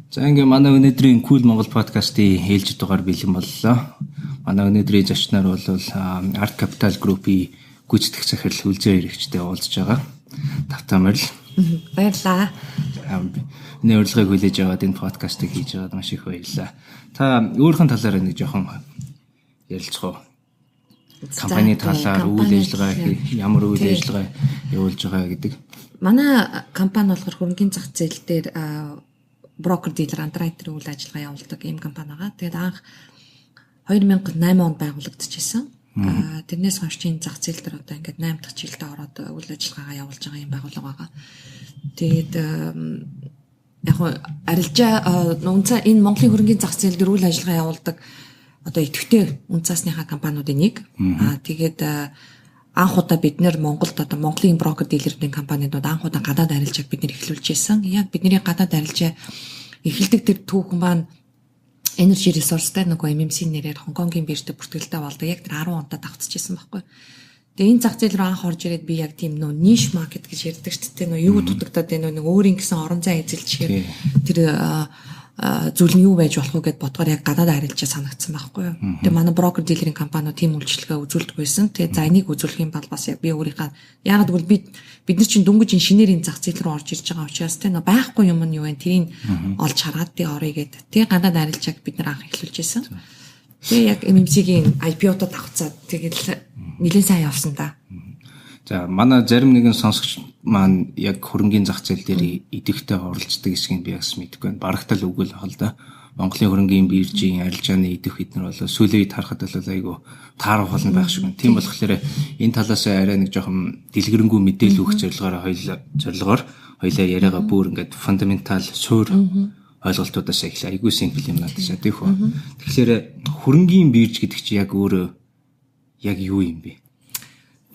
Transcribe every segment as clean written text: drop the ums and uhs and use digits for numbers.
За ингээ манай өнөөдрийн Cool Монгол подкастын ээлжид дугаар бэлэн боллоо. Манай өнөөдрийн зочноор бол Art Capital Group-ийн гүйцэтгэх захирал Үлзий Эрэгчтэй уулзж байгаа. Тавтамарл. Баярлалаа. Миний урилгыг хүлээж аваад энэ подкастыг хийж байгаад маш их баярлалаа. Та өөрийнхөө талаараа нэг жоохон ярилцах уу? Компани талаар үйл ажиллагаа ямар үйл ажиллагаа явуулж байгаа гэдэг. Манай компани болохоор хөрөнгөний зах зээл дээр брокер дилер андеррайтерийн үйл ажиллагаа явуулдаг ийм компани байгаа. Тэгээд анх 2008 онд байгуулагдчихсан. Тэрнээс хойш энэ зах зээл дээр одоо ингээд 8 дахь жилдээ ороод үйл ажиллагаагаа явуулж байгаа ийм байгууллага байгаа. Тэгээд яг арилжаа үнцаа энэ Монголын хөрөнгөний зах зээл дээр үйл ажиллагаа явуулдаг одоо идэвхтэй үнцаасныхаа компаниудын нэг. Тэгээд анх удаа бид нэр Монголд одоо Монголын брокер дилерийн компаниудад анх удаа гадаад арилжааг бид нэр эхлүүлж байсан. Яг бидний гадаад арилжаа эхэлдэг тэр түүхэн маань Energy Resource-тай нөгөө MMC нэрээр Хонконгийн биржтэй бүртгэлтэй болдог. Яг тэр 10 ондоо давтчихсан байхгүй. Тэгээ энэ зах зээл рүү анх орж ирээд би яг тийм нөө niche market гэж ярьдаг шүү дээ. Нөө юу дутагдаад байна нэг өөрийн гэсэн орон зай эзэлчихээр тэр зүйл нь юу байж болох вэ гэд бодгоор яг гадаад арилжаа санагдсан байхгүй юу. Тэгээ манай брокер дилерийн компаниуд тийм үйлчлэгээ үзүүлдэг байсан. Тэгээ за энийг үзүүлэх юм бол бас яг би өөрийнхөө яагаад гэвэл бид нар чинь дөнгөж шинээр энэ зах зээл рүү орж ирж байгаа учраас тэ нөө байхгүй юм нь юу вэ? Тэрийг олж хараад тий орё гэд. Тэгээ гадаад арилжааг бид нар анх эхлүүлж байсан. Тэгээ яг MMC-гийн IPO-тод авцаад тэгэл нэлээд сайн явсан да. За манай зарим нэгэн сонсогч маань яг хөрөнгөний зах зээл дээр идэвхтэй оролцдог хэсгийг би бас мэдэхгүй байна. Барагтал үгүй л хол да. Монголын хөрөнгөний биржийн арилжааны идэвх эднэр бол сүүлийн үед харахад бол айгүй таарах болно байх шиг байна. Тийм болохоор энэ талаас арай нэг жоохон дэлгэрэнгүй мэдээлэл өгөх зорилгоор хоёлаа яриагаа бүр ингээд фундаментал суур ойлголтуудаас эхлэе. Айгүй симпл юм надад тийх үү. Тэгэхээр хөрөнгөний бирж гэдэг чинь яг өөрөө яг юу юм бэ?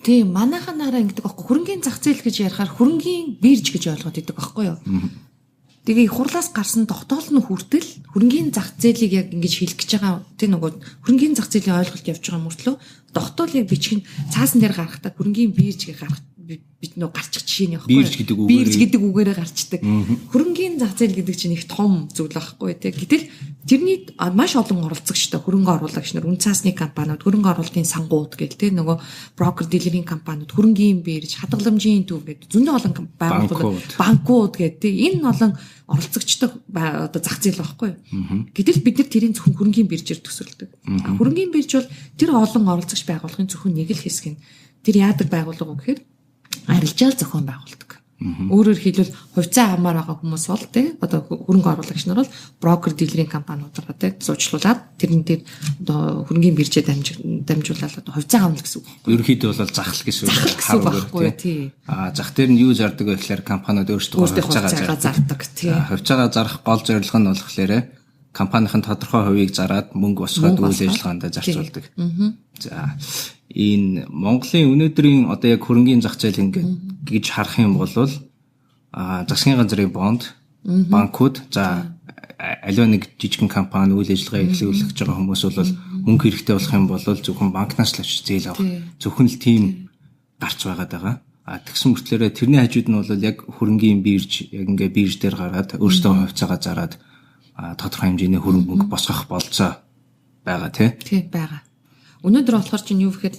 Тийм манайханаараа ингэдэг аахгүй хөрөнгөний зах зээл гэж ярихаар хөрөнгөний бирж гэж ойлгоод идэг аахгүй юу. Тэгээ хурлаас гарсан тогтоол нь хүртэл хөрөнгөний зах зээлийг яг ингэж хэлэх гэж байгаа тийм нөгөө хөрөнгөний зах зээлийн ойлголт явж байгаа мөртлөө тогтоолыг бичих нь цаасан дээр гаргахтаа хөрөнгөний бирж гэж гарах бид нөө гарчих жишээ нь байхгүй бирж гэдэг үгээрээ гарчдаг. Хөрөнгөний зах зээл гэдэг чинь их том зүйл байхгүй тийм. Гэтэл тэрний маш олон оролцогчтой хөрөнгө оруулагч нар үн цаасны компаниуд хөрөнгө оруулалтын сангууд гэл тийм нөгөө брокер дилерийн компаниуд хөрөнгөний бирж хадгаламжийн төв гэдэг зөндөө олон байгууллагууд банкуд гэдэг энэ олон оролцогчтой одоо зах зээл байхгүй. Гэтэл бид нар тэрийн зөвхөн хөрөнгөний биржээр төсөөлдөг. Хөрөнгөний бирж бол тэр олон оролцогч байгууллагын зөвхөн нэг л хэсэг нь. Тэр яадаг байгууллага вэ гэхээр арилжаал зохион байгуулдаг. Өөрөөр хэлбэл хувьцаа авмаар байгаа хүмүүс бол тий одоо хөрөнгө оруулагч нар бол брокер дилерийн компаниудаа тий зуучлуулад тэрэн дээр одоо хөрөнгөний биржээ дамжуулаад одоо хувьцаа авна гэсэн үг. Ерөнхийдөө бол зах гэсэн үг байхгүй тий. Зах дээр нь юу зардаг вэ гэхээр компаниуд өөрсдөө хувьцаагаа зардаг тий. Хувьцаагаа зарах гол зорилго нь болохоор компанийн тодорхой хувийг зараад мөнгө босгоод үйл ажиллагаанд зарцуулдаг. За энэ Монголын өнөөдрийн одоо яг хөрөнгөний зах зээл ингээд гэж харах юм бол засгийн газрын бонд, банкуд, за аливаа нэг жижигхэн компани үйл ажиллагаа эхлүүлж байгаа хүмүүс бол мөнгө хэрэгтэй болох юм бол зөвхөн банкнаас л очиж зээл авах. Зөвхөн л тийм гарч байгаа. Тэгсэн мөртлөө тэрний хажууд нь бол яг хөрөнгөний бирж яг ингээд бирж дээр гараад өөрсдөө хувьцаагаа зараад тодорхой хэмжээний хөрөнгө мөнгө босгох болцоо байгаа тий байгаа. Өнөөдөр болохоор чинь юу гэхээр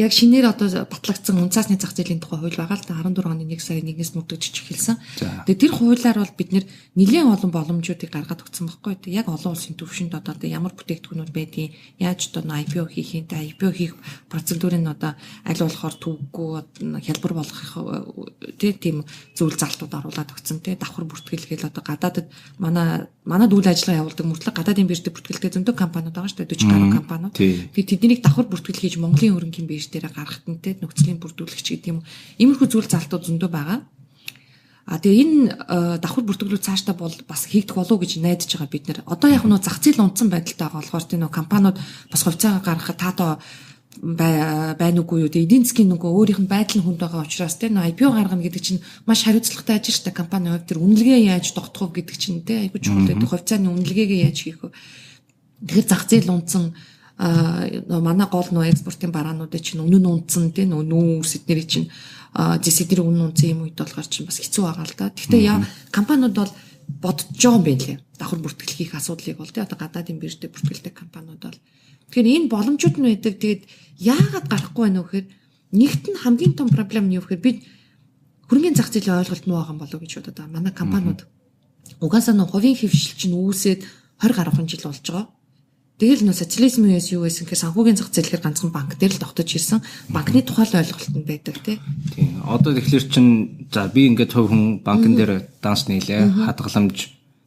яг шинээр одоо батлагдсан үнцаасны зах зээлийн тухай хууль байгаа л да 14 оны 1 сарын 1-ээс мөрдөгдөж эхэлсэн. Тэгээ тэр хуулиар бол бид нэлээд олон боломжуудыг гаргаад өгсөн байхгүй. Яг олон улсын төвшөнд одоо ямар бүтээгдэхүүнүүд байдгийг яаж одоо IPO хийх юм та IPO хийх процедурын одоо аль болохоор төвөггүй хялбар болгох тийм зүйл залтууд оруулаад өгсөн тий давхар бүртгэлгээл одоо гадаадд манад үйл ажиллагаа явуулдаг мөртлөө гадаадын биржтэй бүртгэлтэй зөндөө компаниуд байгаа шүү дээ 40 гаруй компаниуд. Тэгээ тэднийг давхар бүртгэл хийж Монголын хөрөнгөний бирж дээр гаргахад нь те нөхцөлийн бүрдүүлэгч гэдэг юм. Иймэрхүү зүйл залтууд зөндөө байгаа. Тэгээ энэ давхар бүртгэлүүд цаашдаа бол бас хийгдэх болов уу гэж найдаж байгаа бид нэр. Одоо яг нөө зах зээл унтсан байдалтай байгаа болохоор тийм нөө компаниуд бас хувьцаагаа гаргахад таатаа байна уугүй юу. Тэгээ эдийн засгийн нөгөө өөрийнх нь байдал нь хүнд байгаа учраас тийм IPO гаргана гэдэг чинь маш хариуцлагатай ажил шүү дээ. Компани хувьд тэр үнэлгээ яаж тогтох вэ гэдэг чинь тийм айгүй чухал байдаг. Хувьцааны үнэлгээгээ яаж хийх вэ? Тэгэхээр зах зээл унтсан манай гол нөө экспортын бараануудыг чинь үнэн унтсан тийм нүүрс эднэрийг чинь зэсэдэр үнэн унтсан юм үед болохоор чинь бас хэцүү байгаа л да. Гэхдээ компаниуд бол бодож байгаа юм байна лээ. Давхар бүртгэл хийх асуудлыг бол одоо гадаадын биржтэй бүртгэлтэй компаниуд бол. Тэгэхээр энэ боломжууд нь байдаг. Тэгээд яагаад гарахгүй байна вэ гэхээр нэгт нь хамгийн том проблем нь юу гэхээр бид хөрөнгөний зах зээлийн ойлголт муу байгаа болов уу гэж бодоод байгаа. Манай компаниуд угаасаа нөө хувийн хөвшил чинь үүсээд 20 гаруй жил болж байгаа. Тэгэл нөө социализмын үеэс юу байсан гэхээр санхүүгийн зах зээл гэхээр ганцхан банк дээр л тогтож ирсэн. Банкны тухай л ойлголт нь байдаг тийм. Одоо тэгэхээр чин за би ингээд хувь хүн банкн дээр данс нийлээ, хадгаламж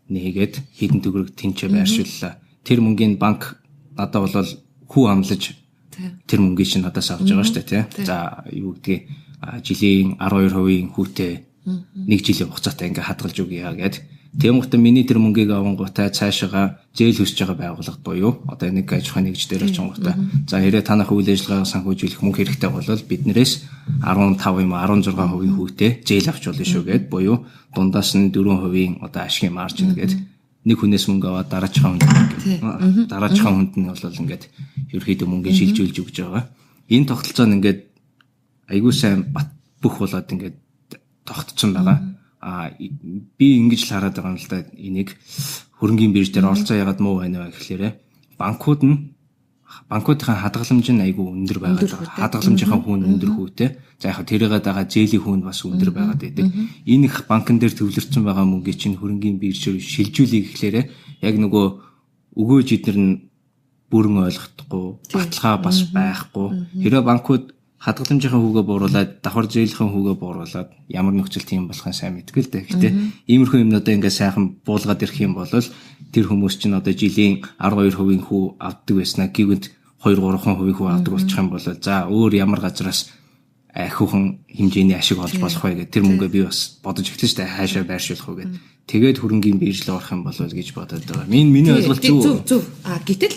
нээгээд хэдэн төгрөг тэнцээ байршууллаа. Тэр мөнгөний банк надад бол хүү амлаж тэр мөнгөийг чинь надаас авч байгаа шүү дээ тийм. За юу гэдгийг жилийн 12% хүүтэй 1 жилийн хугацаатай ингээд хадгалж өгье гэгээд Тэгмэгт миний тэр мөнгийг авангуутай цаашаа зээл хүсэж байгаа байгууллага буюу одоо нэг аж ахуйн нэгж дээр очингуутай. За хэрэг танах үйл ажиллагаа санхүүжүүлэх мөнгө хэрэгтэй бол биднээс 15 юм 16% хүүтэй зээл авч болно шүү гэд буюу дундаас нь 4% одоо ашигын маржин гэд нэг хүнээс мөнгө аваад дараачихаа хүнд нь бол ингээд ерөөхдөө мөнгө шилжүүлж өгч байгаа. Энэ тогтолцоо нь ингээд айгүй сайн бүх болоод ингээд тогтцсон байгаа. Би ингэж л хараад байгаа юм л да энийг хөрөнгөний бирж дээр оролцоо ягаад муу байна вэ гэхлээрэ банкудын хадгаламж нь айгүй өндөр байгаа. Хадгаламжийнхаа хүүн өндөр хүүтэй. За яг тэрийгээ дагаа зээлийн хүүн бас өндөр байгаад байдаг. Энэ их банкн дээр төвлөрсөн байгаа мөнгийг чинь хөрөнгөний биржээр шилжүүлэх гэхлээрэ яг нөгөө өгөөж идэр нь бүрэн ойлгохгүй, баталгаа бас байхгүй. Хэрэв банкуд хадгаламжийнхаа хүүгээ бууруулад давхар зээлийн хүүгээ бууруулад ямар нөхцөл тийм болохын сайн мэдгүй л дээ. Гэтэ иймэрхүү юмнуудаа ингээд сайхан буулгаад ирэх юм бол тэр хүмүүс чинь одоо жилийн 12% хүү авдаг байснаа гівэнд 2-3% хүү авдаг болчих юм бол за өөр ямар газраас ахиухан хэмжээний ашиг олж болох вэ гэдэг тэр мөнгөө би бас бодож эхэлсэн шүү дээ. Хаашаа байршуулах вэ гэдэг. Тэгээд хөрөнгөний биржлээ орох юм болов гэж бодоод байгаа. Миний ойлголт зөв. Гэтэл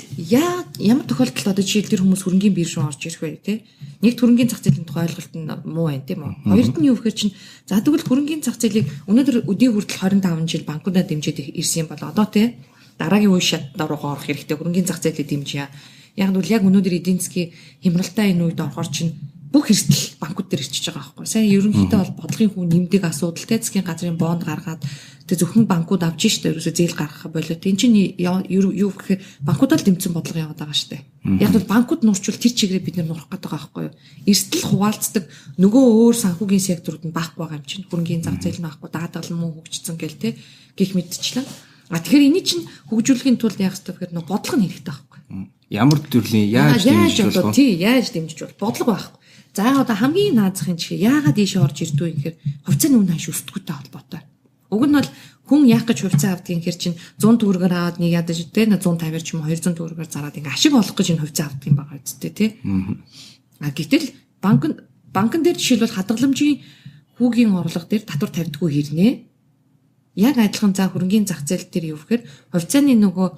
ямар тохиолдолд одоо жишээл тэр хүмүүс хөрөнгөний бирж рүү орж ирэх вэ те? Нэг хөрөнгөний зах зээлийн тухай ойлголт нь муу байна тийм үү? Хоёрт нь юу гэхээр чинь за тэгвэл хөрөнгөний зах зээлийг өнөөдөр өдий хүртэл 25 жил банкудаа дэмжиж ирсэн юм бол одоо те дараагийн үе шатнд руу орох хэрэгтэй хөрөнгөний зах зээлийг дэмжиж. Яг нь яг өнөөдөр эдийн засгийн хямралтай энэ үед орохоор чинь бүх эрсдэл банкуд дээр ирчихэж байгаа байхгүй. Сайн ерөнхийдөө бол бодлогын хүн нэмдэг асуудал те засгийн газрын бонд гаргаад тэг зөвхөн банкуд авч штэ ерөөсөө зээл гаргах болоо. Тэн чинь юу гэхээр банкуд л дэмжсэн бодлого яваад байгаа штэ. Яг бол банкуд нурчвал тэр чигээрээ бид нурах гэдэг байгаа байхгүй юу. Эрсдэл хуваалцдаг нөгөө өөр санхүүгийн секторууд нь баахгүй байгаа юм чинь хөрөнгөний зах зээл нь баахгүй даатгал муу хөгжсөн гэл те гих мэдчихлээ. Тэгэхээр энийг чинь хөгжүүлэхийн тулд яах ёстой гэхээр нөгөө бодлого нь хэрэгтэй байхгүй. Ямар төрлийн яаж дэмжиж болох вэ? Яаж дэмжиж бол бодлого байхгүй. За одоо хамгийн наазахын жишээ яагаад ийшээ орж ирдүү юм гэхээр хувьцааны үн ханш өсдөгтэй холбоотой. Уг нь бол хүн яах гэж хувьцаа авдгийг хэр чинь 100 төгрөгөөр аваад нэг ядаж тэ 150 ч юм уу 200 төгрөгөөр зараад ингээ ашиг олох гэж энэ хувьцаа авдаг юм байгаа үстэй тий. Гэтэл банкн дээр жишээлбэл хадгаламжийн хүүгийн орлого дээр татвар тавьдаггүй хэрнээ. Яг адилхан за хөрөнгөний зах зээл дээр юу гэхээр хувьцааны нөгөө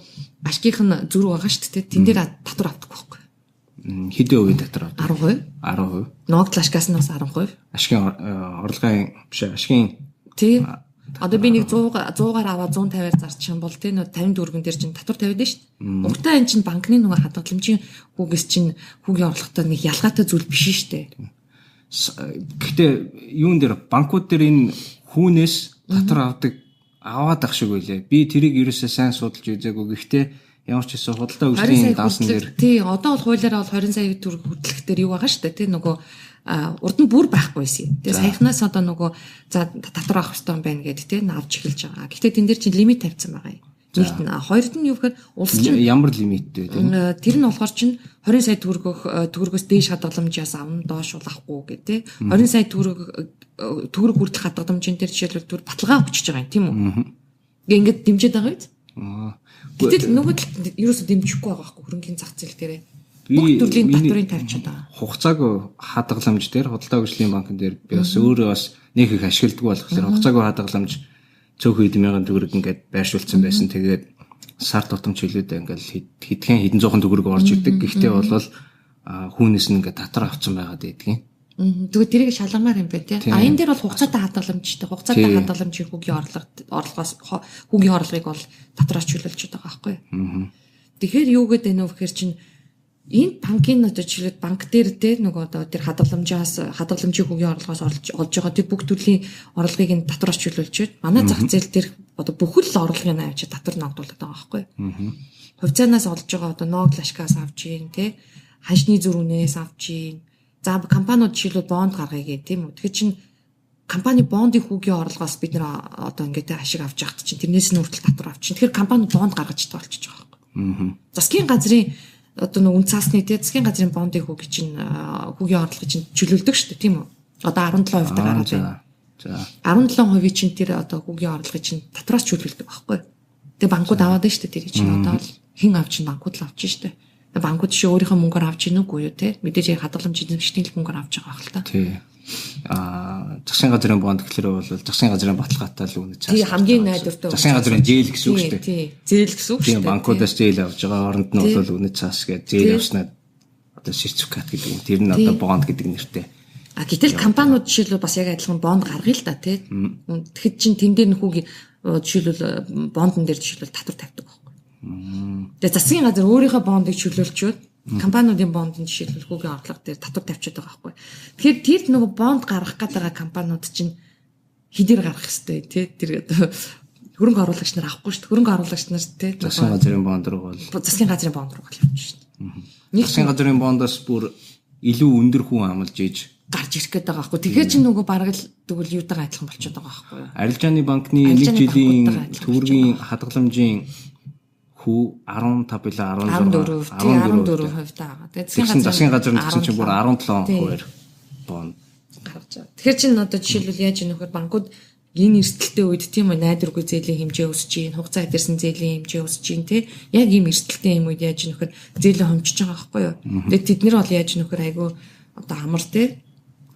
ашигийнх нь зөрүү байгаа шүү дээ. Тэн дээр татвар авдаг байхгүй. Хэдэн хувийн татвар авдаг? 10%. Ногдол ашигаас нь бас 10%. Ашигын орлогын биш ашигын тий. Одоо би нэг 100-аар аваад 150-аар зарчих юм бол тий 50 төгрөгөн дээр чинь татвар тавиад шүү дээ. Угтаа энэ чинь банкны нөгөө хадгаламжийн хүүгээс чинь хүүгийн орлоготой нэг ялгаатай зүйл биш шүү дээ. Гэхдээ юун дээр банкуд дээр энэ хүүнээс татвар аваад ах шиг байлээ. Би тэрийг ерөөсөө сайн судалж үзээгүй. Гэхдээ ямар ч гэсэн худалдаа үйлчлийн даасан дээр тий одоо бол хуулиараа бол 20 сая төгрөг хөдлөх дээр юу байгаа шүү дээ тий нөгөө урд нь бүр байхгүйсэн. Тэгээ саяхнаас одоо нөгөө за татвар авах хэрэгтэй юм байна гэдэг тий авч эхэлж байгаа. Гэхдээ тэн дээр чинь лимит тавьсан байгаа юм. Нэгт нь хоёрд нь юу гэхээр улс чинь ямар лимит вэ? Тэр нь болохоор чинь 20 сая төгрөгөөс дээш хадгаламжаас авна доош авахгүй гэх тий 20 сая төгрөг хүртэлх хадгаламжийн дээр жишээлбэл түр баталгаа өгчөж байгаа юм тийм үү? Ингээд дэмжиж байгаа биз? Гэтэл нөгөө ерөөсөө дэмжихгүй байгаа байхгүй хөрөнгөний зах зээл дээрээ бүх төрлийн татврын тавьчихад байгаа. Хугацаагүй хадгаламж дээр худалдаа үйлчлийн банкн дээр би бас өөрөө бас нэг их ашигладаг болохоор хугацаагүй хадгаламж цөөхөн эдмийн төгрөг ингээд байршуулсан байсан. Тэгээд сар тутам чөлөөдөө ингээд хэдхэн зуухан төгрөг орж ирдэг. Гэхдээ бол хүүнээс нь ингээд татвар авсан байгаад байдгийн. Тэгээд тэрийг шалгамаар юм байна тий. Энэ дээр бол хугацаатай хадгаламжтай. Хугацаатай хадгаламжийн хүүгийн хүүгийн орлогыг бол татвараас чөлөөлж байгаа байхгүй юу. Тэгэхээр юу гэдэг вэ гэхээр чинь энэ банкын одоо жишээлбэл банк дээр тий нөгөө одоо тэр хадгаламжийн хүүгийн орлогоос олж байгаа тэр бүх төрлийн орлогыг нь татвараас чөлөөлж байна. Манай зах зээл дээр одоо бүхэл орлогын 80% татвар ногдуулдаг байгаа байхгүй. Хувьцаанаас олж байгаа одоо ноог лашкаас авч ийн тий ханшны зөрүүнээс авч ийн. За компаниуд жишээлбэл бонд гаргая гэх тийм үү. Тэгэхээр чинь компани бондын хүүгийн орлогоос бид нэр одоо ингээд ашиг авч яхад чинь тэрнээс нь хүртэл татвар авч чинь. Тэгэхээр компани бонд гаргаж болчихж байгаа байхгүй. Засгийн газрын одоо нэг үн цаасны тий засгийн газрын бондын хүүгийн чинь хүүгийн орлогыг чинь чөлөөлдөг шүү дээ тийм үү. Одоо 17% та гараад байна. За 17% чинь тэр одоо хүүгийн орлогыг чинь татвараас чөлөөлдөг байхгүй. Тэгээ банкуд аваад байна шүү дээ тэр чинь одоо хэн авч чинь банкуд л авч шүү дээ. Банкуд чи өөрийнхөө мөнгөөр авч ийн үгүй юу те мэдээж хадгаламж эзэмшигчний мөнгөөр авч байгаа хэл та. Тий. Засгийн газрын бонд гэхлээр бол засгийн газрын баталгаатай л үнэ цааш. Тий хамгийн найдвартай. Засгийн газрын зээл гэсэн үг шүү дээ. Тий. Зээл гэсэн үг шүү дээ. Тийм банкудаас зээл авж байгаа оронд нь бол үнэ цааш гэж зээл авснаа одоо сертификат гэдэг юм. Тэр нь одоо бонд гэдэг нэртэй. Гэтэл компаниуд жишээлбэл бас яг адилхан бонд гаргая л да тий. Тэгэхэд чин тэн дээр нөхөгийн жишээлбэл бондон дээр жишээлбэл татвар тавьдаг байхгүй. Тэгээ засгийн газар өөрийнхөө бондыг чөлөөлчөөд компаниудын бондын жишээлбэл хүүгийн орлого дээр татвар тавьчихад байгаа байхгүй. Тэгэхээр тэр нөгөө бонд гаргах гэдэг байгаа компаниуд чинь хэдээр гаргах хэвтэй тий. Тэр хөрөнгө оруулагч нар авахгүй шүү дээ. Хөрөнгө оруулагч нар тий. Засгийн газрын бонд руу бол засгийн газрын бонд руу явж шүү дээ. Засгийн газрын бондоос бүр илүү өндөр хүн амлж ийж гарч ирэх гээд байгаа байхгүй. Тэгэхээр чи нөгөө бараг л тэгвэл юутайгаа адилхан болчиход байгаа байхгүй. Арилжааны банкны нэг жилийн төгрөгийн хадгаламжийн хүү 15 билээ 14% таа. Тэгээд засгийн газар нь чинь бүр 17% бонд гарч байгаа. Тэгэхээр чин одоо жишээлбэл яаж нөхөр банкуд энэ эрсдэлтэй үед тийм үү найдваргүй зээлийн хэмжээ өсөж гин, хугацаа эдэрсэн зээлийн хэмжээ өсөж гин тий. Яг ийм эрсдэлтэй юм үед яаж нөхөр зээлээ хомчиж байгаа байхгүй юу. Тэгээд тэд нар бол яаж нөхөр айгу одоо амар тий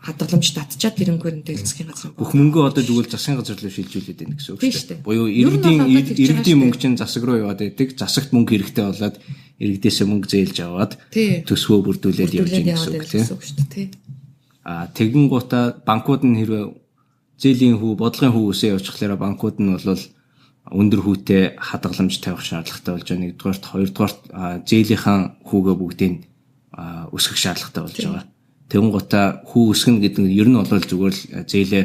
хадгаламж татчаад тэрнгээр нь дэлгэсгийн газар бүх мөнгөө одоо зүгээр засгийн газар руу шилжүүлээд байна гэсэн үг шүү дээ. Буюу иргэдийн мөнгө чинь засаг руу яваад байдаг. Засагт мөнгө хэрэгтэй болоод иргэдээсээ мөнгө зээлж аваад төсвөө бүрдүүлээд явж байгаа гэсэн үг тий. Тэгэн гутаа банкуд нь хэрвээ зээлийн хүү, бодлогын хүү үсээ явуучихлаараа банкуд нь бол өндөр хүүтэй хадгаламж тавих шаардлагатай болж байгаа. Нэгдүгээрт, хоёрдугаарт зээлийнхэн хүүгээ бүгдийг өсгөх шаардлагатай болж байгаа. Тэгэн гутаа хүү өсгөн гэдэг нь ер нь бол зүгээр л зээлээ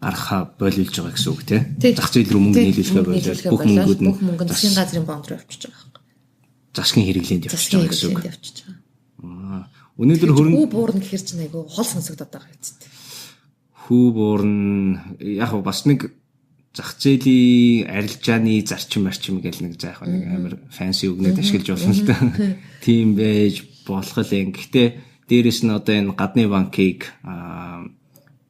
гаргахаа болиулж байгаа гэсэн үг тий. Зах зээл рүү мөнгө нийлүүлэхээ болоод бүх мөнгүүд нь засгийн газрын бонд руу явчихж байгаа байхгүй. Засгийн хэрэглээнд явчихж байгаа гэсэн үг. Өнөөдөр хүү буурна гэхэр чинь айгу хол сонсогдоод байгаа юм зү. Хүү буурна яг бас нэг зах зээлийн арилжааны зарчим гэл нэг заах нэг амар фэнси үгнүүд ашиглаж болно л да. Тийм байж болох л юм. Гэхдээ дээрэс нь одоо энэ гадны банкыг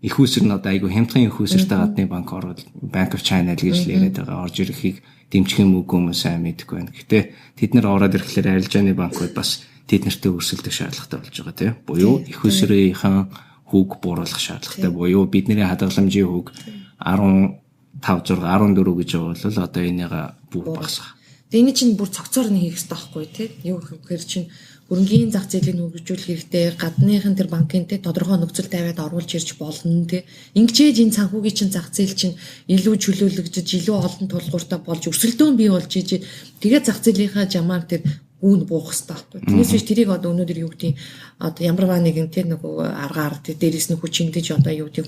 их усэр нь одоо айгүй хямдхан их усэртэй гадны банк ороод Bank of China л гэж яриад байгаа. Орж ирэхийг дэмжих юм үгүй юм сайн мэдэхгүй байна. Гэхдээ тэд нар ороод ирэхлээр арилжааны банкуд бас тэд нартэй өрсөлдөх шаардлагатай болж байгаа тийм. Буюу их усрынхан хүүг бууруулах шаардлагатай. Буюу бидний хадгаламжийн хүүг 15 6 14 гэж байгаа бол одоо энийг бүх багасгах. Тэгээ энэ чинь бүр цогцоор нэг хийх хэрэгтэй байхгүй тийм. Юу гэхээр чинь хөрөнгөний зах зээлийг хөгжүүлэх хэрэгтэй, гадныхын тэр банкын те тодорхой нөхцөл тавиад оруулж ирж болно те. Ингэжээж энэ санхүүгийн чинь зах зээл чинь илүү чөлөөлөгдөж, илүү олон тулгууртай болж өрсөлдөөн бий болж иж тэгээд зах зээлийнхаа жамаар тэр гүүн буух хэрэгтэй байхгүй. Тэрнээс биш тэрийг одоо өнөөдөр юу гэдэг одоо ямарваа нэгэн те нөгөө аргаар те дээрээс нь хүчиндэж одоо юу гэдэг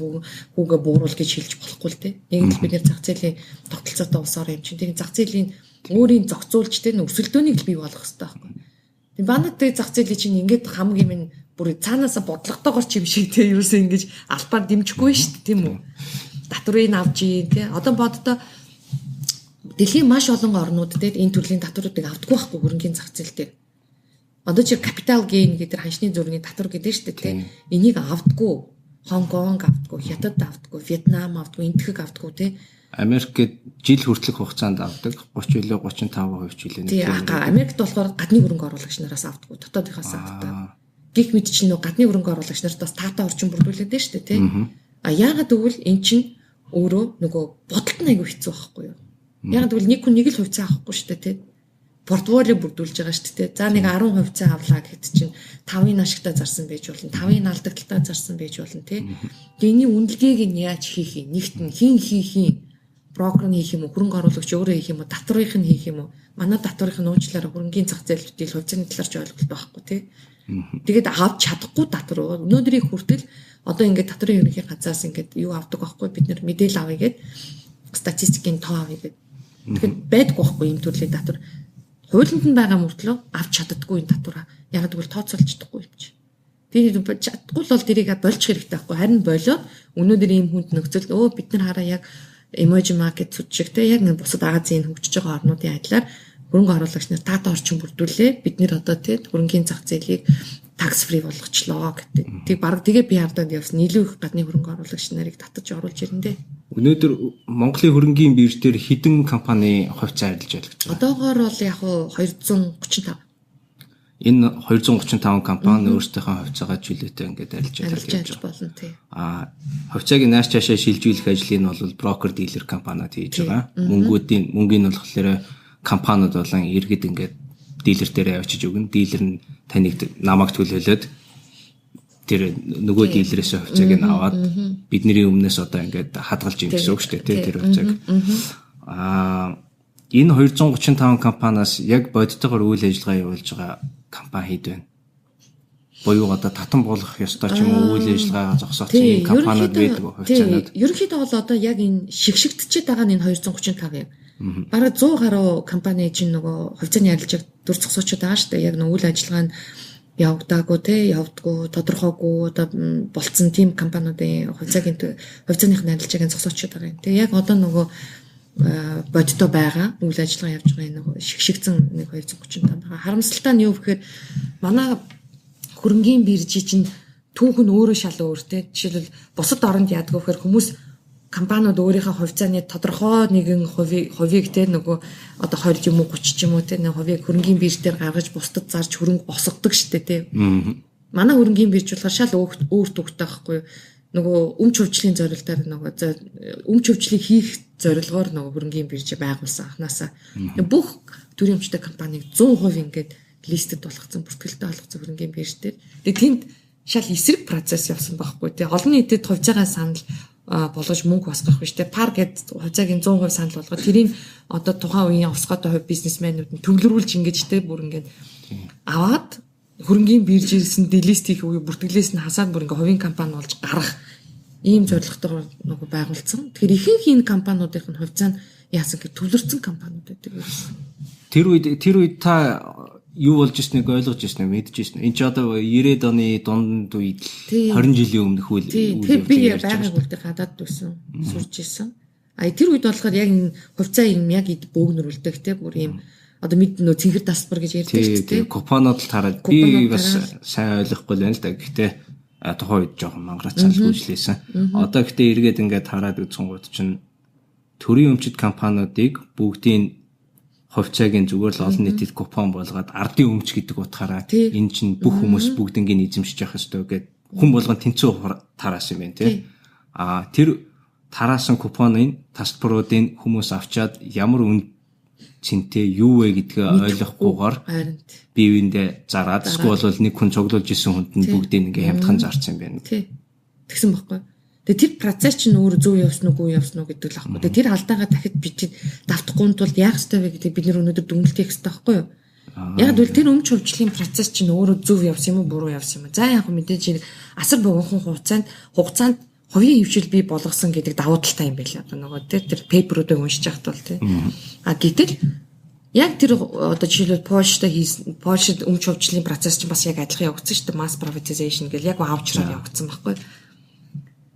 хүүгээ бууруул гэж хэлж болохгүй л те. Яг л бид нэр зах зээлийн тогтолцоотой улсаар юм чинь тэгээд зах зээлийн өөрийн зохицуулж те өрсөлдөөнийг л бий болгох хэрэгтэй байхгүй. Тийм банкны зах зээлийн чинь ингээд хамгийн минь бүр цаанаасаа бодлоготойгоор ч юм шиг те ерөөсөө ингэж албаар дэмжихгүй шүү дээ тийм үү. Татврыг авч ийн те одоо боддоо дэлхийн маш олон орнууд те энэ төрлийн татваруудыг авдаггүй байхгүй хөрөнгөний зах зээл дээр. Одоо чи capital gain гэдэг ханшны зөрүүний татвар гэдэг шүү дээ те. Энийг авдаггүй. Хонконг авдаггүй, Хятад авдаггүй, Вьетнам авдаггүй, Энтхэг авдаггүй те. Америкт жил хүртэлх хугацаанд авдаг 30 илүү 35% ч үлээ. Тийм Америкт болохоор гадны хөрөнгө оруулагч нараас авдаггүй, дотоодынхаас авдаг. Гэх мэт чинь нөгөө гадны хөрөнгө оруулагч нарт бас таатай орчин бүрдүүлээд байна шүү дээ, тийм. Яагаад гэвэл эн чинь өөрөө нөгөө бодолт нь айгүй хэцүү байхгүй юу? Яагаад гэвэл нэг хүн нэг л хувьцаа авахгүй шүү дээ, тийм. Портфолио бүрдүүлж байгаа шүү дээ. За нэг 10 хувьцаа авлаа гэхэд чинь 5-ын ашигтай зарсан байж болно, 5-ын алдагдaltaй зарсан байж болно, тийм. Гэний үнэлгээг нь яаж хийх юм? Нэгт нь хин хийх юм? Брокер нь хийх юм уу, хөрөнгө оруулагч өөрөө хийх юм уу, татврынх нь хийх юм уу? Манай татврынх нь уучлаарай хөрөнгөний зах зээлүүдийн хувьцааны талаарч ойлголт байхгүй тий. Тэгээд авч чадахгүй татвар өнөөдрийн хүртэл одоо ингээд татврын ерөнхий газраас ингээд юу авдаг байхгүй бид нэр мэдээлэл авъя гэд статистикийн тоо авъя гэдэг. Тэгэхээр байдгүй байхгүй юм төрлийн татвар. Хуулинд нь байгаа мөртлөө авч чаддаггүй энэ татвараа. Яг тэгвэл тооцоолж чадахгүй юм чи. Тэгээд чадахгүй бол тэрийг болж хэрэгтэй байхгүй. Харин болоод өнөөдөр ийм хүнд нөхцөл бид нар хараа яг emerging market шиг те яг нэг бусад Азийн хөгжиж байгаа орнуудын адилаар хөрөнгө оруулагч нар таатай орчин бүрдүүлээ. Бид нэр одоо те хөрөнгөний зах зээлийг tax free болгочлоо гэдэг. Тэг баг тэгээ би хардаад явсан илүү их гадны хөрөнгө оруулагч нарыг татаж оруулж ирэндээ. Өнөөдөр Монголын хөрөнгөний бирж дээр хэдэн компани хувьцаа арилж байлгаж байна? Одоогоор бол яг 235. Энэ 235 компани өөрсдийнхөө хувьцаагаа чөлөөтэй ингээд арилж явж болно тий. Хувьцааг нааш цаашаа шилжүүлэх ажлыг нь бол брокер дилер компаниуд хийж байгаа. Мөнгөний нь болохоор компаниуд болон иргэд ингээд дилер дээр авчиж өгнө. Дилер нь таныг намайг төлөөлөөд тэр нөгөө дилерээс хувьцааг нь аваад бидний өмнөөс одоо ингээд хадгалж юм гэсэн үг шүү дээ тий тэр хувьцааг. Энэ 235 компаниас яг бодитойгоор үйл ажиллагаа явуулж байгаа компани хэд вэ? Боёо одоо татан болох ёстой ч юм уу үйл ажиллагаа зогсооцсон компаниуд байдаг хувьцаанууд. Ерөнхийдөө бол одоо яг энэ шигшигдчихэд байгаа энэ 235 юм. Бараг 100 гаруй компани чинь нөгөө хувьцааны арилжааг дүр зогсоочод байгаа шүү дээ. Яг нөгөө үйл ажиллагаа нь явагдаагүй те явдггүй тодорхойгүй одоо болцсон тийм компаниудын хувьцааных арилжааг зогсоочод байгаа юм. Тэгээ яг одоо нөгөө бодиттой байгаа үйл ажиллагаа явж байгаа энэ шигшигдсэн нэг 235 байгаа. Харамсалтай нь юу гэхээр манай хөрөнгөний биржи чинь түүх нь өөрөө шал өөртэй. Жишээлбэл бусад оронд яадаг вэхээр хүмүүс компаниуд өөрийнхөө хувьцааны тодорхой нэгэн хувийг те нөгөө одоо 20 юм уу 30 юм уу те нэг хувийг хөрөнгөний бирж дээр гаргаж бусдад зарж хөрөнгө босгодог штэ те. Манай хөрөнгөний бирж болохоор шал өөр төвтэй байхгүй юу? Нөгөө өмч хөвчлийн зорилтоор нөгөө өмч хөвчлийг хийх зорилгоор нөгөө хөрөнгөний бирж байгуулсан анханасаа бүх төрийн өмчтэй компаниг 100% ингээд листэд болгоцсон бүртгэлтэй болгоцсон хөрөнгөний бирж дээр. Тэгээ тэнд шал эсрэг процесс явсан байхгүй тий. Олон нийтэд хувьцаагаа санал болгож мөнгө босгох биш тий. Пар гэд хувьцааг 100% санал болгоод тэрийг одоо тухайн үеийн овсгоотой хувь бизнесмэнүүд нь төвлөрүүлж ингэж тий бүр ингээд аваад хөрөнгөний биржээс нь делист хийх үе бүртгэлээс нь хасаад бүр ингээ хувийн компани болж гарах ийм зорилготойгоор нөгөө байгуулсан. Тэгэхээр ихэнх энэ компаниудын хувьцаа нь яасан гэж төвлөрсөн компаниуд байдаг байсан. Тэр үед та юу болж ирснийг ойлгож ирсэн мэдж ирсэн. Энд ч одоо 90-ад оны дунд үед 20 жилийн өмнөх үйл тэр би байгааг үлдээ гадаад дүүсэн сурж ирсэн. Тэр үед болохоор яг энэ хувьцаа юм яг бөөгнөрүүлдэг те бүр ийм одоо мэд нөө цэнхэр тасбар гэж ярьдаг шүү дээ. Купонод л тараад би бас сайн ойлгохгүй л байна л да. Гэхдээ тухайн үед жоохон мангацаал хүчлээсэн. Одоо гэхдээ эргээд ингээд хараад үзсэнгууд чинь төрийн өмчит компаниудыг бүгдийн хувьцаагийн зүгээр л олон нийтэд купон болгоод ардын өмч гэдэг утгаараа энэ чинь бүх хүмүүс бүгднийг эзэмшиж явах ёстой гэд хүн болгон тэнцүү тараасан юм байна тий. Тэр тараасан купоныг тасалбаруудын хүмүүс авчаад ямар үн цэнтэй юу вэ гэдгээ ойлгохгүйгээр биеиндээ зараад эсвэл бол нэг хүн цуглуулж исэн хүнд нь бүгдийг ингээ хямдхан зарсан юм байна. Тий. Тэгсэн баггүй. Тэгээ тэр процесс чинь өөр зөв явсан уу явсан уу гэдэг л аахгүй. Тэгээ тэр алдаагаа дахид бид давтахгүй тулд яах ёстой вэ гэдэг бид нэр өнөөдөр дүгнэлт хийх ёстой байхгүй юу? Яг л тэр өмч хөвчлийн процесс чинь өөрөө зөв явсан юм уу буруу явсан юм уу? За яг мэдээж асар богинохон хугацаанд хувийн хөвшил бий болгосон гэдэг давуу талтай юм байл. Одоо нөгөө тэр пейперүүдийг уншиж байхад бол тий. Гэтэл яг тэр одоо жишээлбэл Польшид өмч хөвчлийн процесс чинь бас яг адилхан явагдсан шүү дээ. Mass privatization гэл яг ваучраар явагдсан байхгүй.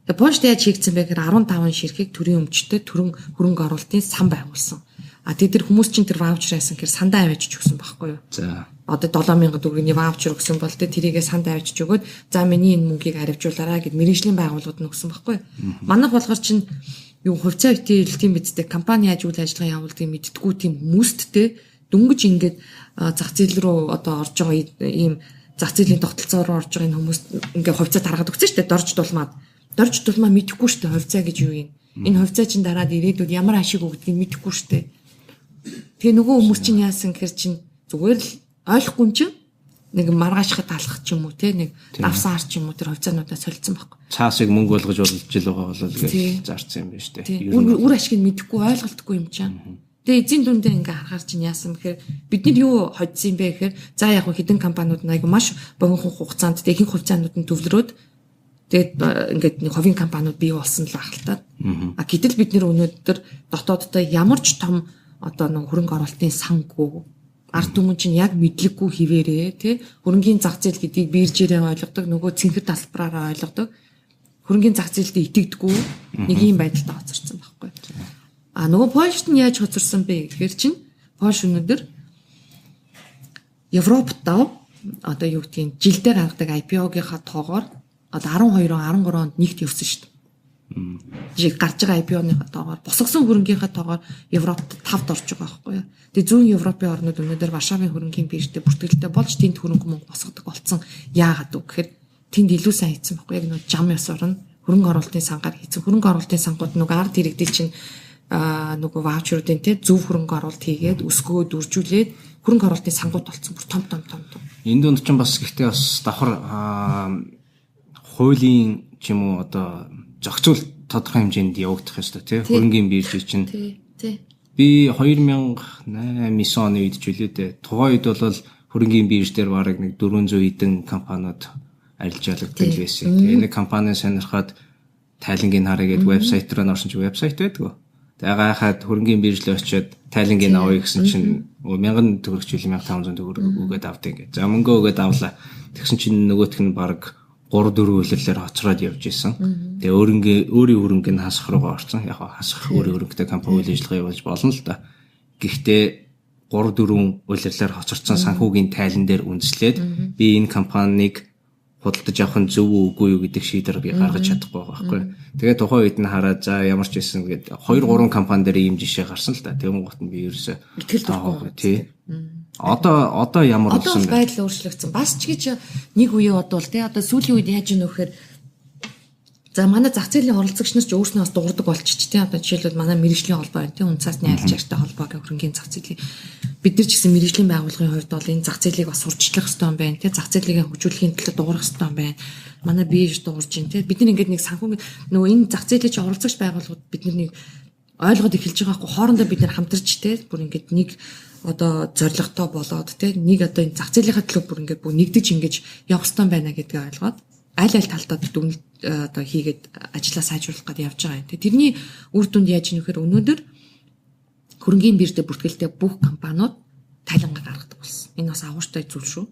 Тэгээ Польшид яаж хийгдсэн бэ гэхээр 15 ширхэг төрийн өмчтэй хөрөнгө оруулалтын сан байгуулсан. Тэр хүмүүс чинь тэр ваучер яасан гэхээр сандаа авчиж өгсөн байхгүй юу? За. Одоо 7000 төгрөгийн ваучер өгсөн бол тэрийгээ сандаа авчиж өгөөд за миний энэ мөнгийг харивжуулаарай гэд мэргэжлийн байгууллагууд нь өгсөн байхгүй юу? Манайх болохоор чинь юу хувьцаа битээлтийн мэдтэй компани яаж үйл ажиллагаа явуулдгийг мэдтгүү тийм хүмүүсттэй дөнгөж ингээд зах зээл рүү одоо орж байгаа ийм зах зээлийн тогтолцоо руу орж байгаа энэ хүмүүс ингээд хувьцаа таргаад өгсөн шүү дээ. Дорж дулмаа мэдэхгүй шүү дээ хувьцаа гэж юу юм. Энэ хувьцаа чинь дараад ирээдүйд ямар ашиг өгдгийг мэдэхгүй шүү дээ. Тэгээ нөгөө хүмүүс чинь яасан гэхээр чинь зүгээр л ойлгохгүй чинь нэг маргаашхад талах ч юм уу те нэг давсан арч юм уу тэр хувьцаануудаа солилцсон байхгүй. Цаасыг мөнгө болгож болж ил байгаа бол гэж зарсан юм байна шүү дээ. Үр ашиг нь мэдэхгүй ойлголтгүй юм чинь. Тэгээ эзэн дүндээ ингээ харахаар чинь яасан гэхээр бид нар юу хоцсон юм бэ гэхээр за яг хэдэн компаниуд нэг маш богино хугацаанд ихэнх хувьцаанууд нь төвлөрөөд Тэгээд ингээд нэг хувийн компаниуд бий болсон л ахaltaа. Гэтэл бид нэр өнөөдөр дотооддоо ямар ч том одоо нэг хөрөнгө оруулалтын сангүй ард түмэн чинь яг мэдлэггүй хിവэрээ тий хөрөнгөний зах зээл гэдгийг биержээрээ ойлгодог, нөгөө цэнхэр талбараараа ойлгодог. Хөрөнгөний зах зээлдээ итгэдэггүй нэг юм байдалтай хоцорсон байхгүй. Нөгөө Польшд нь яаж хоцорсон бэ гэхээр чинь Польш өнөөдөр Европтоо одоо юу гэдгийг жилдээ гаргадаг IPO-гийнхаа тоогоор одоо 12-13 онд нэгт явсан шүү дээ. Жиг гарч байгаа IPO-ныхаа тоогоор босгосон хөрөнгөнийхаа тоогоор Европт 5-д орж байгаа байхгүй юу. Тэгээ зүүн Европын орнууд өнөөдөр Варшавын хөрөнгөний биржтэй бүртгэлтэй болж тэнд хөрөнгө мөнгө босгодог болсон. Яагаад вэ гэхээр тэнд илүү сайн хийсэн байхгүй яг нэг жам ёс орно хөрөнгө оруулалтын сангаар хийсэн. Хөрөнгө оруулалтын сангууд нөгөө ард иргэдэл чинь нөгөө ваучеруудын те зөв хөрөнгө оруулалт хийгээд өсгөө дүржүүлээд хөрөнгө оруулалтын сангууд болсон бүр том. Энд донд ч бас гэхдээ бас давхар хуулийн ч юм уу одоо зохицуул тодорхой хэмжээнд явагдах ёстой тий хөрөнгөний бирж чинь. Би 2008-9 оны үед ч үлээдээ тухайн үед бол хөрөнгөний бирж дээр бараг нэг 400 хэдэн компаниуд арилжаалагддаг байсан. Тэгээ нэг компани сонирхоод тайлангийн харъя гэдэг вебсайт руу орсон чи вебсайт байдгүй. Тэгээ гайхаад хөрөнгөний биржлээ очиод тайлангийн авъя гэсэн чинь 1000 төгрөг чил 1500 төгрөг өгөөд авдаг ингээд. За мөнгө өгөөд авлаа. Тэгсэн чинь нөгөөх нь баг 3-4 үйлрэлээр хоцроод явж исэн. Тэгээ өөрийн хөрөнгөний хасах руугаа орсон. Яг хасах өөрийн хөрөнгөтэй компани үйл ажиллагаа явуулж болно л да. Гэхдээ 3-4 үйлрэлээр хоцорсон санхүүгийн тайлан дээр үндэслээд би энэ компанийг худалдаж авах нь зөв үгүй юу гэдэг шийдвэр би гаргаж чадахгүй байгаа байхгүй. Тэгээ тухайн үед нь хараад за ямар ч байсан гээд 2-3 компани дээр ийм жишээ гарсан л да. Тэгэн гот нь би ерөөсөө итгэл төрөхгүй тий. Одоо ямар болсон бэ? Одоо байдал өөрчлөгдсөн. Бас ч гэж нэг үе бодвол тий одоо сүүлийн үед яаж ийм нөхөр за манай зах зээлийн оролцогч нар ч өөрснөө бас дуурдаг болчих тий одоо жишээлбэл манай мэргэжлийн холбоо байна тий үнцаасны арилжаагчтай холбоо гэх хөрөнгөний зах зээлийн бид нар ч гэсэн мэргэжлийн байгууллагын хувьд бол энэ зах зээлийг бас сурчлах хэрэгтэй юм байна тий зах зээлийг хөгжүүлэхийн төлөө дуурах хэрэгтэй юм байна. Манай бие дуурж ин тий бид нар ингээд нэг санхүү нөгөө энэ зах зээлийн чи оролцогч байгууллагууд бид нар нэг ойлгоод эхэлж байгаа хгүй хоорондоо бид нар хамтарч тий бүр ингээд нэг одоо зоригтой болоод тий нэг одоо энэ зах зээлийн төлөө бүр ингээд бүр нэгдэж ингэж явах хэрэгтэй байна гэдгийг ойлгоод аль талдаа дүгнэлт одоо хийгээд ажиллаа сайжруулах гэдэг явж байгаа юм. Тэрний үр дүнд яаж нөхөр өнөөдөр хөрөнгөний биржтэй бүртгэлтэй бүх компаниуд тайлангаа гаргадаг болсон. Энэ бас агууштай зүйл шүү.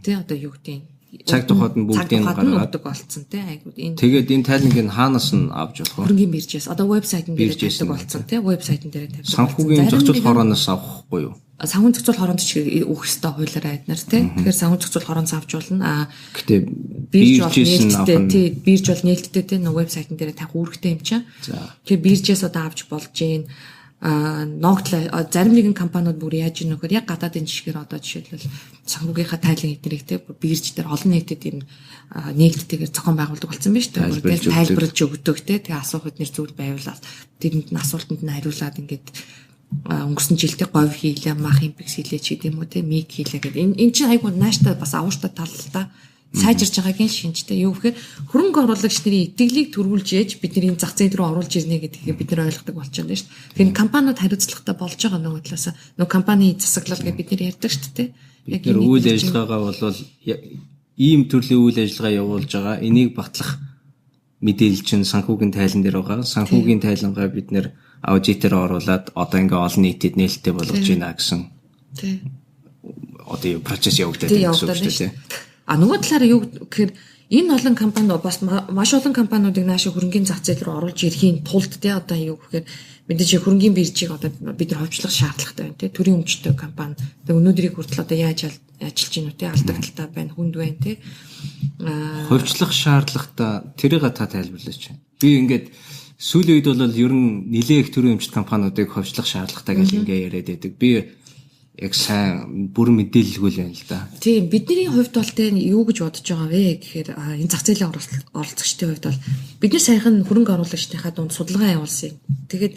Тэ одоо юу гэдэг цаг тухайд нь бүгдийг гаргадаг болсон тэ айгууд энэ тэгээд энэ тайлангийг хаанаас нь авч болох вэ? Хөрөнгөний биржээс одоо вебсайтн дээр тавьдаг болсон тэ вебсайтн дээр тавьдаг. Санхүүгийн зохицуулт хорооноос авахгүй юу? Санхүүгийн зохицуулт хороонд ч өгөх ёстой хуулиараа эднэр тэ. Тэгэхээр санхүүгийн зохицуулт хорооноос авч болно. Гэтэ бирж бол нээлттэй тий бирж бол нээлттэй тэ вебсайтн дээр тавих үүрэгтэй юм чинь. Тэгэхээр биржээс одоо авч болж гин ногтлоо зарим нэгэн компаниуд бүр яаж ийм нөхөр яг гадаадын жишгээр одоо жишээлбэл санхүүгийнхаа тайлан эднэрийг те бирж дээр олон нийтэд ийм нээлттэйгээр зохион байгуулдаг болсон байна шүү дээ. Тайлбарлаж өгдөг те тэгээ асуух эднэр зүйл байвал тэрэнд нь асуултанд нь хариулаад ингээд өнгөрсөн жилдээ говь хийлээ, мах импекс хийлээ ч гэдэм үү те миг хийлээ гэдэг. Энэ чинь айгуу нааштай бас авууштай тал л та. Сайжирж байгаагийн шинжтэй юу гэхээр хөрөнгө оруулагч нарын итгэлийг төрүүлж ээж бидний зах зээл рүү оруулж ирнэ гэдгийг бид нар ойлгодог болчиход байна шүү дээ. Тэгэхээр компаниуд хариуцлагатай болж байгаа нөгөө талаас нөгөө компани засаглал гэж бид нар ярьдаг шүү дээ. Яг энэ үйл ажиллагаагаа бол ийм төрлийн үйл ажиллагаа явуулж байгаа. Энийг батлах мэдээлэл чинь санхүүгийн тайлан дээр байгаа. Санхүүгийн тайлангаа бид нэр аудитор оруулаад одоо ингээ олон нийтэд нээлттэй болгож байна гэсэн. Тий. Одоо процесс явагдаад байна гэсэн үг шүү дээ. Нөгөө талаараа юу гэхээр энэ олон компаниуд бас маш олон компаниудыг наашаа хөрөнгөний зах зээл рүү оруулж ирэхийн тулд те одоо юу гэхээр мэдээж хөрөнгөний биржийг одоо бид нар ховчлох шаардлагатай байна те төрийн өмчтэй компани тэгээ өнөөдрийг хүртэл одоо яаж ажиллаж гинүү те алдагдaltaй байна хүнд байна те ховчлох шаардлагатай тэрийг та тайлбарлаач. Би ингээд сүүлийн үед бол ер нь нэлээд их төрийн өмчт компаниудыг ховчлох шаардлагатай гэж ингээ яриад байдаг. Би яг сайн бүр мэдээлэлгүй л байна л да. Тийм бидний хувьд бол тэ юу гэж бодож байгаа вэ гэхээр энэ зах зээлийн оролцогчдын хувьд бол бидний сайхан хөрөнгө оруулагчдынхаа дунд судалгаа явуулсан. Тэгээд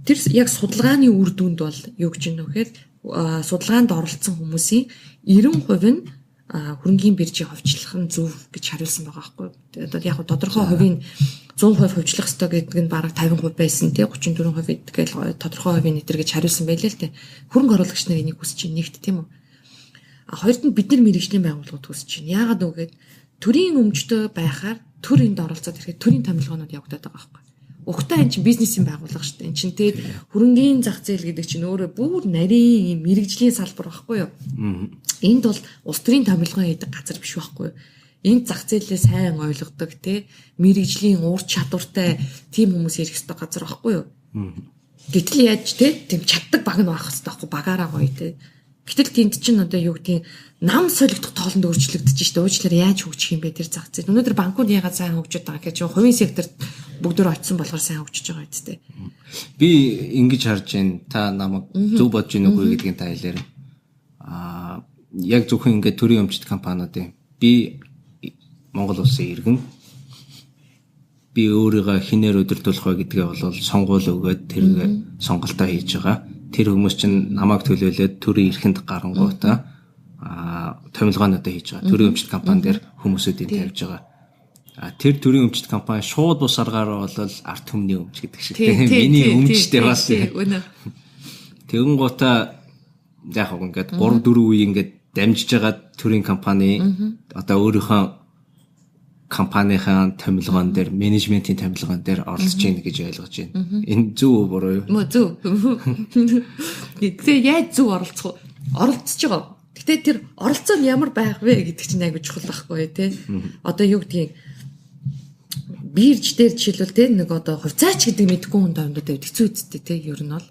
тэр яг судалгааны үр дүнд бол юу гэж юм нөхөөр судалгаанд оролцсон хүмүүсийн 90% нь хөрөнгөний биржийг ховчлох нь зөв гэж хариулсан байгаа байхгүй. Тэгээд яг тодорхой хувийн 100% хөвчлөх ёстой гэдэг нь бараг 50% байсан тий 34% тэгэл тодорхой хувийн нэтэр гэж хариулсан байлээ л тий. Хөрөнгө оруулагч нар энийг хүсэж чинь нэгт тийм үү. Хоёрт нь бид нар мэргэжлийн байгууллагууд хүсэж чинь. Яагаад үгээд төрийн өмчтөй байхаар төр энд оролцоод ирэхэд төрийн томилгоонууд явагдаад байгаа байхгүй. Угтаа энэ чинь бизнесийн байгууллага шүү дээ. Энд чинь тэгээд хөрөнгөний зах зээл гэдэг чинь өөрөө бүр нарийн мэрэгжлийн салбар байхгүй юу? Энд бол улс төрийн томилгоо хийдэг газар биш байхгүй юу? Энд зах зээлээ сайн ойлгодог те мэрэгжлийн ур чадвартай тийм хүмүүс ирэх ёстой газар байхгүй юу? Гэтэл яаж те тийм чаддаг баг нь байх ёстой байхгүй багаараа гоё те. Гэтэл тэнд чинь одоо юу гэдгийг нам солигдох тоолонд өөрчлөгдөж штэ. Уучлаарай яаж хөгжих юм бэ тэр зах зээл. Өнөөдөр банкуд яагаад сайн хөгжиж байгаа гэхээр хувийн секторт бүгдөө очсон болохоор сайн хөгжиж байгаа үстэй. Би ингэж харж байна. Та намайг зөв бодож байна уу гэдгийг та хэлээрэй. Яг зөвхөн ингээд төрийн өмчт компаниудын би Монгол улсын иргэн би өөрийгөө хинээр өдөртүүлэх вэ гэдгээ бол сонгуул өгөөд тэргээ сонголтоо хийж байгаа. Тэр хүмүүс чинь намайг төлөөлөөд төрийн эрхэнд гарангуйтаа томилгоонуудаа хийж байгаа. Төрийн өмчт компани дээр хүмүүсүүдийг тавьж байгаа. Тэр төрийн өмчт компани шууд бус аргаар бол арт түмний өмч гэдэг шиг тийм миний өмчтэй бас. Тэгэн гутаа яг хөө ингээд 3 4 үе ингээд дамжиж байгаа төрийн компани одоо өөрийнхөө компанийн томилгоон дээр менежментийн томилгоон дээр оролцож байна гэж ойлгож байна. Энэ зөв буруу юу? Мөө зөв. Тэгээ яаж зөв оролцох вэ? Оролцож байгаа. Гэтэ тэр оролцоо нь ямар байх вэ гэдэг чинь айгуу чухал байхгүй тий. Одоо юу гэдгийг бирж дээр жишээлбэл тий нэг одоо хувьцаач гэдэг мэдгүй хүн томдод хэцүү үсттэй тий ер нь бол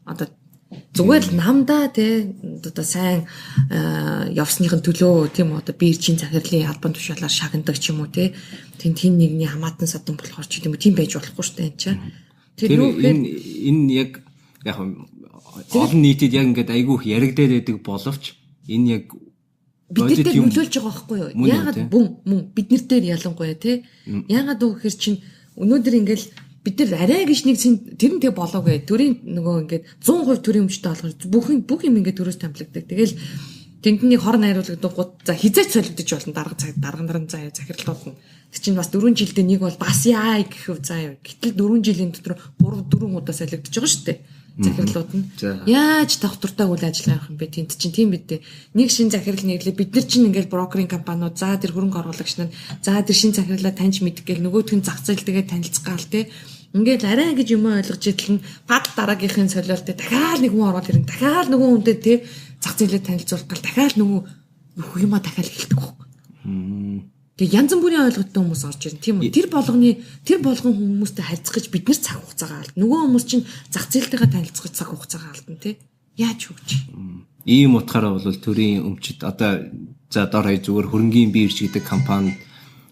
одоо зүгээр л намдаа тий одоо сайн явсныхын төлөө тийм одоо биржийн захирлын албан тушаалаар шагнадаг ч юм уу тий тэн нэгний хамаатан садан болохоор ч юм уу тийм байж болохгүй шүү дээ энэ чинь. Тэр энэ яг олон нийтэд яг ингээд айгүйх яригдаад байдаг боловч энэ яг бид нар нөлөөлж байгаа байхгүй юу? Яагаад мөн бид нар дээр ялангуяа тий яагаад гэхээр чинь өнөөдөр ингээл бид нар арай гэж нэг тэр нь тэг болоогүй. Төрийн нөгөө ингээд 100% төрийн өмчтэй болгож бүх юм ингээд төрөөс томилогддог. Тэгэл тэндний хор найруулагдаг гут за хизээч солигдож болно дарга нарын заа захиралтууд нь. Тэг чинь бас 4 жилдээ нэг бол бас яа гэхв заа. Гэтэл 4 жилийн дотор 3 удаа солигдож байгаа шүү дээ. Захирлууд нь яаж давтартай үйл ажиллагаа явах юм бэ? Тэнд чинь тийм бидээ нэг шин захирал нэрлээ бид нар чинь ингээл брокеринг компаниуд за тэр хөрөнгө оруулагч нар за тэр шин захирлаа таньж мэдэх гээл нөгөөтгөн зах зээлтэйгээ танилцгаал те ингээд арай гэж юм ойлгож идэл нь пад дараагийнхын солиолтой дахиад нэг хүн ороод ирэн дахиад нөгөө хүнтэй те зах зээлээ танилцуулах гал дахиад нөгөө юума дахиад эхэлдэг байхгүй. Тэгээ янз бүрийн ойлголттой хүмүүс орж ирнэ тийм үү. Тэр болгон хүмүүстэй харьцах гэж бид нар цаг хугацаагаа алдна. Нөгөө хүмүүс чинь зах зээлтэйгээ танилцах гэж цаг хугацаагаа алдна тий. Яаж хөгжих? Ийм утгаараа бол төрийн өмчт одоо за дор хай зүгээр хөрөнгөний бирж гэдэг компани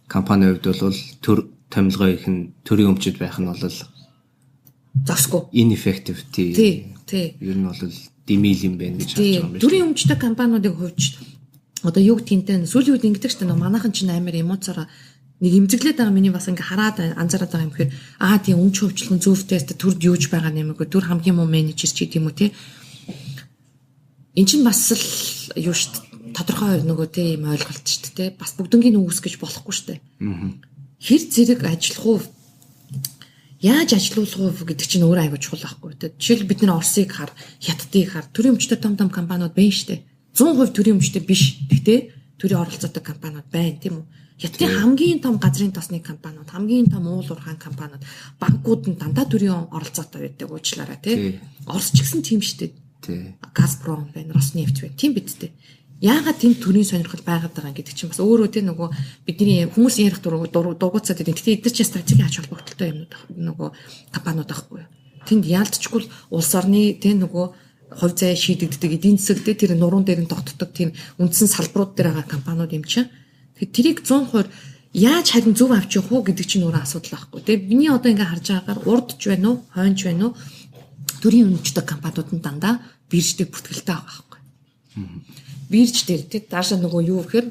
хувьд бол төр томилгоо их нь төрийн өмчт байх нь бол засгүй. Ineffective тий. Ер нь бол димил юм байна гэж харж байгаа юм байна. Төрийн өмчтэй компаниудын хувьд одоо юу гэдгийг сүүлийн үед ингэдэг шүү дээ. Манайхан чинь амар эмоцороо нэг имзэглээд байгаа миний бас ингээ хараад анзаараад байгаа юм хэрэг тийм өмч хөвчлэн зөвхтэй төрд юуж байгаа нэмэгүй төр хамгийн муу менежер ч гэдэм үү те. Энд чинь бас л юу шүү дээ. Тодорхой нөгөө тийм ойлголт шүү дээ. Бас бүгднгийн үгс гэж болохгүй шүү дээ. Хэр зэрэг ажиллах уу яаж ажилуулах уу гэдэг чинь өөр аягүй чухал байхгүй. Жишээл бид нэр Оросыг хар, Хятадыг хар, төрийн өмчтэй том компаниуд байна шүү дээ. 100% төрийн өмчтэй биш. Гэхдээ төрийн оролцоотой компаниуд байна тийм үү? Хятадын хамгийн том газрын тосны компаниуд, хамгийн том уул уурхайн компаниуд, банкуд нь дандаа төрийн оролцоотой байдаг уучлаарай тий. Орос ч гэсэн тийм шүү дээ. Тий. Газпром байна, Роснефть байна. Тийм биз дээ. Яагаад тэнд төрийн сонирхол байгаад байгаа гэдэг чинь бас өөрөө тий нөгөө бидний хүмүүс ярих дургуцаад байдаг. Гэхдээ эдгээр чинь стратегийн ач холбогдолтой юмнууд нөгөө компаниуд байхгүй юу? Тэнд яалтчгүй улс орны тий нөгөө хувь зай шийдэгддэг эдийн засагт тэр нуруунд дээр нь тогтдог тийм үндсэн салбарууд дээр байгаа компаниуд юм чинь. Тэгэхээр тэрийг 100% яаж харин зөв авч явах уу гэдэг чинь өөрөө асуудал байхгүй. Тэгээ миний одоо ингээ харж байгаагаар урдч байна уу, хойнч байна уу төрийн өмчтэй компаниуд нь дандаа биржтэй бүртгэлтэй байгаа байхгүй. Бирж дээр тий даашаа нөгөө юу гэхээр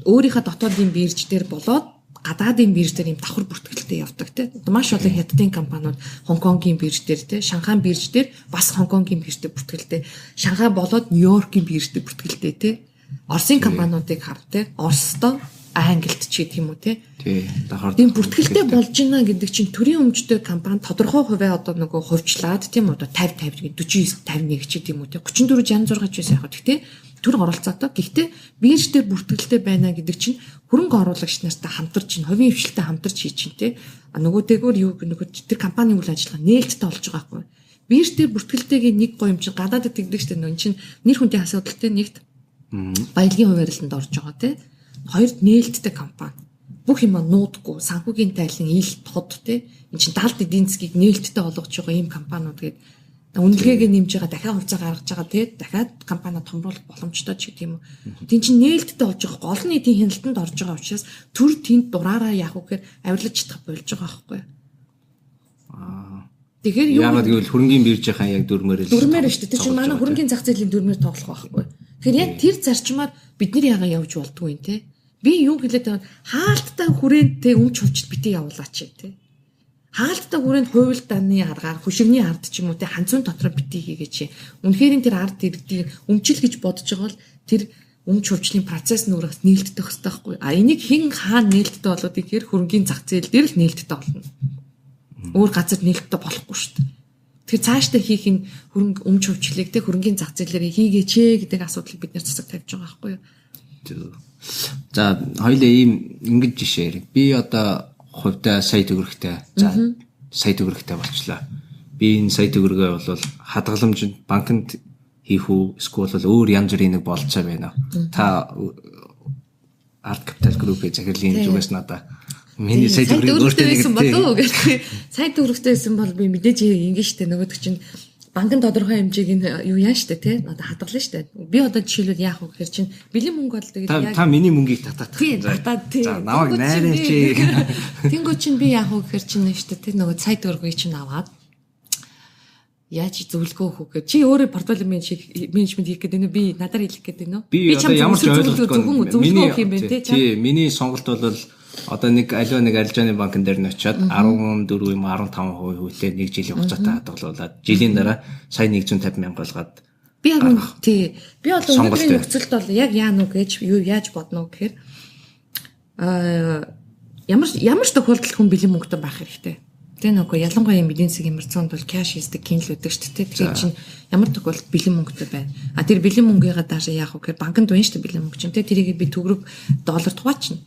өөрийнхөө дотоодын бирж дээр болоод гадаадын бирж дээр юм давхар бүртгэлтэй явдаг тий. Маш олон хятадын компаниуд Хонконгийн бирж дээр тий, Шанхай бирж дээр бас Хонконгийн биржтэй бүртгэлтэй, Шанхай болоод Нью-Йоркийн биржтэй бүртгэлтэй тий. Оросын компаниудыг хар тий. Оростой Англи ч гэдэг юм уу те. Тий. Тийм бүртгэлтэй болж байна гэдэг чинь төрийн өмчтэй компани тодорхой хувиа одоо нөгөө хувьчлаад тийм үү одоо 50 49 51 ч гэдэг юм уу те. 34 66 ч байсан яг. Гэхдээ төр оролцоотой. Гэхдээ бирж дээр бүртгэлтэй байна гэдэг чинь хөрөнгө оруулагч нартай хамтарч чинь хувийн хвшилтэй хамтарч хийж чинь те. Нөгөөтэйгөр юу нөгөө тэр компанийн үйл ажиллагаа нээлттэй болж байгаа байхгүй. Бирж дээр бүртгэлтэйгээ нэг гоё юм чинь гадаадд тэгдэг штэ нөн чинь нэр хүндийн асуудалтай нэгт баялагын хуваарлалд орж байгаа те. Хоёрд нээлттэй компани. Бүх юм нуудахгүй санхүүгийн тайлан ил тод те. Энд чинь 70 эдийн засгийг нээлттэй болгож байгаа ийм компаниуд гээд үнэлгээгээ нэмж байгаа дахиад хувьцаа гаргаж байгаа те. Дахиад компани томруулах боломжтой ч гэдэг юм уу. Тин чинь нээлттэй болж байгаа гол нь эдийн хяналтанд орж байгаа учраас төр тэнд дураараа яах вэ гэхээр авирлаж чадах болж байгаа байхгүй. Тэгэхээр юу яагаад гэвэл хөрөнгөний биржийнхэн яг дүрмээр шүү дээ. Тэр чинь манай хөрөнгөний зах зээлийн дүрмээр тоглох байхгүй. Тэгэхээр яг тэр зарчмаар бид нар яага явж болдгоо юм те. Би юу хэлээд байгаа хаалттай хүрээнтэй өмч хувьчд битээ явуулаач те. Хаалттай хүрээнд хувил даны аргаар хөшигний ард ч юм уу те ханцуун дотор битээ хийгээч. Үнэхээр тэр ард ирдгийг өмчил гэж бодож байгаа бол тэр өмч хувьчлын процесс нүүрээс нээлттэй хөстэй байхгүй. А энийг хэн хаана нээлттэй болоод ихээр хөрөнгөний зах зээл дээр л нээлттэй болно. Өөр газар нээлттэй болохгүй шүү дээ. Тэгэхээр цаашдаа хийх энэ хөрөнгө өмч хувьчлыг те хөрөнгөний зах зээлээр хийгээч гэдэг асуудлыг бид нэр засаг тавьж байгаа байхгүй юу? За хоёулаа ийм ингэж жишээ. Би одоо хувьдаа сая төгрөгтэй. За сая төгрөгтэй болчлаа. Би энэ сая төгрөгөө бол хадгаламжинд банкнд хийх үү эсвэл өөр янз бүрийн нэг болцоо байна. Та арт капитал группийн захирлын зүгээс надаа миний сая төгрөг өөртөө байсан болов уу гэх. Сая төгрөгтэй байсан бол би мэдээж ингэ штэ нөгөөдөг чинь банкны тодорхой хэмжээг нь юу яа штэ те одоо хадгална штэ. Би одоо жишээлбэл яах вэ гэхээр чинь бэлэн мөнгө бол тэгээд яг та миний мөнгийг татаад. За намайг найраач. Тэнгүү чинь би яах вэ гэхээр чинь штэ те нөгөө сая төгрөгийг чинь аваад яаж зөвлөгөө өгөх вэ? Чи өөрөө портфолио менежмент хийх гэдэг нь би надаар хэлэх гэдэг нь үү? Би одоо ямар ч ойлгохгүй. Зөвлөгөө өгөх юм бэ те? Тий, миний сонголт бол одоо нэг аливаа нэг арилжааны банкн дээр нь очиад 14 юм 15% хөвтэй нэг жилийн хугацаатай хадгалуулаад жилийн дараа сая 150 мянга болгоод би яг тий би одоо өнөөдрийн нөхцөлд бол яг яана уу гэж юу яаж бодно уу гэхээр ямар ч тохиолдолд хүн бэлэн мөнгөтэй байх хэрэгтэй. Тэгээ нөгөө ялангуяа эдийн засгийн эмэрцэнд бол cash is the king л гэдэг шүү дээ. Тэр чинь ямар тохиолдолд бэлэн мөнгөтэй байна. А тэр бэлэн мөнгөийгээ даашаа яах вэ гэхээр банкнд байна шүү дээ бэлэн мөнгө чинь. Тэрийг би төгрөг долларт хуваачна.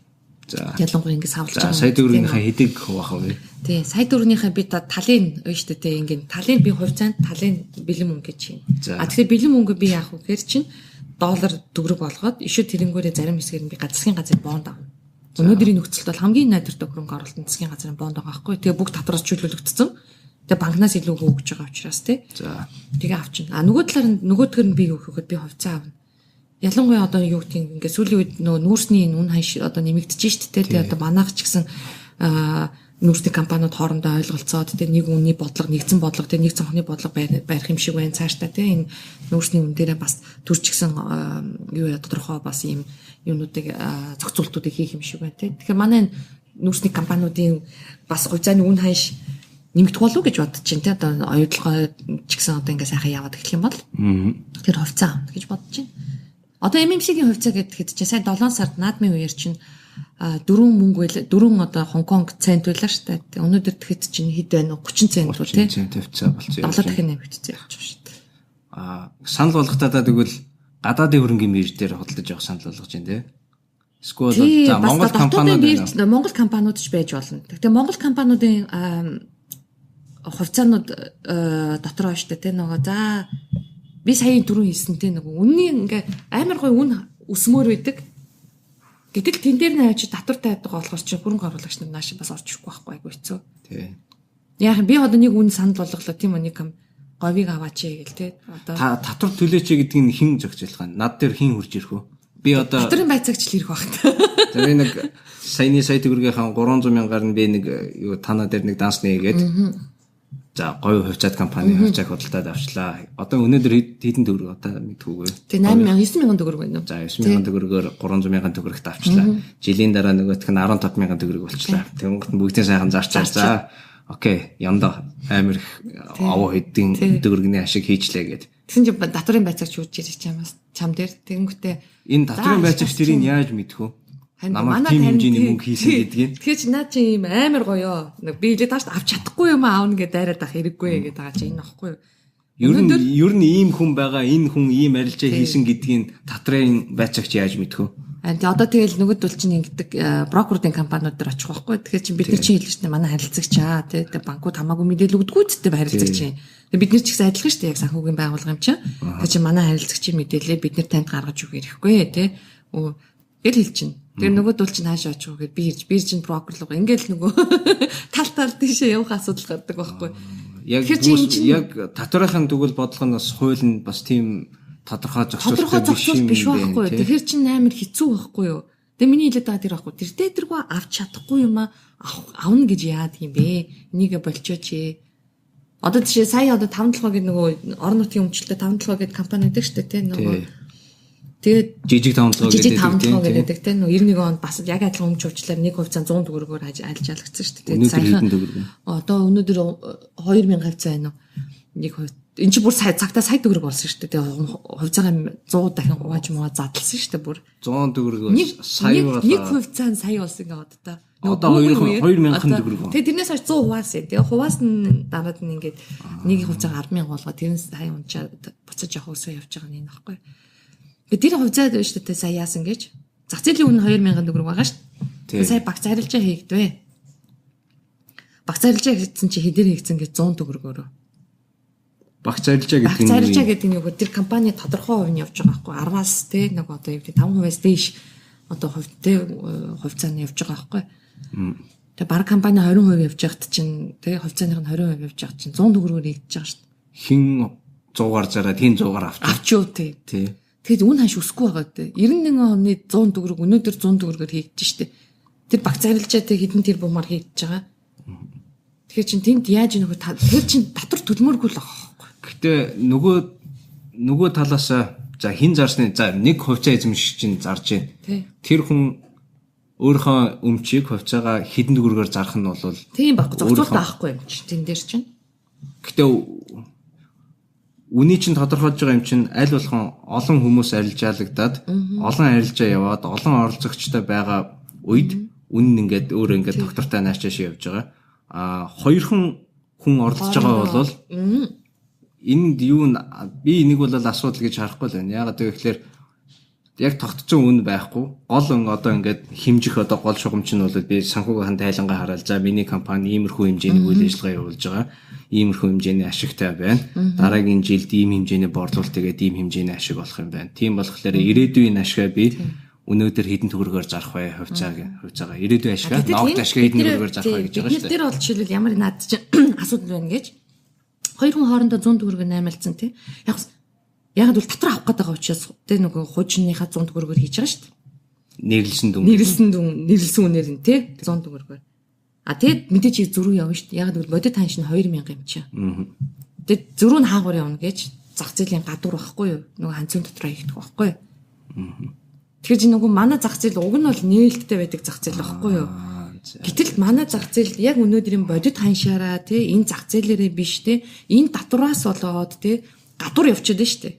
За ялангуяа ингэ савлж байгаа. Сая төгрөгийнхаа хэдэг хуваах вэ? Тий, сая төгрөгийнхаа би талын байна шүү дээ. Ингэ талын би хувьцаанд талын бэлэн мөнгө гэж чинь. А тэгэхээр бэлэн мөнгө би яах вэ гэхээр чинь доллар төгрөг болгоод ишүү тэрэнгүүрээ зарим хэсгээр нь би засгийн газрын бонд авна. Өнөөдрийн нөхцөлд бол хамгийн найдвартай хөрөнгө оруулалтын засгийн газрын бонд байгаа байхгүй. Тэгээ бүгд татвараас чөлөөлөгдсөн. Тэгээ банкнаас илүү өгж байгаа учраас тий. За. Тэгээ авчин. А нөгөө талаар нь нөгөөдгөр нь би юу гэхэд би хувьцаа авна. Ялангуяа одоо юу гэдгийг ингээ сүүлийн үед нөө нүүрсний үн ханш одоо нэмэгдэж штэ тий. Тэгээ одоо манайх ч гэсэн нүүрсний компаниуд хоорондоо ойлголцоод тий нэг үнний бодлого нэгдсэн бодлого тий нэг цонхны бодлого барих юм шиг байна цаашдаа тий энэ нүүрсний үн дээрээ бас төрчихсэн юу тодорхой бас ийм юунуудыг зохицуултуудыг хийх юм шиг байна тий. Тэгэхээр манай нүүрсний компаниудын бас хувьцааны үн ханш нэмэгдэх болов гэж бодож чинь тий одоо оюутлогоо ч гэсэн одоо ингээ сайхан яваад эхлэх юм бол тэр хувьцаа авах гэж бодож чинь. Одоо MMC-ийн хувьцаа гэхэд чинь сая 7 сард наадмын үеэр чинь 4 мөнгө байл 4 одоо Хонконг цент байлаа шүү дээ. Өнөөдөр тэгэхэд чинь хэд байна вэ? 30 цент үү тий? 30 цент хувьцаа болсон. Доллар дахин нэмэгдсэн явж байгаа шүү дээ. Санал болгохтаа тэгвэл гадаадын хөрөнгөний бирж дээр хөдөлж явах санал болгож байна тий? Эсвэл за Монгол компаниуд Монгол компаниуд ч байж болно. Гэхдээ Монгол компаниудын хувьцаанууд дотор байна шүү дээ тий нөгөө за би саяын дөрөв хийсэн тий нөгөө үнний ингээ амар гой үн өсмөр байдаг. Гэтэл тэн дээр нь авчи татвар тайдаг болохоор чи хөрөнгө оруулагч нар нааш бас орж ирэхгүй байхгүй айгу хэцүү. Тий. Яг би одоо нэг үн санал болголоо тийм үү нэг говийг аваач гэл тий. Одоо татвар төлөөч гэдгийг хэн зохицуулах вэ? Над дээр хэн хурж ирэх вэ? Би одоо татрын байцаагч л ирэх байх. За би нэг саяны сая төгрөгийнхаа 300 мянгаар нь би нэг юу танаа дээр нэг данс нээгээд за гоё хувьцаат компани хувьцааг худалдаад авчлаа. Одоо өнөөдөр хэдэн төгрөг одоо мэдхүүгүй. Тэгээ 9,000 төгрөг байна уу? За 9,000 төгрөгөөр 300,000 төгрөгт авчлаа. Жилийн дараа нөгөөх нь 15,000 төгрөг болчлаа. Тэнгуут нь бүгдийн сайхан зарчаа. За окей, яндаа амар их овоо хэдийн төгрөгний ашиг хийчлээ гэд. Тэгсэн чинь татрын байцаагч үрж ирж чамаас чам дээр тэнгуүтээ энэ татрын байцаагч тэрийг яаж мэдэх вэ? Намайг тийм хэмжээний мөнгө хийсэн гэдгийг. Тэгэхээр чи наа чи ийм амар гоёо. Би хэлээд тааш авч чадахгүй юм аавна гэдээ дайраад ах хэрэггүй гэдэг байгаа чи энэ аахгүй юу? Ер нь ийм хүн байгаа, энэ хүн ийм арилжаа хийсэн гэдгийг татрын байцаагч яаж мэдэх вэ? Одоо тэгэл нөгөөдөл чинь ингэдэг брокерийн компаниуд дээр очих байхгүй. Тэгэхээр чи бид нар чинь хэлж штэ манай харилцагч тэгээ банкуд хамаагүй мэдээлэл өгдөггүй ч гэдэг харилцагч чинь. Тэгээ бид нар ч гэсэн адилхан штэ яг санхүүгийн байгууллага юм чинь. Тэгээ чи манай харилцагчийн мэдээлэлээ бид нар танд гаргаж өгөх хэрэггүй тий. Гэл хэл чинь. Тэр нөгөөдөл чинь хаашаа очих вэ гэд би чинь брокер руу ингээл нөгөө тал тийшээ явах асуудал гардаг байхгүй. Яг татрын тэгвэл бодлогоноос хууль нь бас тийм тодорхой зохицуулт биш байхгүй. Тэгэхээр чинь амар хэцүү байхгүй юу? Тэгээ миний хэлээд байгаа тэр байхгүй. Тэр дээдэргүй авч чадахгүй юм авна гэж яадаг юм бэ? Энийг болчооч. Одоо тийш сая одоо 5-7 гэдэг нөгөө орон нутгийн өмчлөлтөд 5-7 гэдэг компани байдаг шүү дээ тий нөгөө. Тэгээд жижиг 5-7 гэдэг тий нөгөө 91 онд бас яг адилхан өмч өвчлөөр 1% 100 төгрөгөөр альжаалгдсан шүү дээ. Саяхан одоо өнөөдөр 2000 хавцаа байна уу? 1% энэ чи бүр цагтаа сая төгрөг болсон шүү дээ. Хувьцаагаа 100 дахин хувааж задлсан шүү дээ бүр. 100 төгрөг сая 1% сая болсон ингээд одоо. Одоо 2000 төгрөг. Тэгээ тэрнээс хойш 100 хуваасан. Тэгээ хуваас нь дараад нь ингээд нэг хувьцаа 10,000 болгоо тэрнээс сая унчаад буцаж явах өсөө явж байгаа юм аахгүй. Тэгээ тэр хувьцаа дээ шүү дээ сая яасан гэж. Зах зээлийн үнэ 2000 төгрөг байгаа шүү дээ. Сая багц арилжаа хийгдвэ. Багц арилжаа хийсэн чи хэдэр хийгдсэн гэж 100 төгрөгөөрөө. Багц арилжаа гэдэг нь юу вэ? Тэр компани тодорхой хувь нь явж байгаа байхгүй 10-аас те нэг одоо юу гэдэг 5%-аас дээш одоо хувьцааны явж байгаа байхгүй. Тэгээ баг компани 20% явж байхад чинь тэгээ хувьцааных нь 20% явж байгаа чинь 100 төгрөгөөр хийгдэж байгаа шүү дээ. Хин 100-аар зараад хин 100-аар авч юу те. Тэгээд үн хаш өсөхгүй байгаа те. 91 оны 100 төгрөг өнөөдөр 100 төгрөгөөр хийгдэж штэ. Тэр багц арилжаатай хэдэн тэр бумаар хийгдэж байгаа. Тэгэхээр чин тэнд яаж нөгөө тэр чин татвар төлмөргүй л байгаа. Гэтэ нөгөө талаас за хин зарсны за нэг хувьцаа эзэмшиж чинь зарж байна. Тэр хүн өөрийнхөө өмчийг хувьцаагаа хэдэн төгрөгөөр зарах нь бол тийм баггүй зохицуулт авахгүй юм чи тэн дээр чинь. Гэтэ үний чинь тодорхойлж байгаа юм чинь аль болох олон хүмүүс арилжаалагдаад олон арилжаа яваад олон оролцогчтой байгаа үед үн нь ингээд өөр ингээд доктортай наачааш явж байгаа. Хоёрхан хүн оролцож байгаа бол энд юу би энийг бол асуудал гэж харахгүй л байна. Яагаад гэвэл яг тогтцсон үн байхгүй. Гол одоо ингээд хэмжих одоо гол шугамч нь бол би санхүүгийн тайлангаа хараад за миний компани иймэрхүү хэмжээний үйл ажиллагаа явуулж байгаа. Иймэрхүү хэмжээний ашигтай байна. Дараагийн жилд ийм хэмжээний борлуулалт тэгээд ийм хэмжээний ашиг болох юм байна. Тийм болохоор ирээдүйн ашгаа би өнөөдөр хэдэн төгрөгөөр зарах вэ хувьцаагаа ирээдүйн ашгаа ноогт ашгаа хэдэн төгрөгөөр зарах вэ гэж байгаа шүү дээ. Тэр бол жишээлбэл ямар наад чинь асуудал байна гэж хоёр хүн хоорондоо 100 төгрөгөөр наймаалцсан тий. Яг бол татвар авах гэдэг учраас тий нөгөө хуучныхаа 100 төгрөгөөр хийж байгаа шүү дээ. Нэрлсэн үнээр нь тий 100 төгрөгөөр. Тэгэд мэдээч зөрүү явна шүү дээ. Яг бол бодит ханш нь 2000 юм чи. Тэгэд зөрүү нь хаагуур явна гэж зах зээлийн гадуур байхгүй юу? Нөгөө ханцын дотроо хийх байхгүй юу? Тэгэхээр чи нөгөө манай зах зээл уг нь бол нээлттэй байдаг зах зээл байхгүй юу? Гэтэл манай зах зээл яг өнөөдрийн бодит ханшаараа тий энэ зах зээлээрээ биш тий энэ татвараас болоод тий гадуур явчихад байна шүү дээ.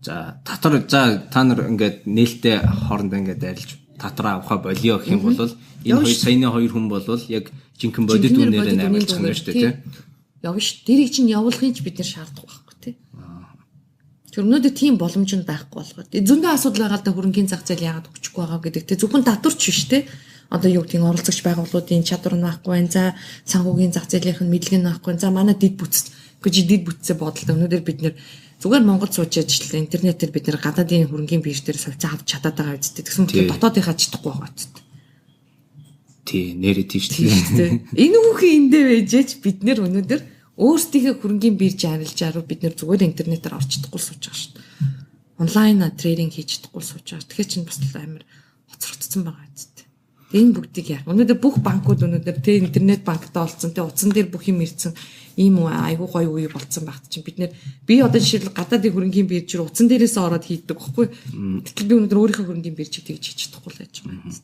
За татвар за та нар ингээд нээлттэй хоорондоо ингээд арилж татвар авахаа болио гэх юм бол энэ хоёр саяны хоёр хүн бол яг жинхэнэ бодит үнээр наймалцах юм шүү дээ тий. Явна шүү. Дэрийг чинь явуулахын ч бид нар шаарддаг байхгүй тий. Тэр өнөөдөр тийм боломж нь байхгүй болгоод зөндөө асуудал байгаа л да хөрөнгөний зах зээл яагаад өгчихгүй байгаа гэдэг тий зөвхөн татварч биш тий. Одоо юу гэдгийг оролцогч байгууллагуудын чадвар нь байхгүй байна. За санхүүгийн зах зээлийнх нь мэдлэг нь байхгүй байна. За манай дид бүтц гэж дид бүтцээ бодлоо. Өнөөдөр бид нэр зүгээр Монгол сууж ажиллаа интернетээр бид нэр гадаадын хөрөнгөний бирж дээр хувьцаа авч чадаад байгаа үстэй. Тэгсэн мэт дотоодынхаа чадахгүй байгаа үстэй. Тий, нэрээ тийш тий. Энэ хүүхэн эндээ байжээч бид нэр өнөөдөр өөрсдийнхээ хөрөнгөний бирж арилжааруу бид нэр зүгээр интернетээр орч чадахгүй сууж байгаа шүү дээ. Онлайн трейдинг хийж чадахгүй сууж байгаа. Тэгэхээр чинь бас амар хоцрогдсон байгаа үстэй. Энэ бүгдийг яах. Өнөөдөр бүх банкуд өнөөдөр тэ интернет банктай олцсон тэ утсан дээр бүх юм ирсэн ийм айгуу гоё үе болцсон багт чинь бид нэр би одоо жишээл гадаадын хөрөнгөний бирж рүү утсан дээрээс ороод хийдэг байхгүй. Тэгтэл би өнөөдөр өөрийнхөө хөрөнгөний биржийг тэгж хийж чадахгүй л байж байгаа юм.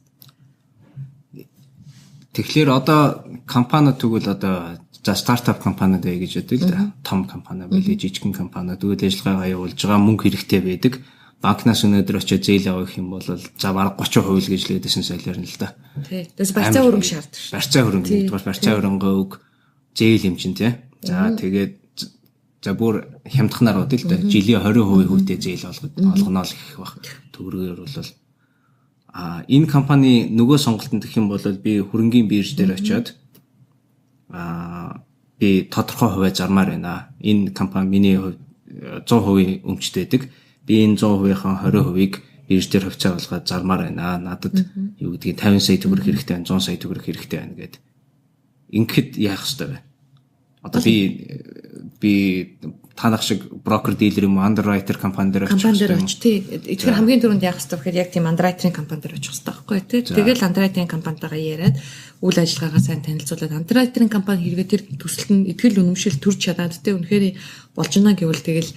Тэгэхээр одоо компаниуд тэгвэл одоо за стартап компаниуд гэж бодъё л да. Том компани байли жижигхэн компаниуд үйл ажиллагаагаа явуулж байгаа мөнгө хэрэгтэй байдаг. банкнаас өнөөдөр очиж зээл авах юм бол за бараг 30% л гэж л гээдсэн солиор нь л да. Тий. Тэс барьцаа хөрөнгө шаарддаг шүү. Барьцаа хөрөнгө нэгдүгээр барьцаа хөрөнгө өг зээл хэмжин тий. За тэгээд за бүр хямдханаар удаа л да. Жилийн 20% хүүтэй зээл олгоно л гэх баг. Төгрөгөөр бол энэ компани нөгөө сонголтод гэх юм бол би хөрөнгийн бирж дээр очиод би тодорхой хувиа зармаар байна. Энэ компани миний 100% өмчтэй байдаг. Би энэ 100%-ийн 20%-ийг бирж дээр хувьцаа болгоод зармаар байна. Надад юу гэдгийг 50 сая төгрөг хэрэгтэй байна, 100 сая төгрөг хэрэгтэй байна гэд. Ингээд яах ёстой вэ? Одоо би танах шиг брокер дилер юм, андеррайтер компани дээр очиж тий. Тэгэхээр хамгийн түрүүнд яах ёстой гэхээр яг тийм андеррайтерын компани дээр очих ёстой байхгүй тий. Тэгэл андеррайтерын компанитайгаа яриад үйл ажиллагаагаа сайн танилцуулаад андеррайтерын компани хэрвээ тэр төсөлд нь итгэл үнэмшил төрж чадаад тий үнэхээр болж байна гэвэл тэгэл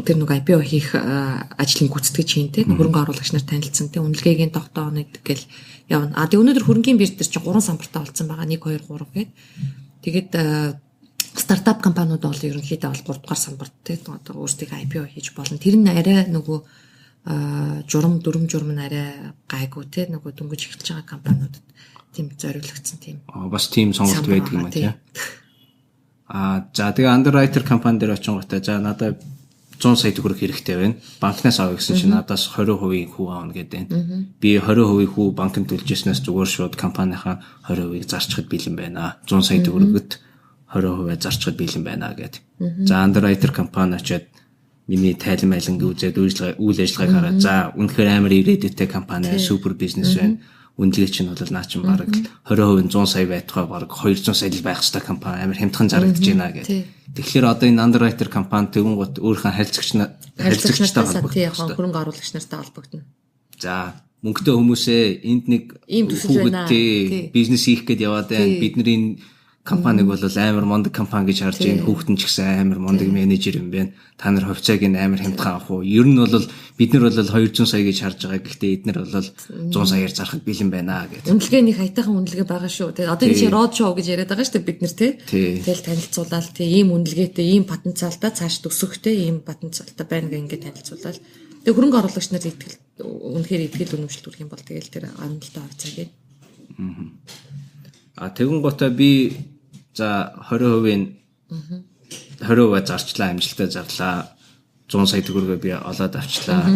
тэр нэг IPO хийх ажлын гүйцэтгэж хийн тий хөрөнгө оруулагч нар танилцсан тий үнэлгээгийн тогтоо нэг гэл явна. Тэг өнөөдөр хөрөнгөний бирж дээр чинь 3 самбартай болсон байгаа 1 2 3 гээд. Тэгээд стартап компаниуд бол ерөнхийдөө бол 3 дугаар самбарт тий одоо өөрсдөө IPO хийж болно. Тэр нь арай нөгөө журам нь арай гайгүй тий нөгөө дөнгөж эхэлж байгаа компаниудад тийм зориулагдсан тийм. Бас тийм сонголт байдаг юм а тий. За тэгээ андеррайтер компани дээр очинготой за надад 100 сая төгрөг хэрэгтэй байна. Банкнаас авах гэсэн чинь надаас 20% хүү аавна гэдэг байна. Би 20% хүү банкнд төлжсэнээс зүгээр шууд компанийнхаа 20%-ийг зарчхад бэлэн байна. 100 сая төгрөгөд 20% зарчхад бэлэн байна гэдэг. За андеррайтер компани очиод миний тайлан байлангийн үзээд үйл ажиллагааг хараад за үнэхээр амар ирээдүйтэй компани супер бизнес байна. Үнэлгээ чинь бол наа чин бараг 20% 100 сая байтугай бараг 200 сая л байх хэвээр компани амар хямдхан зарагдаж байна гэдэг. Тэгэхээр одоо энэ андеррайтер компани тэгүн гот өөрийнхөө харилцагчтай холбогдсон. Хөрөнгө оруулагч нартай холбогдно. За мөнгөтэй хүмүүсээ энд нэг хүүхэдтэй бизнес хийх гээд яваад байна. Бидний компаниг бол амар мондөг компани гэж харж байна. Хүүхдэн ч гэсэн амар мондөг менежер юм байна. Та нар хувьцааг нь амар хямдхан авах уу? Ер нь бол бид нар бол 200 сая гэж харж байгаа. Гэхдээ эднэр бол 100 саяар зархад бэлэн байна гэдэг. Үнэлгээний хайтайхан үнэлгээ байгаа шүү. Тэгээд одоо энэ чи род шоу гэж яриад байгаа шүү дээ бид нар тий. Тэгэл танилцуулаад тий ийм үнэлгээтэй, ийм потенциалтай цааш өсөхтэй ийм потенциалтай байна гэх ингээд танилцуулаад. Тэгээд хөрөнгө оруулагч нар үнэхээр итгэл үнэмшил төрөх юм бол тэгэл тэр амжилттай хувьцаа гээд. Тэгүн готоо би за 20% 20% зарчлаа, амжилттай зарлаа. 100 сая төгрөгөө би олоод авчлаа.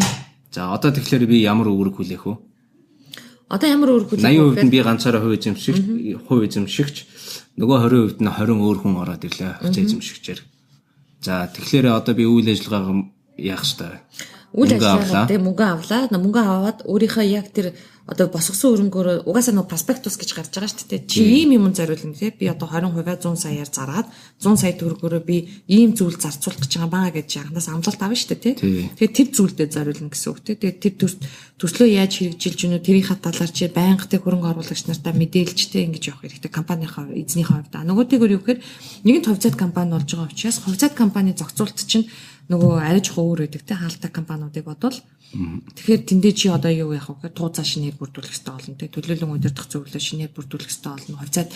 За одоо тэгэхээр би ямар үүрэг хүлээх вэ? Одоо ямар үүрэг хүлээх вэ? 80% нь би ганцаараа хувь эзэмшигч, нөгөө 20% нь 20 өөр хүн ороод ирлээ хувьцаа эзэмшигчээр. За тэгэхээр одоо би үйл ажиллагаа яах ёстой вэ? Үйл ажиллагаа тийм мөнгө авлаа. Мөнгө аваад өөрийнхөө яг тэр одоо босгосон өрөнгөөр угаасаа нөгөө проспектус гэж гарч байгаа шүү дээ. Чи ийм юм зориулна тий. Би одоо 20% 100 саяар зараад 100 сая төгрөгөөр би ийм зүйл зарцуулах гэж байгаа гэж ягнаас амлалт авна шүү дээ тий. Тэгээд тэр зүйлдээ зориулна гэсэн үг тий. Тэгээд тэр төслөө яаж хэрэгжилж гинөө тэрийнхээ талаар чи байнга тий хөрөнгө оруулагч нартай мэдээлж тий ингэж явах хэрэгтэй компанийнхаа эзнийхээ хувьд. Нөгөөтэйгөр юу гэхээр нэгэнт хувьцаат компани болж байгаа учраас хувьцаат компани зохицуулт чинь нөгөө арай жоо өөр байдаг те хаалттай компаниудыг бодвол тэгэхээр тэндээ чи одоо юу яах вэ гэхээр тууцаа шинээр бүрдүүлэх хэрэгтэй болно те төлөөлөн удирдах зөвлөлөө шинээр бүрдүүлэх хэрэгтэй болно хувьцаат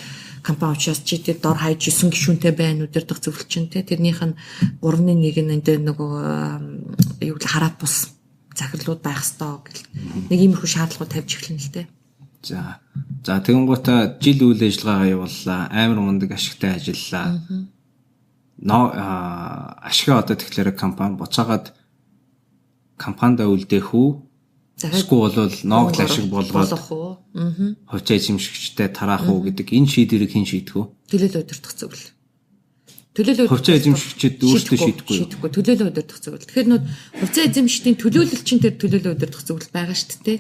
компани учраас чи тэр дор хаяж 9 гишүүнтэй байна удирдах зөвлөл чинь те тэрнийх нь 3-ны 1 нь энэ нөгөө юу л хараат бус захирлууд байх хэрэгтэй гэл нэг иймэрхүү шаардлагууд тавьж эхэлнэ л те. За тэгэн гутаа жил үйл ажиллагаагаа явууллаа амар мундаг ашигтай ажиллалаа. Ашиг одоо тэгэхээр компани буцаагаад компанид үлдээх үү? Эсвэл бол ноогд ашиг болгоод хувьцаа эзэмшигчтэй тараах уу гэдэг энэ шийдвэрийг хэн шийдэх вэ? Төлөөлөл удирдах зөвлөл. Хувьцаа эзэмшигчид өөрсдөө шийдэхгүй. Төлөөлөл удирдах зөвлөл. Тэгэхээр нөө хувьцаа эзэмшигчдийн төлөөлөл чинь тэр төлөөлөл удирдах зөвлөл байгаа шүү дээ.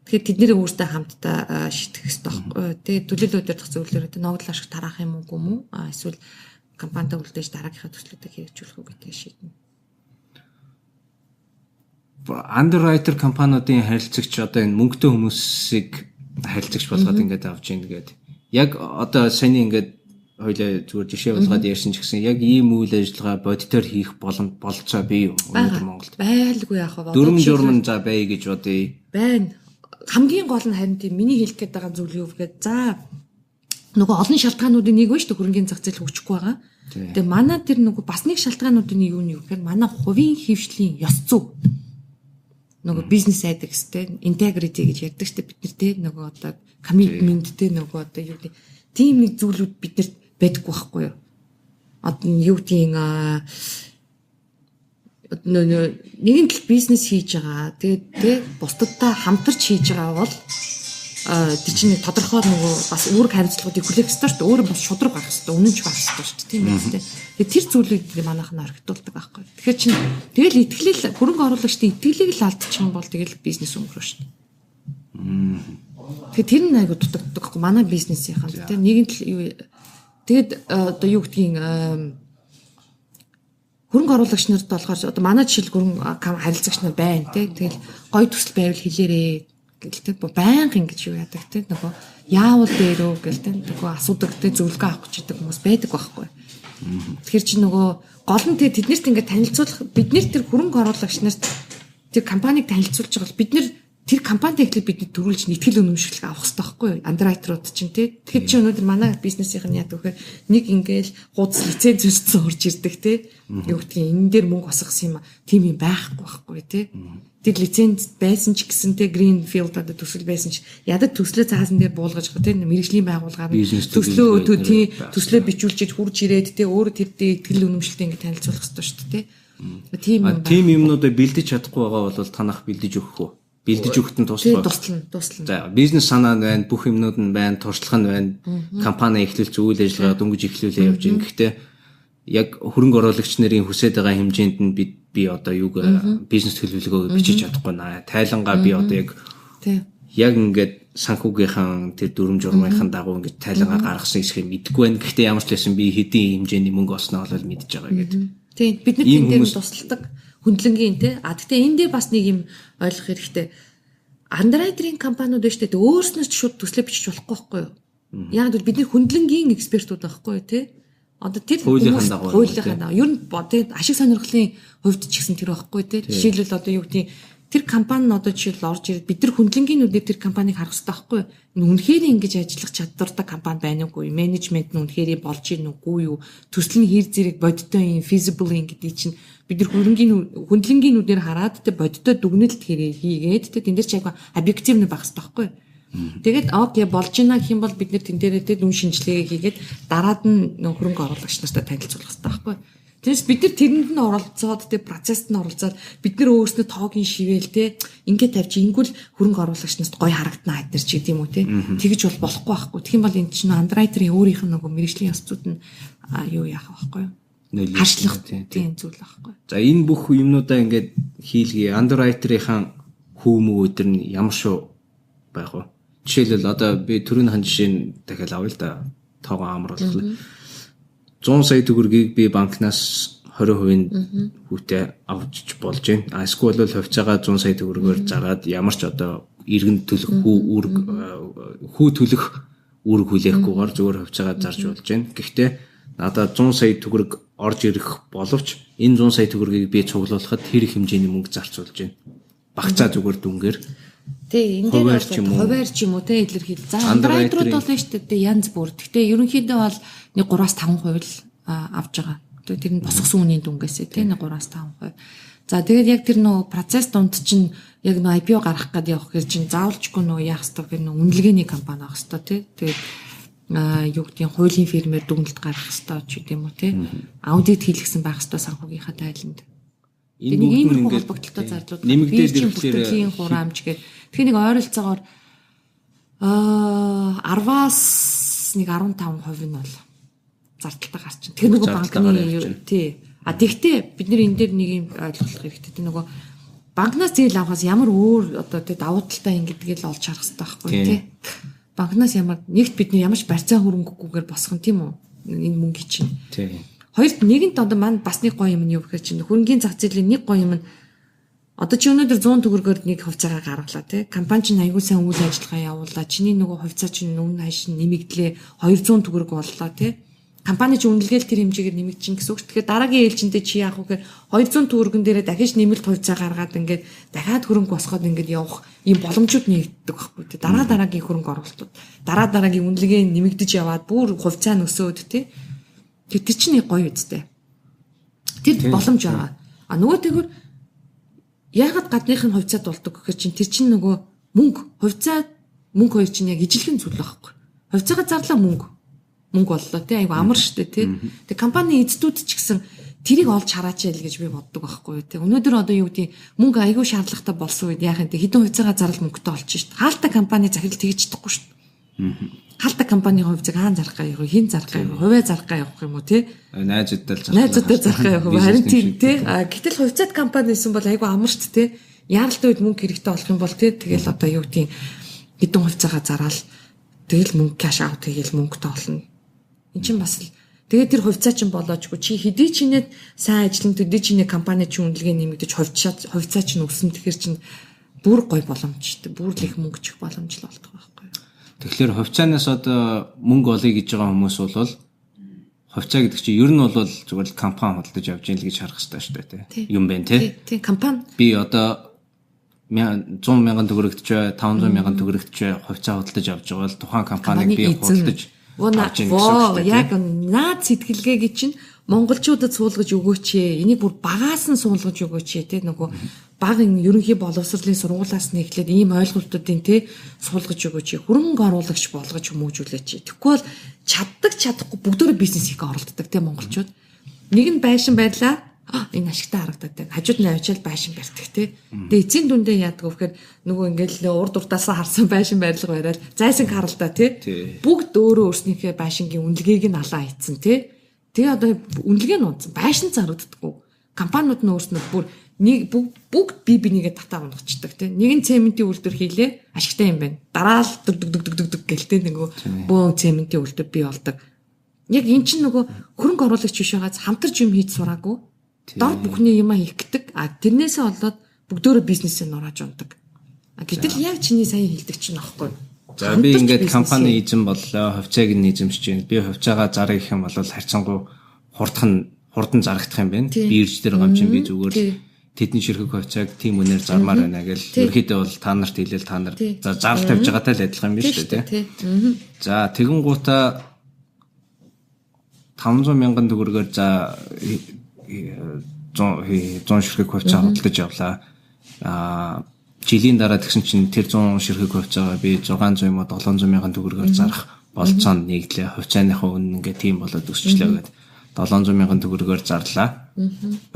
Тэгэхээр тэдний өөрсдөө хамтдаа шийдэх хэрэгтэй. Тэгээ төлөөлөл удирдах зөвлөлөөр ноогд ашиг тараах юм уу? Эсвэл компанид үлдээж дараагийнхаа төслүүдийг хэрэгжүүлэх үү гэдгийг шийднэ. Underwriter компаниудын харилцагч одоо энэ мөнгөтэй хүмүүсийг харилцагч болгоод ингээд авч ийн гэдэг. Яг одоо саяны ингээд хоёлаа зүгээр жишээ болгоод ярьсан ч гэсэн яг ийм үйл ажиллагаа бодитоор хийх болцоо бий юу өнөөдөр Монголд? Байлгүй яах вэ? Дүрм журман за бай гэж бодъё. Байна. Хамгийн гол нь харин тийм миний хэлэх гээд байгаа зүйл юу гэхэд за нөгөө олон шалтгаануудын нэг вэ шүү дээ хөрөнгөний зах зээл хөгжихгүй байгаа. Тэгээ манай тэр нөгөө бас нэг шалтгаануудын нэг юу гэхээр манай хувийн хөвшлийн ёс зүй. нөгөө бизнес ethics те integrity гэж ярьдаг штэ бид нар те нөгөө одоо commitment те нөгөө одоо юу гэдэг тийм нэг зүйлүүд биднэрт байдаггүй байхгүй юу. Одоо юу гэдгийг нэгэн тал бизнес хийж байгаа. Тэгээд те бусдадтай хамтарч хийж байгаа бол тэр чинь тодорхой нөгөө бас үүрэг хариуцлагуудыг хүлээх ёстой шүү дээ. Өөрөө бас шудраг байх ёстой, үнэнч байх ёстой шүү дээ. Тийм үү те. Тэгээд тэр зүйлийг манайхан орхитуулдаг байхгүй. Тэгэхээр чинь тэгэл итгэлэл хөрөнгө оруулагчдын итгэлийг л алдчих юм бол тэгэл бизнес өнгөрөө шүү дээ. Тэгэхээр тэр нь айгу дутагддаг байхгүй. Манай бизнесийнхэн те нэгэн тал юу тэгэд одоо юу гэдгийг хөрөнгө оруулагч нарт болохоор одоо манай жишээл хөрөнгө харилцагч нар байна те. Тэгэл гой төсөл байвал хэлээрээ гэлтэй байнга ингэж юу яадаг те нөгөө яавал дээрөө гэлтэй нөгөө асуудаг те зөвлөгөө авах гэж идэг хүмүүс байдаг байхгүй. Тэгэхээр чи нөгөө гол нь те тэднэрт ингээд танилцуулах бид нэр тэр хөрөнгө оруулагч нарт тэр компанийг танилцуулж байгаа бол бид нэр тэр компанид эхлээд бидний төрүүлж нэтгэл үнэмшил авах хэрэгтэй байхгүй юу? Андеррайтерууд чинь те. Тэгэхээр чи өнөөдөр манай бизнесийнх нь яадаг вэ? Нэг ингээл хуудас лиценз зөрчсөн урж ирдэг те. Юу гэдгийг энэ дээр мөнгө осгосон юм тийм юм байхгүй байхгүй те. Тэр лиценз байсан ч гэсэн те Greenfield одоо төсөл байсан ч ядад төслөө цаасан дээр буулгаж байгаа те мэрэгжлийн байгууллагаар төслөө төслөө бичүүлчихэд хурж ирээд те өөрөө тэр итгэл үнэмшилтэй ингэ танилцуулах хэрэгтэй шүү дээ те. Тийм юмнуудыг бэлдэж чадахгүй байгаа бол танах бэлдэж өгөх үү? Бэлдэж өгөхтэн туслана. За бизнес санаа нь байна, бүх юмнууд нь байна, туршлага нь байна. Компани эхлүүлж үйл ажиллагаа дөнгөж эхлүүлээ явж байна. Гэхдээ яг хөрөнгө оруулагч нарын хүсэж байгаа хэмжээнд нь би одоо юуг бизнес төлөвлөгөөгөө бичиж чадахгүй наа. Тайлангаа би одоо яг ингээд санхүүгийнхэн тэр дүрм журмынхаа дагуу ингээд тайлангаа гаргасан хэсгийг мэдгүй байна. Гэхдээ ямар ч байсан би хэдийн хэмжээний мөнгө олсноо бол мэдж байгаа гэдэг. Тийм бид нар энэ дээр тусалдаг хөндлөнгийн те. Гэхдээ энэ дээр бас нэг юм ойлгох хэрэгтэй. Андеррайтерийн компаниуд байна шүү дээ. Өөрснөөс шууд төслөө бичиж болохгүй байхгүй юу? Яг л бид нар хөндлөнгийн экспертүүд байхгүй юу те. Одоо тэр хуулийнхаа дагуу ер нь ашиг сонирхлын хувьд ч гэсэн тэр байхгүй те. Жишээлбэл одоо юу гэдэг тэр компани нь одоо жишээл орж ирээд бид нар хөндлөнгийнүүдээр тэр компанийг харах хэрэгтэй байхгүй юу? Үнэхээр ингэж ажиллах чадвартай компани байна уугүй, менежмент нь үнэхээр болж ийн үгүй юу? Төсөл нь хэр зэрэг бодиттой юм, feasible юм гэдэг чинь бид нар хөндлөнгийнүүдээр хараад тэ бодиттой дүгнэлт хийгээд тэ тэн дээр ч яг объективны байх хэрэгтэй байхгүй юу? Тэгээд окей болж ийна гэх юм бол бид нэр тэн дээрээ тэ дүн шинжилгээ хийгээд дараад нь хөрөнгө оруулагч нартай танилцуулах хэрэгтэй байхгүй юу? Тэрс бид нар тэрэнд нь оролцоод тэ процессд нь оролцоод бид нар өөрснөө тоогийн шивэл тэ ингээд тавьж ингүүл хөрөнгө оруулагч нарт гоё харагдана хайдэр ч гэдэм үү тэ тэгж бол болохгүй байхгүй. Тэгэх юм бол энэ чинь андеррайтерийн өөрийнх нь нөгөө мэрэгжлийн ёсцууд нь юу яах байхгүй юу? Харшлах тийм зүйл байхгүй. За энэ бүх юмнуудаа ингээд хийлгээ андеррайтерийнхаа хүүмүү өдр нь ямар шүү байх вэ? Жишээлбэл одоо би төрийн жишээ нь дахиад авъя л да. Тоогоо амруулах. 100 сая төгрөгийг би банкнаас 20% хүүтэй авч болж байна. Эсвэл бол хувьцаагаа 100 сая төгрөгөөр зараад ямар ч одоо иргэн төлөх хүү төлөх үүрэг хүлээхгүйгээр зөвхөн хувьцаагаа зарж болж байна. Гэхдээ надад 100 сая төгрөг орж ирэх боловч энэ 100 сая төгрөгийг би цуглуулахад тэр их хэмжээний мөнгө зарцуулж байна. Багцаа зүгээр дүнгээр Тэ энэ дээр хуваар ч юм уу те илэрхийл. За андеррайтерууд бол нь шүү дээ янз бүр. Гэхдээ ерөнхийдөө бол нэг 3-5% л авж байгаа. Тэр нь босгосон үнийн дүнгээсээ те нэг 3-5%. За тэгээд яг тэр нөө процесс дунд чинь яг нөө IPO гаргах гээд явах гэж чинь заавалчгүй нөө яах ёстой гэх нөө үнэлгээний компани авах ёстой те. Тэгээд юу гэдгийг хуулийн фирмээр дүгнэлт гаргах ёстой ч гэдэм үү те. Аудит хийлгсэн байх ёстой санхүүгийнхаа тайланд. Энэ ийм холбогдлолтой зардлууд нэмэгдээд ирэхлээр хураамж гэдэг. Тэгэхээр нэг ойролцоогоор 10-аас нэг 15% нь бол зардалтай гарч байна. Тэр нөгөө банкны тий. Тэгтээ бид нэр энэ дээр нэг юм ойлгох хэрэгтэй. Тэр нөгөө банкнаас зээл авахаас ямар өөр одоо тий давуу талтай ингэдгийг л олж харах хэрэгтэй байхгүй тий. Банкнаас ямар нэгт бид нар ямарч барьцаа хөрөнгөхгүйгээр босгон тийм үү? Энэ мөнгө чинь. Тий. Хоёрт нэгэнт одоо маань бас нэг гоё юм нь юу гэхээр чинь хөрөнгөний зах зээлийн нэг гоё юм нь одоо чи өнөөдөр 100 төгрөгөөр нэг хувьцаагаа гаргалаа тий. Компани чинь аягүй сайн үйл ажиллагаа явуулаа. Чиний нөгөө хувьцаа чинь өмнө хойш нэмэгдлээ 200 төгрөг боллоо тий. Компани чинь үнэлгээл тэр хэмжээгээр нэмэгдчихин гэсэн үг. Тэгэхээр дараагийн ээлжиндээ чи яах вэ гэхээр 200 төгрөгөн дээрээ дахиж нэмэлт хувьцаа гаргаад ингээд дахиад хөрөнгө босгоод ингээд явах ийм боломжууд нэгддэг байхгүй тий. Дараагийн хөрөнгө оруулалтууд дараагийн үнэлгээ нэмэгдэж яваад бүр хувьцаа нөсөөд тий. Тэр чинь гоё үстэй. Тэр боломж байгаа. Нөгөө тэгвэр яагаад гадных нь хувьцаат болдог гэхээр чинь тэр чинь нөгөө мөнгө хоёр чинь яг ижилхэн зүйл байхгүй. Хувьцаагаа зарлаа мөнгө боллоо тий айгу амар штэ тий. Тэг компани эзэдүүд ч гэсэн тэрийг олж хараач ял гэж би боддог байхгүй тий. Өнөөдөр одоо юу гэдэг мөнгө айгу шаардлагатай болсон үед яах юм те хэдэн хувьцаагаа зарлал мөнгөтэй олж штэ. Хаалттай компани захирал тэгж чадахгүй штэ. Хаалттай компанийн хувьцааг хаан зарах гай юу, хин зарах гай юу, хувиа зарах гай явах юм уу тий. Найзуудтай зарах гай юу. Харин тийм тий. Гэтэл хувьцаат компани гэсэн бол айгу амар штэ тий. Яаралтай үед мөнгө хэрэгтэй болох юм бол тий. Тэгэл одоо юу гэдэг хэдэн хувьцаагаа зараал тэгэл мөнгө кэш аут хийгээл мөнгөтэй олно. Энд чинь бас л тэгээд тэр хувьцаа чинь болоочгүй чи хэдий чинээ сайн ажиллан төдий чинээ компани чинь үнэлгээ нэмэгдэж хувьцаа чинь өснө тэгэхээр чинь бүр гой боломжтой. Бүр л их мөнгө чих боломжтой болдог байхгүй юу. Тэгэхээр хувьцаанаас одоо мөнгө олъё гэж байгаа хүмүүс бол хувьцаа гэдэг чинь ер нь бол зүгээр л компани худалдаж авч яах гэж харах хэрэгтэй шүү дээ тий. Юм байна тий. Тийм компани би одоо 100,000 төгрөгт ч 500,000 төгрөгт ч хувьцаа худалдаж авч байгаа бол тухайн компаниг би худалдаж яг наад сэтгэлгээгээ чинь монголчуудад суулгаж өгөөч ээ. Энийг бүр багаас нь суулгаж өгөөч ээ тий нөгөө багын ерөнхий боловсролын сургуулиас нь эхлээд ийм ойлголтуудын тий суулгаж өгөөч ээ. Хөрөнгө оруулагч болгож хүмүүжүүлээч ээ. Тэгэхгүй бол чадахгүй бүгдөө бизнес хийх оролддог тий монголчууд. Нэг нь байшин байрлаа. Энэ ашигтай харагдаад байна. Хажууд нь авчаал байшин барьдаг тий. Тэгээ эцсийн дүндээ яадаг вэхээр нөгөө ингээл урд урдаасаа харсан байшин барилга бариад зайсан харалтаа тий. Бүгд өөрөө өөрснийхээ байшингийн үнэлгээг нь алаа хийцэн тий. Тэгээ одоо үнэлгээ нь унтсан. Байшин зарагддаггүй. Компаниуд нь өөрснөө бүр нэг бүгд бинийгээ татаа унгачдаг тий. Нэг нь цементийн үйлдвэр хийлээ. Ашигтай юм байна. Дараа л дэг гэлтэй нөгөө бөө цементийн үйлдвэр бий болдог. Яг эн чинь нөгөө хөрөнгө оруулагч биш байгааз хамтарч юм хийж сураагүй. Дор бүхний юм хийх гэдэг. Тэрнээсээ болоод бүгдөө бизнесээ нурааж ундаг. Гэтэл яг чиний сая хэлдэг чинь аахгүй. За би ингээд компани эзэн боллоо, хувьцааг нь эзэмшиж байна. Би хувьцаагаа зарах гэх юм бол харьцангуй хурдан зарагдах юм байна. Бирж дээр гамчин би зүгээр л тэдний ширхэг хувьцааг тийм үнээр зармаар байна гэж. Ерөөхдөө бол та нарт хэлээл та нар зарлал тавьж байгаатай л адилхан юм биш үү тий. За тэгэн гута 500,000 төгрөгөөр за 100 ширхэг хувьцаа худалдаж явлаа. Жилийн дараа тэгсэн чинь тэр 100 ширхэг хувьцаагаа би 600 юм уу 700,000 төгрөгөөр зарах болцоонд нийглээ. Хувьцааныхаа үнэ ингээ тийм болоод өсчлөө гэдэг. 700,000 төгрөгөөр зарлаа.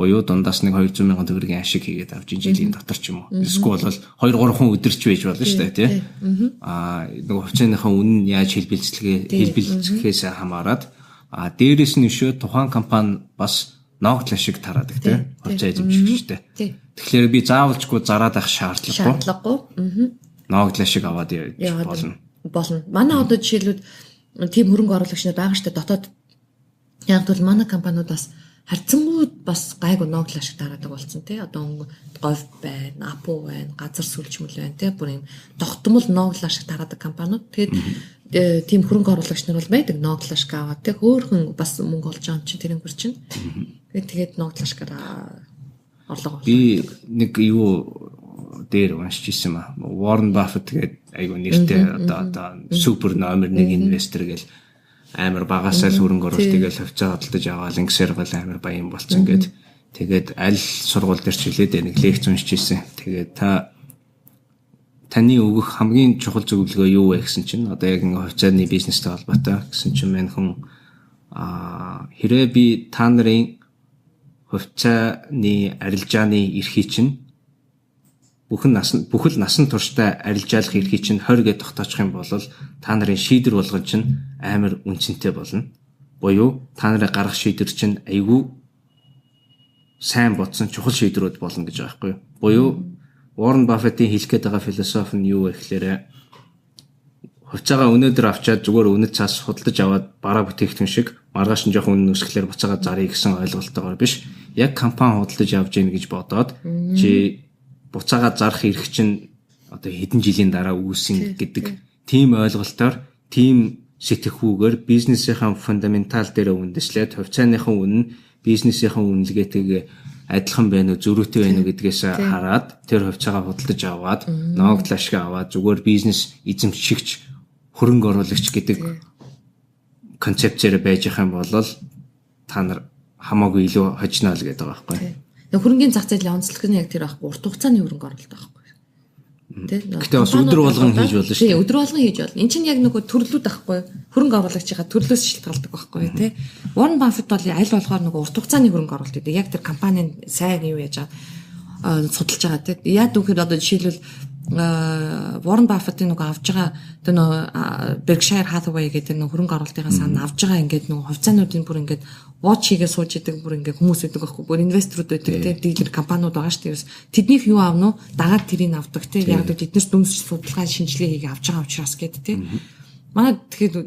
Буюу дундаас нэг 200,000 төгрөгийн ашиг хийгээд авч жилийн дотор ч юм уу. Эсвэл бол 2-3 хүн өдөрч байж болно шүү дээ тий. Нөгөө хувьцааныхаа үнэ нь яаж хэлбэлцэхээс хамаарат дээрээс нь өшөө тухайн компани бас ногдол ашиг тараадаг тий. Хувьцаа эзэмшигчтэй. Тэгэхээр би заавалжгүй зараад авах шаардлагагүй. Ногдол ашиг аваад болно. Манай одоо жишээлбэл тийм хөрөнгө оруулагч нар байгаа штэ дотоод яг бол манай компаниуд бас харьцангуй бас гайгүй ногдол ашиг тараадаг болсон тий. Одоо говь байна, апу байна, газар сүлжмэл байна тий. Бүр юм тогтмол ногдол ашиг тараадаг компаниуд. Тэгээд тийм хөрөнгө оруулагч нар бол байдаг ногдол ашиг аваад тий. Хөөхөн бас мөнгө олж байгаа юм чинь тэрэн гэр чинь. Тэгээд ногдол ашигаараа орлого олсон. Би нэг юу дээр уншиж ирсэн ба. Warren Buffett гэдэг айгу нэртэй одоо супер номер 1 инвестор гэл амар багасаа л хөрөнгө оруулалт тэгэл хувьцаа хөдөлж аваад ингэсээр бол амар баян болцсон гэд. Тэгээд аль сургууль дээр ч хилээд нэг лекц уншиж ирсэн. Тэгээд таны өгөх хамгийн чухал зөвлөгөө юу вэ гэсэн чинь одоо яг ингээ хувьцааны бизнестэй холбоотой гэсэн чинь мань хүн хэрэг би та нарын хувьцааны арилжааны эрхийг чинь бүхэл насан туршдаа арилжаалах эрхийг чинь 20 гээд тогтоочих юм бол та нарын шийдвэр болгон чинь амар үнцэнтэй болно. Буюу та нарын гарах шийдвэр чинь айгүй сайн бодсон чухал шийдвэрүүд болно гэж байгаа байхгүй юу? Буюу Warren Buffett-ийн хэлэх гээд байгаа философи нь юу вэ гэхээр хувьцаагаа өнөөдөр авчаад зүгээр үнэт цаас худалдаж аваад бараа бүтээгдэхүүн шиг маргааш нь жоохон үнэ өсгөхлээр буцаага зарыг гэсэн ойлголтойгоор биш. Яг компани худалдаж авч яах гэж бодоод чи буцаага зарах эрх чинь одоо хэдэн жилийн дараа үүснэ гэдэг тийм ойлголтоор тийм сэтгэхүүгээр бизнесийн фундаментал дээр үндэслээд хувьцааныхаа үнэ бизнесийн үнэлгээтэйгээ адилхан байна уу зөрүүтэй байна уу гэдгээс хараад тэр хувьцаагаа худалдаж аваад ногдол ашиг аваад зүгээр бизнес эзэмшигч хөрөнгө оруулагч гэдэг концепцээр байж их юм бол та нар хамаагүй илүү хожно л гэдэг байгаа байхгүй. Хөрөнгөний зах зээлийн онцлог нь яг тэр байхгүй урт хугацааны хөрөнгө оруулалт байхгүй. Гэтэ бас өдөр болгон хийж болно шүү дээ. Өдөр болгон хийж болно. Энд чинь яг нөгөө төрлүүд байхгүй. Хөрөнгө оруулагчийн төрлөөс шалтгаалдаг байхгүй тий. Warren Buffett бол аль болохоор нөгөө урт хугацааны хөрөнгө оруулалт гэдэг. Яг тэр компанийн сайн юу яаж судалж байгаа тий. Яг үгээр одоо жишээлбэл Warren Buffett-ийн нөгөө авж байгаа тэр нөгөө Berkshire Hathaway гэдэг нөгөө хөрөнгө оруулалтынхаа сан авж байгаа ингээд нөгөө хувьцаануудын бүр ингээд watch хийгээ сууж идэг бүр ингээд хүмүүс байдаг байхгүй бүр инвесторууд байдаг тийм дилер компаниуд байгаа шүү дээ. Тэднийх юу аавн уу дагаад тэрийг авдаг тийм яг л эднээс дүнс судалгаа шинжилгээ хийгээ авч байгаа учраас гэдэг тийм. Манай тэгэхээр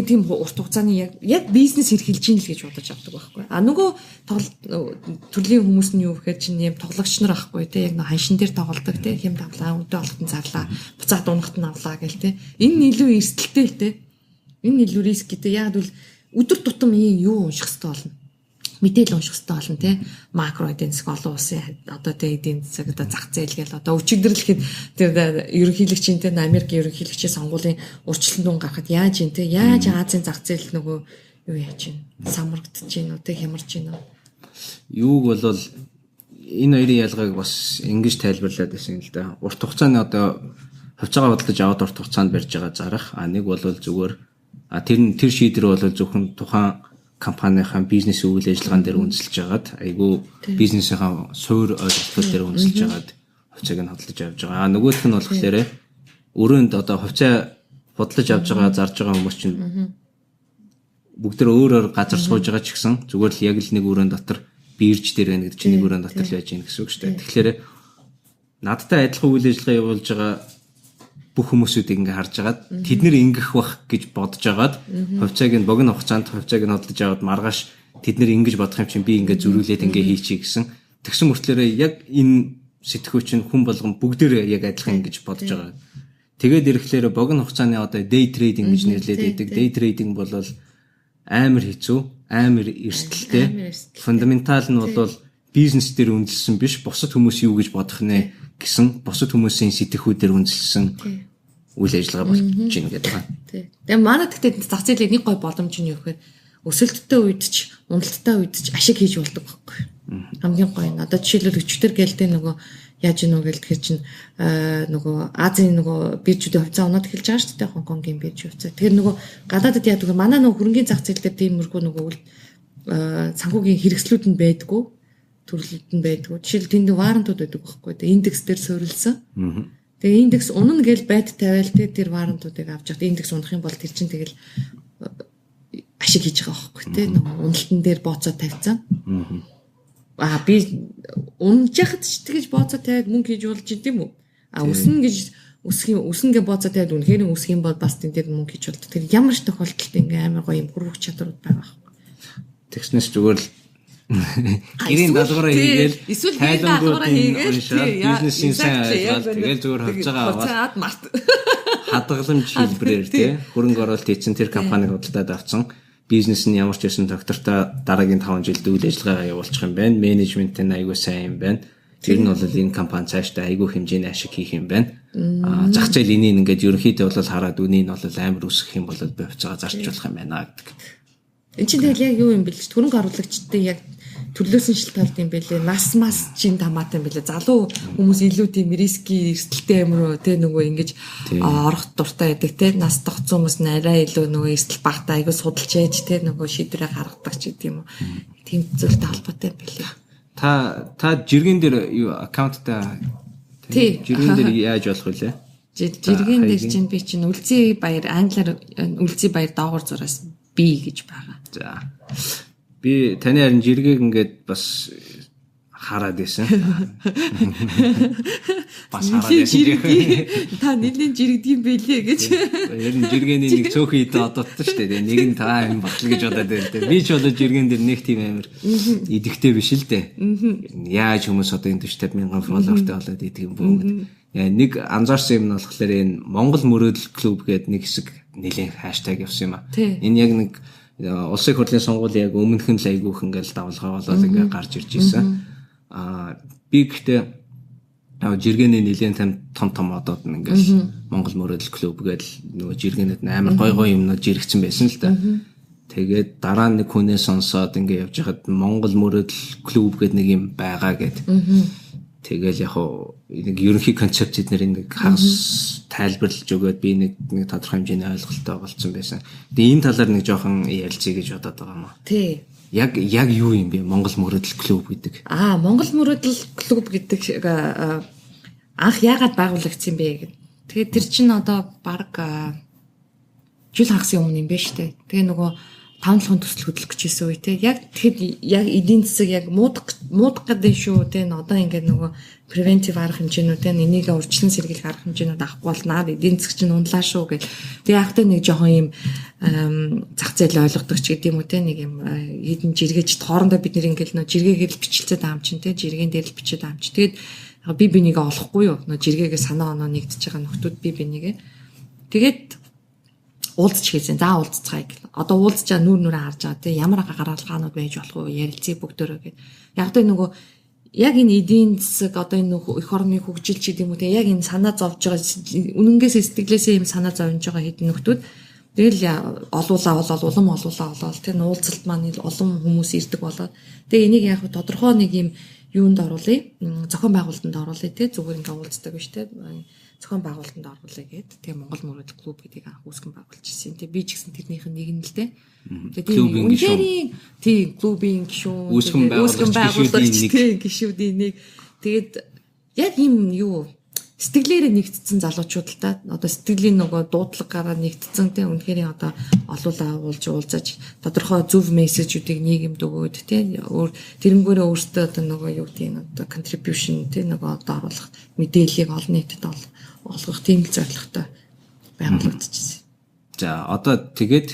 тийм урт хугацааны яг бизнес эрхэлж ийн л гэж бодож авдаг байхгүй. А нөгөө төрлийн хүмүүс нь юу гэхээр чинь юм тоглогч нар байхгүй те яг нэг ханшин дээр тоглодог те хэм тавлаа өдөө олгон зарлаа буцаад унахт нь авлаа гэл те энэ илүү эрсдэлтэй л те энэ илүү рисктэй яг л өдөр тутам юу унших хэрэгтэй болно мэдээлэл унших хэрэгтэй болно те макро эдийн засаг олон улсын одоо те эдийн засаг одоо зах зээл гээл одоо өчигдөрлөхэд тэр ерөнхийлөгчийн те Америкийн ерөнхийлөгчийн сонгуулийн урьдчилан гарахад яаж юм те яаж Азийн зах зээл нөгөө юу яаж юм самрагдаж гин үү те хямарж гин үү юуг бол энэ хоёрын ялгааг бас ингэж тайлбарлаад байсан юм л да. Урт хугацааны одоо хувьцаагаа бодлож аваад урт хугацаанд барьж байгаа зарах нэг бол зүгээр тэр шийдвэр бол зөвхөн тухайн компанийнхаа бизнес үйл ажиллагаан дээр үндэслэж байгаад айгүй бизнесийнхаа суур ойлголтууд дээр үндэслэж байгаад хувьцааг нь хөдөлж авч байгаа. Нөгөөх нь болохоор өрөөнд одоо хувьцаа бодлож авч байгаа зарж байгаа хүмүүс чинь бүгд өөр газар сууж байгаа ч гэсэн зүгээр л яг л нэг өрөөнд дотор бирж дээр байна гэдэг чинь нэг өрөөнд дотор л байж гин гэсэн үг шүү дээ. Тэгэхээр надтай адилхан үйл ажиллагаа явуулж байгаа бүх хүмүүсүүдийг ингээ харж агаад тэд нэр ингэх бах гэж бодож агаад хувьцааг нь богино хугацаанд хувьцааг нь хөдөлж аваад маргааш тэд нэр ингэж бодох юм чинь би ингээ зөрүүлээд ингээ хийчихье гэсэн тэгсэн мөртлөөрөө яг энэ сэтгүүч нь хүн болгон бүгдээрээ яг адилхан ингэж бодож байгаа. Тэгээд ирэхлээр богино хугацааны одоо day trading гэж нэрлэдэг байдаг. Day trading бол амар хэцүү, амар эрсдэлтэй. Фундаментал нь бол бизнес дээр үндэслэсэн биш, бусад хүмүүс юу гэж бодох нэ гэсэн бусад хүмүүсийн сэтгэхүүдээр үндэслэсэн үйл ажиллагаа болж байна гэдэг байна. Тэгээ манай тэгтээ зах зээлийн нэг гой боломж нь юу гэхээр өсөлттэй үед ч уналттай үед ч ашиг хийж болдог байхгүй. Хамгийн гоё нь одоо жишээлбэл өчтөр гэлтэй нөгөө яаж ийнү гэл тэгэхээр чинь нөгөө Азийн нөгөө биржүүдийн хувьцаа оноод эхэлж байгаа шүү дээ Хонконгийн бирж хувьцаа. Тэгэхээр нөгөө гадаадд яадаг вэ? Манай нөгөө хөрөнгөний зах зээл дээр тиймэрхүү нөгөө санхүүгийн хэрэгслүүд нь байдгүй, төрлүүд нь байдгүй. Жишээл тэнд варантууд байдаг байхгүй. Тэгээ индекс дээр суурилсан. Тэгээ индекс унана гэж байд тавиал тэр варантуудыг авч явах. Индекс унах юм бол тэр чинь тэгэл ашиг хийж байгаа байхгүй тий. Нөгөө уналтан дээр бооцоо тавьсан. Би унаж яхад ч тэгэж бооцоо тавиад мөнгө хийж болж тийм үү? Өснө гэж өснөгээ бооцоо тавиад үнэхээр өсөх юм бол бас тэн дээр мөнгө хийж болдог. Тэр ямар ч тохиолдолд ингээм амар гоё юм хөрвөх чадварууд байгаа байхгүй. Тэгснээс зүгээр л гэрийн даалгавраа хийгээл тайлбараа хийгээл бизнесийн сайн ойлгоод тэгэл зүгээр хувьцаагаа аваад хадгаламж хэлбэрээр тий хөрөнгө оруулалт хийсэн тэр компаниг худалдаад авсан бизнес нь ямар ч байсан доктортой дараагийн 5 жилд үйл ажиллагаагаа явуулчих юм байна. Менежмент нь айгүй сайн юм байна. Тэр нь бол энэ компани цаашдаа айгүй хэмжээний ашиг хийх юм байна. Зах зээл энийг ингээд ерөнхийдөө бол хараад үнийг нь бол амар үсгэх юм бол би хувьцаагаа зарчуулах юм байна гэдэг. Энд чинь тэгэл яг юу юм бэл ч хөрөнгө оруулагчдын яг төрлөөсөн шилтгаалт юм бэлээ. Нас чин тамаатай юм бэлээ. Залуу хүмүүс илүү тийм риски эрсдэлтэй амир те нөгөө ингэж орох дуртай байдаг те. Нас тогтсон хүмүүс нь арай илүү нөгөө эрсдэл багтаа айгу судалж ээж те нөгөө шийдвэрээ гаргадаг ч гэдэм юм. Тийм зүйлтэй холбоотой юм бэлээ. Та жиргэн дээр юу аккаунттай жиргэн дээр яаж болох вэ? Жиргэн дээр чинь би чинь үлзий баяр англиар үлзий баяр доогуур зураас би гэж байгаа. За. Би таны харин жиргэг ингээд бас хараад байсан. Бас хараад байсан. Та нэлийн жирэгдэм байлээ гэж. Ер нь жиргэний нэг цөөхөн идэ одоодсон шүү дээ. Нэг нь та юм батал гэж бодоод байна. Би ч болоо жиргэн дээр нэг тийм амир идэвхтэй биш л дээ. Яаж хүмүүс одоо энэ 40,000 фолловертэй болоод идэг юм бүү. Нэг анзаарсан юм нь болохоор энэ Монгол мөрөөдөл клуб гэдэг нэг хэсэг нэлээд хаштаг явсан юм а. Энэ яг нэг улсын хурлын сонгуулийн яг өмнөхөн л айгүйх ингээл давалгаа болоод ингээ гарч ирж ийсэн. Би гэхдээ жиргэний нэлээд том одоод нь ингээл Монгол мөрөөдөл клуб гэдэг нөгөө жиргэнэд амар гой юмнууд жирэгцэн байсан л да. Тэгээд дараа нэг хүнээ сонсоод ингээ явж хахад Монгол мөрөдөл клуб гэдэг нэг юм байгаа гэд. Тэгэл яг нэг ерөнхий концепт эднэр нэг хагас тайлбарлаж өгөөд би нэг тодорхой хэмжээний ойлголттой болсон байсан. Тэгээ энэ талаар нэг жоохон ярилцъя гэж бодоод байгаа юм аа. Тий. Яг юу юм бэ Монгол мөрөдөл клуб гэдэг? Монгол мөрөдөл клуб гэдэг анх яагаад байгуулагдсан бэ гэдэг. Тэгээд тэр чинь одоо баг жил хагасын өмнө юм байна шүү дээ. Тэгээ нөгөө 5 төсөл хөдлөх гэжсэн үе те. Яг тэгэхэд яг эдийн засаг яг муудах гэдэг шүү те. Одоо ингээд нөгөө превентив арга хэмжээнүүд те. Энийг урьдчилан сэргийлэх арга хэмжээнүүд авахгүй бол наад эдийн засаг чинь ундлаа шүү гэл. Тэгээ яахтай нэг жоохон юм зах зээл ойлгодог ч гэдэг юм уу те. Нэг юм хэдэн жиргээч хоорондоо бид нэр ингээд нөө жиргээгээр л бичилцээд аам чинь те. Жиргэн дээр л бичээд аам чи. Тэгээд би бинийгээ олохгүй юу. Нөө жиргээгээ санаа оноо нэгдэж байгаа нөхдүүд би бинийгээ. Тэгээд уулзч хийсэн. За уулзцгаая гэл. Одоо уулзчаа нүрээ харж байгаа те ямар гаргалгаанууд байж болох вэ? Ярилцъя бүгдөө гэд. Яг тэ нөгөө яг энэ эдийн засаг одоо энэ эх орны хөгжил ч гэдэг юм уу те яг энэ санаа зовж байгаа үнэнээс сэтгэлээсээ юм санаа зовж байгаа хэдэн нөхдүүд тэгэл олуулаа улам олуулаа те уулзалт маань олон хүмүүс ирдэг болоод тэгээ энийг яг тодорхой нэг юм юунд оруулъя? Зохион байгуулалтанд оруулъя те зүгээр ингээ уулздаг биш те зохион байгуулалтанд оруулъя гэд. Тэгээ Монгол мөрөдөл клуб гэдгийг анх үүсгэн байгуулж ирсэн. Тэгээ би ч гэсэн тэрнийх нь нэг нь л дээ. Тэгээ тийм клубын гишүүн үүсгэн байгуулагч гишүүдийн нэг. Тэгээд яг юм юу сэтгэлээрээ нэгдсэн залуучууд л та одоо сэтгэлийн нөгөө дуудлагаараа нэгдсэн те үнэхээр одоо олуулаа уулзаж тодорхой зөв мессежүүдийг нийгэмд өгөөд те тэрнгүүрээ өөртөө одоо нөгөө юу гэдэг нь одоо contribution те нөгөө одоо оруулах мэдээллийг олон нийтэд олгох тийм л зорилготой байгуулагдчихсэн. За одоо тэгээд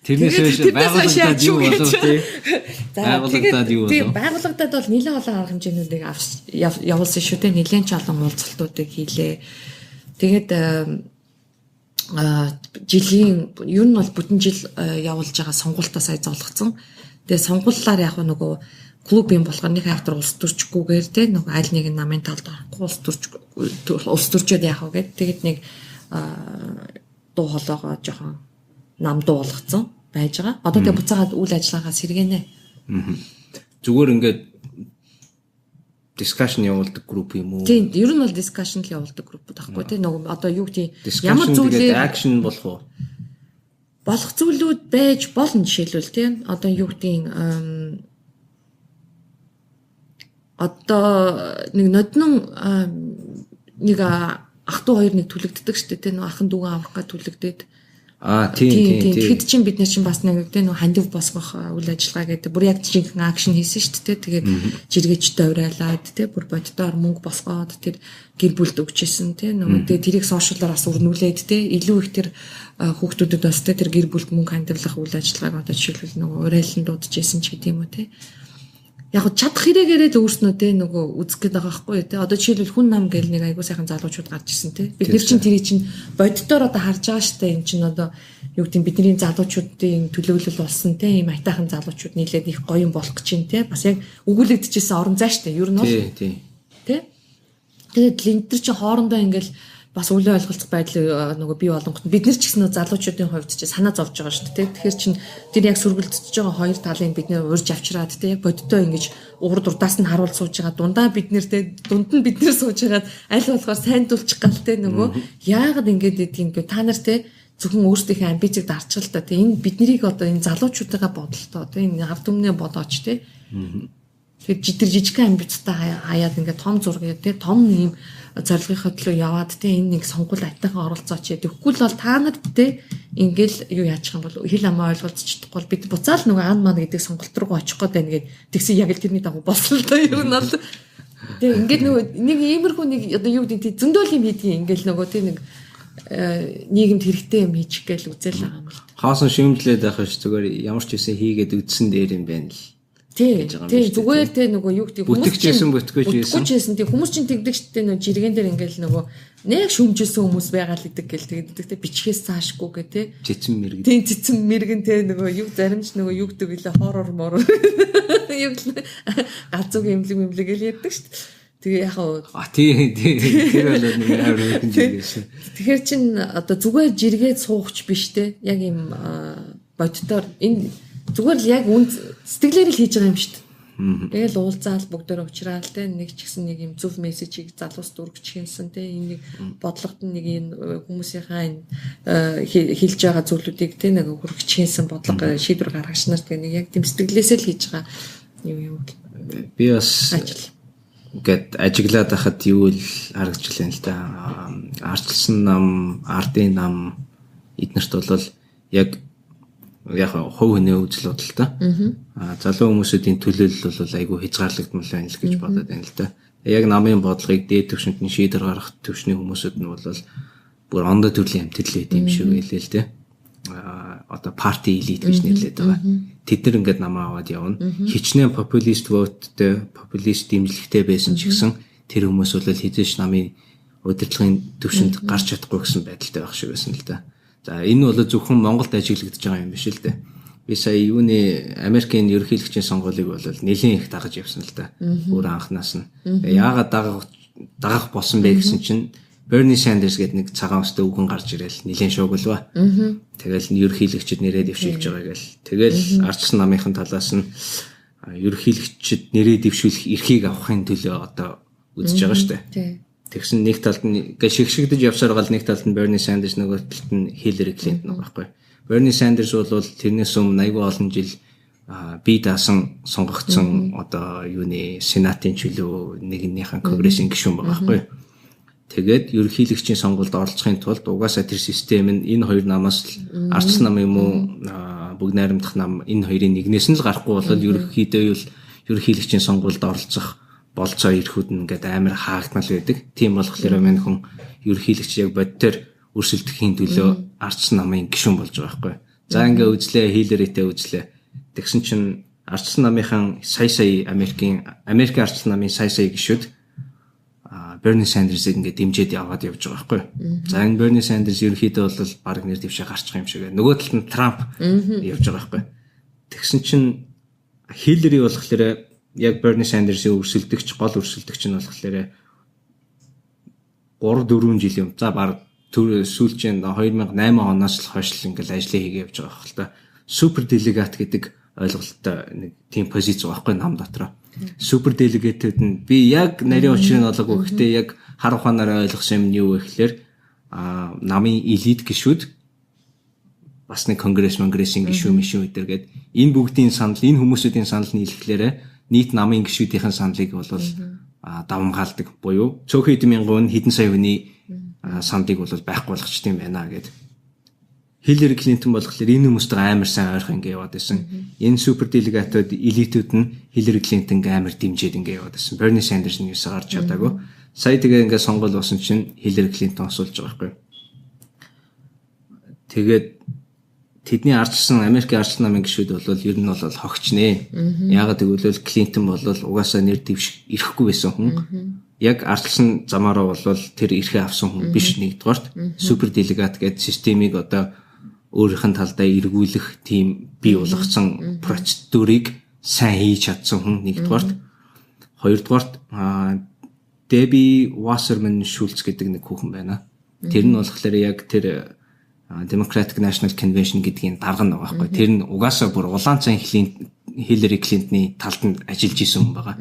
тэрнээс хойш байгууллагад юу болов те? Байгууллагад юу болов? Байгууллагад бол нэлээд олон арга хэмжээнүүдийг явуулсан шүү те. Нэлээд ч олон уулзалтуудыг хийлээ. Тэгээд жилийн ер нь бол бүтэн жил явуулж байгаа сонгуультаа сая зоолгоцсон. Тэгээд сонгууллаар яг нөгөө клубын болохоор нэг хайхтар улс төрчгүйгээр те нөгөө аль нэг намын талд орохгүй улс төрчөөд яах вэ гэд тэгээд нэг дуу хоолойгоо жоохон намдуу болгоцсон байж байгаа. Одоо тэгээ буцаагаад үйл ажиллагаагаа сэргэнэ. Зүгээр ингээд дискшн явуулдаг групп юм уу? Тийм, ер нь бол дискшн л явуулдаг групп байхгүй тийм нөгөө одоо юу гэдэг ямар зүйлээ акшн болох уу? Болох зүйлүүд байж болно жишээлбэл тийм одоо юу гэдэг одоо нэг ноднон нэг ах トゥ хоёр нэг түлэгддэг шүү дээ тийм нөгөө ахын дүүгэн аврах гэж түлэгдээд тийм. Тэгэхэд чинь бид нар чинь бас нэг тийм нөгөө хандив босгох үйл ажиллагаа гэдэг бүр яг жинхэнэ акшн хийсэн шүү дээ. Тэгээд жиргээчтэй урайлаад тийм бүр боддоор мөнгө босгоод тэр гэр бүлд өгчээсэн тийм нөгөө тэгээд тэрийг сошиалаар бас өрнүүлээд тийм илүү их тэр хүүхдүүдэд бас тэр гэр бүлд мөнгө хандивлах үйл ажиллагааг одоо жишээлбэл нөгөө урайлан дуудажсэн ч гэдэг юм уу тийм. Яг чадах хэрэгээрээ л өөрснөө те нөгөө үзэх гээд байгаа байхгүй те одоо жишээлбэл хүн нам гэл нэг айгуу сайхан залуучууд гарч ирсэн те бид нар чинь тэрий чинь боддоор одоо харж байгаа штэ эн чинь одоо юу гэдэг бидний залуучуудын төлөвлөл болсон те ийм айтайхан залуучууд нийлээд их гоё юм болох гэж юм те бас яг өгүүлэгдэжсэн орон зай штэ ер нь бол те тэгээд линтер чинь хоорондоо ингээл бас үлийн ойлголцох байдал нөгөө бий болгоход бид нар ч гэсэн залуучуудын хувьд ч санаа зовж байгаа шүү дээ. Тэгэхээр чин тэр яг сүргэлдэж байгаа хоёр талын бид нэр урьж авчираад те яг бодиттой ингэж урд урдаас нь харуул сууж байгаа дундаа бид нэртэй дунд нь бид нэр сууж хагаад аль болохоор сайн дулчих гал те нөгөө яагаад ингэж гэдгийг та нар те зөвхөн өөрсдийнхээ амбицыг дарчил та те энэ биднийг одоо энэ залуучуудаа бодлоо те энэ ард түмнээ бодооч те тэр жижигхэн амбицтай хаяад ингээд том зургийг те том ийм зорилгынхаа төлөө яваад те энэ нэг сонгуул айтайхан оролцооч тэгэхгүй л бол та нарт те ингээл юу яачих юм бол хэл амаа ойлголцчихдаггүй бол бид буцаал нөгөө ан маань гэдэг сонголт руу очих гээд байна гэд тэгсэн яг л тэрний дагуу болсон л да юу нь бол тэгээ ингээд нөгөө нэг иймэрхүү нэг одоо юу гэдэг зөндөөл юм хийдгийг ингээл нөгөө те нэг нийгэмд хэрэгтэй юм хийчих гээл үзэл байгаа юм л хоосон шимтлээд байх ш зүгээр ямар ч үсэн хийгээд үдсэн дээр юм байна л тий зүгээр те нөгөө юу гэдэг бүтгэжсэн тий хүмүүс чинь тэгдэг штэ нөгөө жиргэн дээр ингээл нөгөө нэг шүмжилсэн хүмүүс байгаа л идэг гэл тэгдэг те бичгээс цаашгүй гэ те цэцэн мэргэн тий цэцэн мэргэн те нөгөө юу заримч нөгөө юу гэдэг илээ хоррор морор юу галзуу имлэг гэл ярьдаг штэ тэгээ яг тий тэр бол нэг амар хүн жиргээс тэгэхээр чин одоо зүгээр жиргээд суугч биш те яг юм боддоор энэ зүгээр л яг үн сэтгэлээр л хийж байгаа юм шүү дээ. Тэгэл уулзаал бүгдөө уулзраал те нэг ч гэсэн нэг юм зөв мессежийг залуус дүүргэж хийсэн те энэ нэг бодлогот нэг энэ хүмүүсийнхаа энэ хэлж байгаа зүйлүүдийг те нэг хүргэж хийсэн бодлого шийдвэр гаргаж нар тэгээ нэг яг тийм сэтгэлээсээ л хийж байгаа юм. Би бас ингээд ажиглаад байхад юу л харагдчихлаа л да. Ардчилсан нам, ардын нам эднэрт бол яг хувь хүний үзэл бодол та. Залуу хүмүүсийн төлөөлөл бол айгүй хязгаарлагдмал байна л гэж бодоод байна л да. Яг намын бодлогыг дээд түвшинд нь шийдвэр гаргах төвшний хүмүүсүүд нь бол бүр ондоо төрлийн амтэлээ юм шиг байлээ л дээ. Одоо парти элит гэж нэрлэдэг байгаа. Тэд нар ингээд намаа аваад явна. Хичнээн популист воттой, популист дэмжлэгтэй байсан ч гэсэн тэр хүмүүс бол хизээш намын удирдлагын төвшөнд гарч чадахгүй гэсэн байдалтай байх шиг байсан л да. За энэ бол зөвхөн Монголд ажиглагдаж байгаа юм биш л дээ. Би сая юуны Америкийн ерөнхийлөгчийн сонгуулийг бол нэлийн их дагаж явсан л да. Өөр анханаас нь. Яагаад дагах болсон бэ гэсэн чинь Bernie Sanders гэдэг нэг цагаан өстэй үгэн гарч ирэл нэлийн шуугилва. Тэгэл ерөнхийлөгчд нэрээ дэвшүүлж байгаа гэл. Тэгэл ардчилсан намынхын талаас нь ерөнхийлөгчд нэрээ дэвшүүлэх эрхийг авахын төлөө одоо үзэж байгаа шүү дээ. Тэгсэн нэг талд нь шигшигдэж явсаар гал нэг талд нь Bernie Sanders нөгөө талд нь Hillary Clinton байхгүй. Bernie Sanders бол тэрнээс өмнө аягүй олон жил бие даасан сонгогдсон одоо юуны сенатын чөлөө нэгнийхэн конгрессийн гишүүн байгаа байхгүй. Тэгээд ерөнхийлөгчийн сонгуульд оролцохын тулд угаасаа тэр систем нь энэ хоёр намаас л ардчилсан нам юм уу бүгд найрамдах нам энэ хоёрын нэгнээс нь л гарахгүй бол ерөнхийлөгчийн сонгуульд оролцох болцоо ирэхүүд нь ингээд амар хаагдмал байдаг. Тийм болохоор мань хүн ерөнхийлөгч яг бодтоор өрсөлдөхийн төлөө ардчилсан намын гишүүн болж байгаа байхгүй. За ингээ үзлээ, Hillary-тэй үзлээ. Тэгсэн чинь ардчилсан намынхан сая Америкийн ардчилсан намын сая гишүүд Bernie Sanders-ийг ингээ дэмжиж яваад явж байгаа байхгүй. За энэ Bernie Sanders ерөнхийдөө бол баг нэр дэвшээ гарчих юм шиг. Нөгөө талд нь Trump явж байгаа байхгүй. Тэгсэн чинь Hillary болохоор яг Bernie Sanders-ийн гол өрсөлдөгч нь болохоор 3-4 жил юм. За баг сүүлчийн 2008 оноос л хойш л ингээл ажлыг хийгээ явж байгаа хэрэг л та. Супер делегат гэдэг ойлголттой нэг тийм позиц байгаа байхгүй нам дотроо. Супер делегатүүд нь би яг нарийн учрыг нь олоогүй гэхдээ яг хар ухаанаар ойлгосон юм нь юу вэ гэхээр намын элит гишүүд бас нэг конгрессийн гишүүн гэдэг энэ бүгдийн санал энэ хүмүүсүүдийн санал нь хэлэхлээр нийт намын гишүүдийн саналыг бол давамгаалдаг буюу цөөхөн хэдэн мянган хэдэн сая хүний сандыг бол байхгүй болгочтой юм байна гэд. Hillary Clinton болохоор энэ хүмүүстэй амар сайн ойрхон ингэ яваад байсан. Энэ супер делегатууд элитүүд нь Hillary Clinton амар дэмжиж ингэ яваад байсан. Bernie Sanders нь юусаа гарч чадаагүй. Сая тэгээ ингэ сонгол болсон чинь Hillary Clinton осуулж байгаа байхгүй. Тэгээд тэдний ардчилсан Америкийн ардчилсан намын гишүүд бол ер нь бол хогч нэ. Яагаад гэвэл Clinton бол угаасаа нэр дэвших ирэхгүй байсан хүн. Яг ардчилсан замаараа бол тэр эрхээ авсан хүн биш нэгдүгээрт супер делегат гэдэг системийг одоо өөрийнх нь талдаа эргүүлэх тийм бий болгосон процедурыг сайн хийж чадсан хүн нэгдүгээрт. Хоёрдугаарт Debbie Wasserman Schultz гэдэг нэг хүүхэн байна. Тэр нь болохоор яг тэр Democratic National Convention гэдгийн дарга нь байгаа байхгүй. Тэр нь угаасаа бүр улаан цайн Hillary Clinton-ы талд нь ажиллаж исэн хүн байгаа.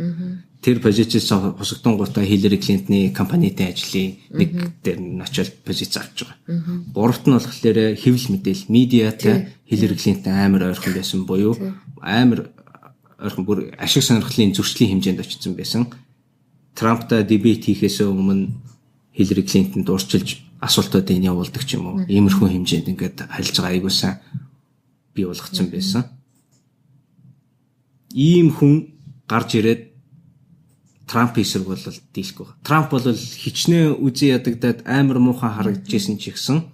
Тэр позицээс хосогдсон гутаа Hillary Clinton-ы компанитай ажлын нэг дээр нь очиод позиц авч байгаа. Гуравт нь болохоор хэвлэл мэдээлэл медиатай Hillary Clinton амар ойрхон байсан буюу амар ойрхон бүр ашиг сонирхлын зөрчлийн хэмжээнд очсон байсан. Трамптай дебет хийхээс өмнө Hillary Clinton дурчилж асуултуудыг явуулдаг ч юм уу. Иймэрхүү хэмжээнд ингээд харилж байгаа аягуулсан бий болгоцсон байсан. Ийм хүн гарч ирээд Трамп эсрэг бол дийлэхгүй. Трамп бол хичнээн үзий ядагдаад амар муухай харагдажсэн ч ихсэн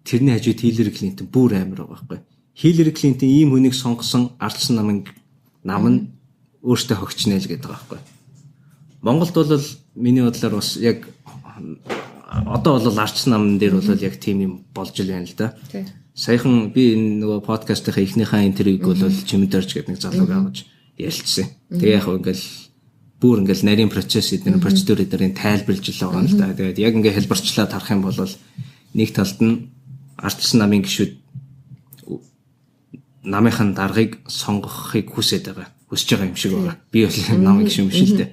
тэрний хажууд Hillary Clinton бүр амар байгаа байхгүй. Hillary Clinton ийм хүнийг сонгосон ардчилсан нам нь өөртөө хогчнэ л гэдэг байгаа байхгүй. Монголд бол миний бодлоор бас яг одоо бол ардчилсан намн дээр бол яг тийм юм болж л байна л да. Саяхан би энэ нөгөө подкастынхаа эхнийхээ интервьюг бол Чимэдэрч гэдэг нэг залууг авч ярилцсан. Тэгээ яг ингээл бүр ингээл нарийн процесс эдгээр процедур эдгэрийн тайлбарлаж л байгаа юм л да. Тэгээд яг ингээ хэлбэрчлээд харах юм бол нэг талд нь ардчилсан намын гишүүд намынхаа даргыг сонгохыг хүсэж байгаа юм шиг байгаа. Би бол намын гишүүн биш л дээ.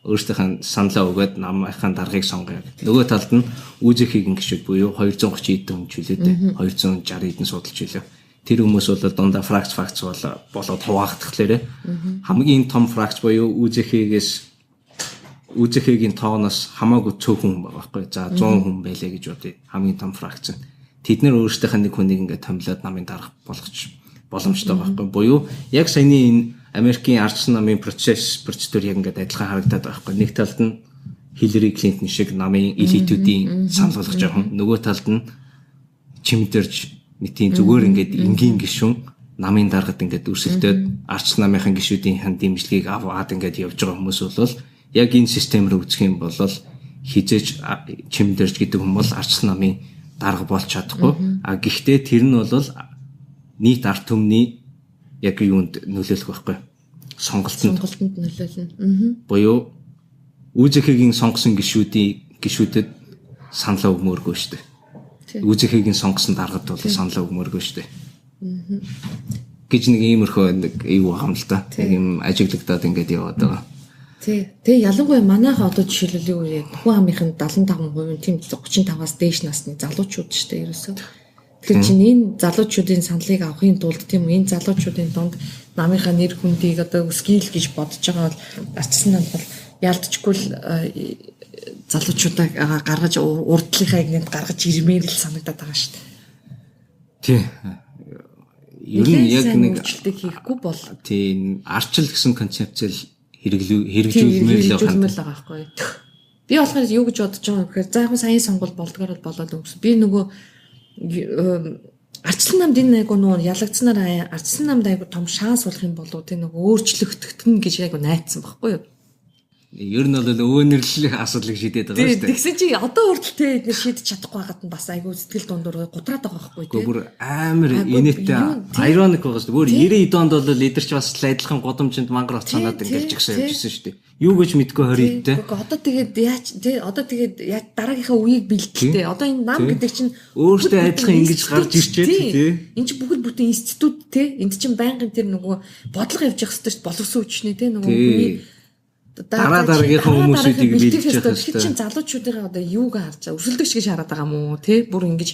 Өөрсдийнхээ саналаа өгөөд намынхаа даргыг сонгоё. Нөгөө талд нь үүзэхийн гишүүд буюу 230 эдэн хүн чөлөөтэй 260 эдэн судалж билээ. Тэр хүмүүс бол дундаа фракц болоод хуваагдахлаарэ хамгийн том фракц буюу үүзэхийн тооноос хамаагүй цөөхөн хүн байгаа байхгүй. За 100 хүн байлаа гэж бодъё. Хамгийн том фракц. Тэд нэр өөрсдийнхээ нэг хүнийг ингээд томилоод намын дарга болгоч боломжтой байгаа байхгүй. Буюу яг саяны энэ Америкийн ардчилсан намын процедур яг ингээд адилхан харагдаад байгаа байхгүй. Нэг талд нь Хиллари Клинтон шиг намын элитүүдийн санал болгож байгаа хүн. Нөгөө талд нь чимдэрж нийтийн зүгээр ингээд энгийн гишүүн намын даргад ингээд өрсөлдөөд ардчилсан намынхан гишүүдийн дэмжлэгийг аваад ингээд явж байгаа хүмүүс бол яг энэ систем рүү үзэх юм бол хизээж чимдэрж гэдэг хүн бол ардчилсан намын дарга болж чадахгүй. А гэхдээ тэр нь бол нийт ард түмний яг юунд нөлөөлөх байхгүй. Сонголтод нөлөөлнө. Буюу үүзэхийн сонгосон гишүүдэд саналаа өгмөөргүй шүү дээ. Үүзэхийн сонгосон даргад бол саналаа өгмөөргүй шүү дээ. Гэж нэг иймэрхүү нэг юу байгаа юм л да. Нэг юм ажиглагдаад ингээд яваад байгаа. Тэгээ ялангуяа манайхаа одоо жишээлбэл юу вэ? Хүн амынхын 75% тийм 35-аас дээш насны залуучууд шүү дээ ерөөсөө. Тэгэхээр чинь энэ залуучуудын саналыг авахын тулд тийм энэ залуучуудын дунд намынхаа нэр хүндийг одоо өсгийл гэж бодож байгаа бол ардчилсан нам бол ялдчихгүй л залуучуудаа гаргаж урдлынхаа игнэнд гаргаж ирмээр л санагдаад байгаа шүү дээ. Тий. Ер нь яг нэг өөрчлөлтийг хийхгүй бол тий ардчил гэсэн концепцэл хэрэгжүүлмээр л байгаа байхгүй. Би болохоор юу гэж бодож байгаа юм гэхээр за яг сайн сонгуул болдгоор болоод өнгөрсөн. Би нөгөө ардчилсан намд энэ айгу нуу ялагдсанаар ардчилсан намд айгу том шанс болох юм болов тий нөгөө өөрчлөгдөх гэж айгу найдсан байхгүй юу? Ер нь бол өвөнөрлөх асуудлыг шийдээд байгаа шүү дээ. Тэгсэн чи одоо хүртэл те эдгээр шийдэж чадахгүй байгаад нь бас айгүй сэтгэл дундуур гутраад байгаа байхгүй те. Бүр амар инээдтэй ironik байгаа шүү дээ. Бүр 90 онд бол лидерч бас адилхан годомжинд мангар оцооноод ингэж жагсаа явжсэн шүү дээ. Юу гэж мэдгүй 20 те. Одоо тэгээд яаж те одоо тэгээд яаж дараагийнхаа үеийг бэлтгэлтэй. Одоо энэ нам гэдэг чинь өөртөө адилхан ингэж гарч ирчээд те. Энд чинь бүгд бүтэн институт те. Энд чинь байнгын тэр нөгөө бодлого явж явах хэрэгтэй шүү дээ. Боловсон хүчний те нөгөө хүний дараагийнхаа хүмүүсүүдийг бэлтгэж явах хэрэгтэй. Чи залуучуудын одоо юуг харж байгаа өрсөлдөгч гэж хараад байгаа мó те бүр ингэж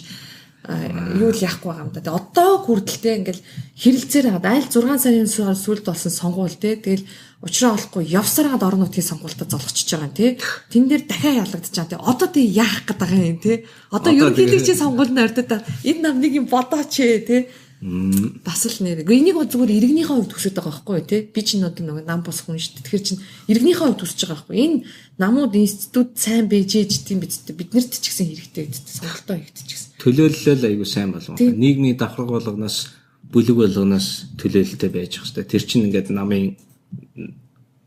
юу л яахгүй байгаа юм да. Одоо хүрдэлтэй ингээл хэрэлцээр хагаад айл 6 сарын сүүлд болсон сонгуул те тэгэл учраа олохгүй явсараад орон нутгийн сонгуультад золгочж байгаа юм те. Тэн дээр дахиад ялагдаж байгаа те. Одоо тий яах гээд байгаа юм те. Одоо ерөнхийлөгчийн сонгуульд ордод энэ намныг юм бодооч те. Бас л нэр. Энийг зүгээр иргэнийхээ хувьд төсөд байгаа байхгүй тий. Би чинь одоо нөгөө нам бос хүн шүү дээ. Тэгэхээр чинь иргэнийхээ хувьд төсөж байгаа байхгүй. Энэ намууд институт сайн бэжээж тийм биз дээ. Биднэрт ч гэсэн хэрэгтэй гэдэг сонголтоо хийгдэж гэсэн. Төлөөлөл айгу сайн болов. Нийгмийн давхарга болгоноос бүлэг болгоноос төлөөлөлтэй байж байгаа шүү дээ. Тэр чинь ингээд намын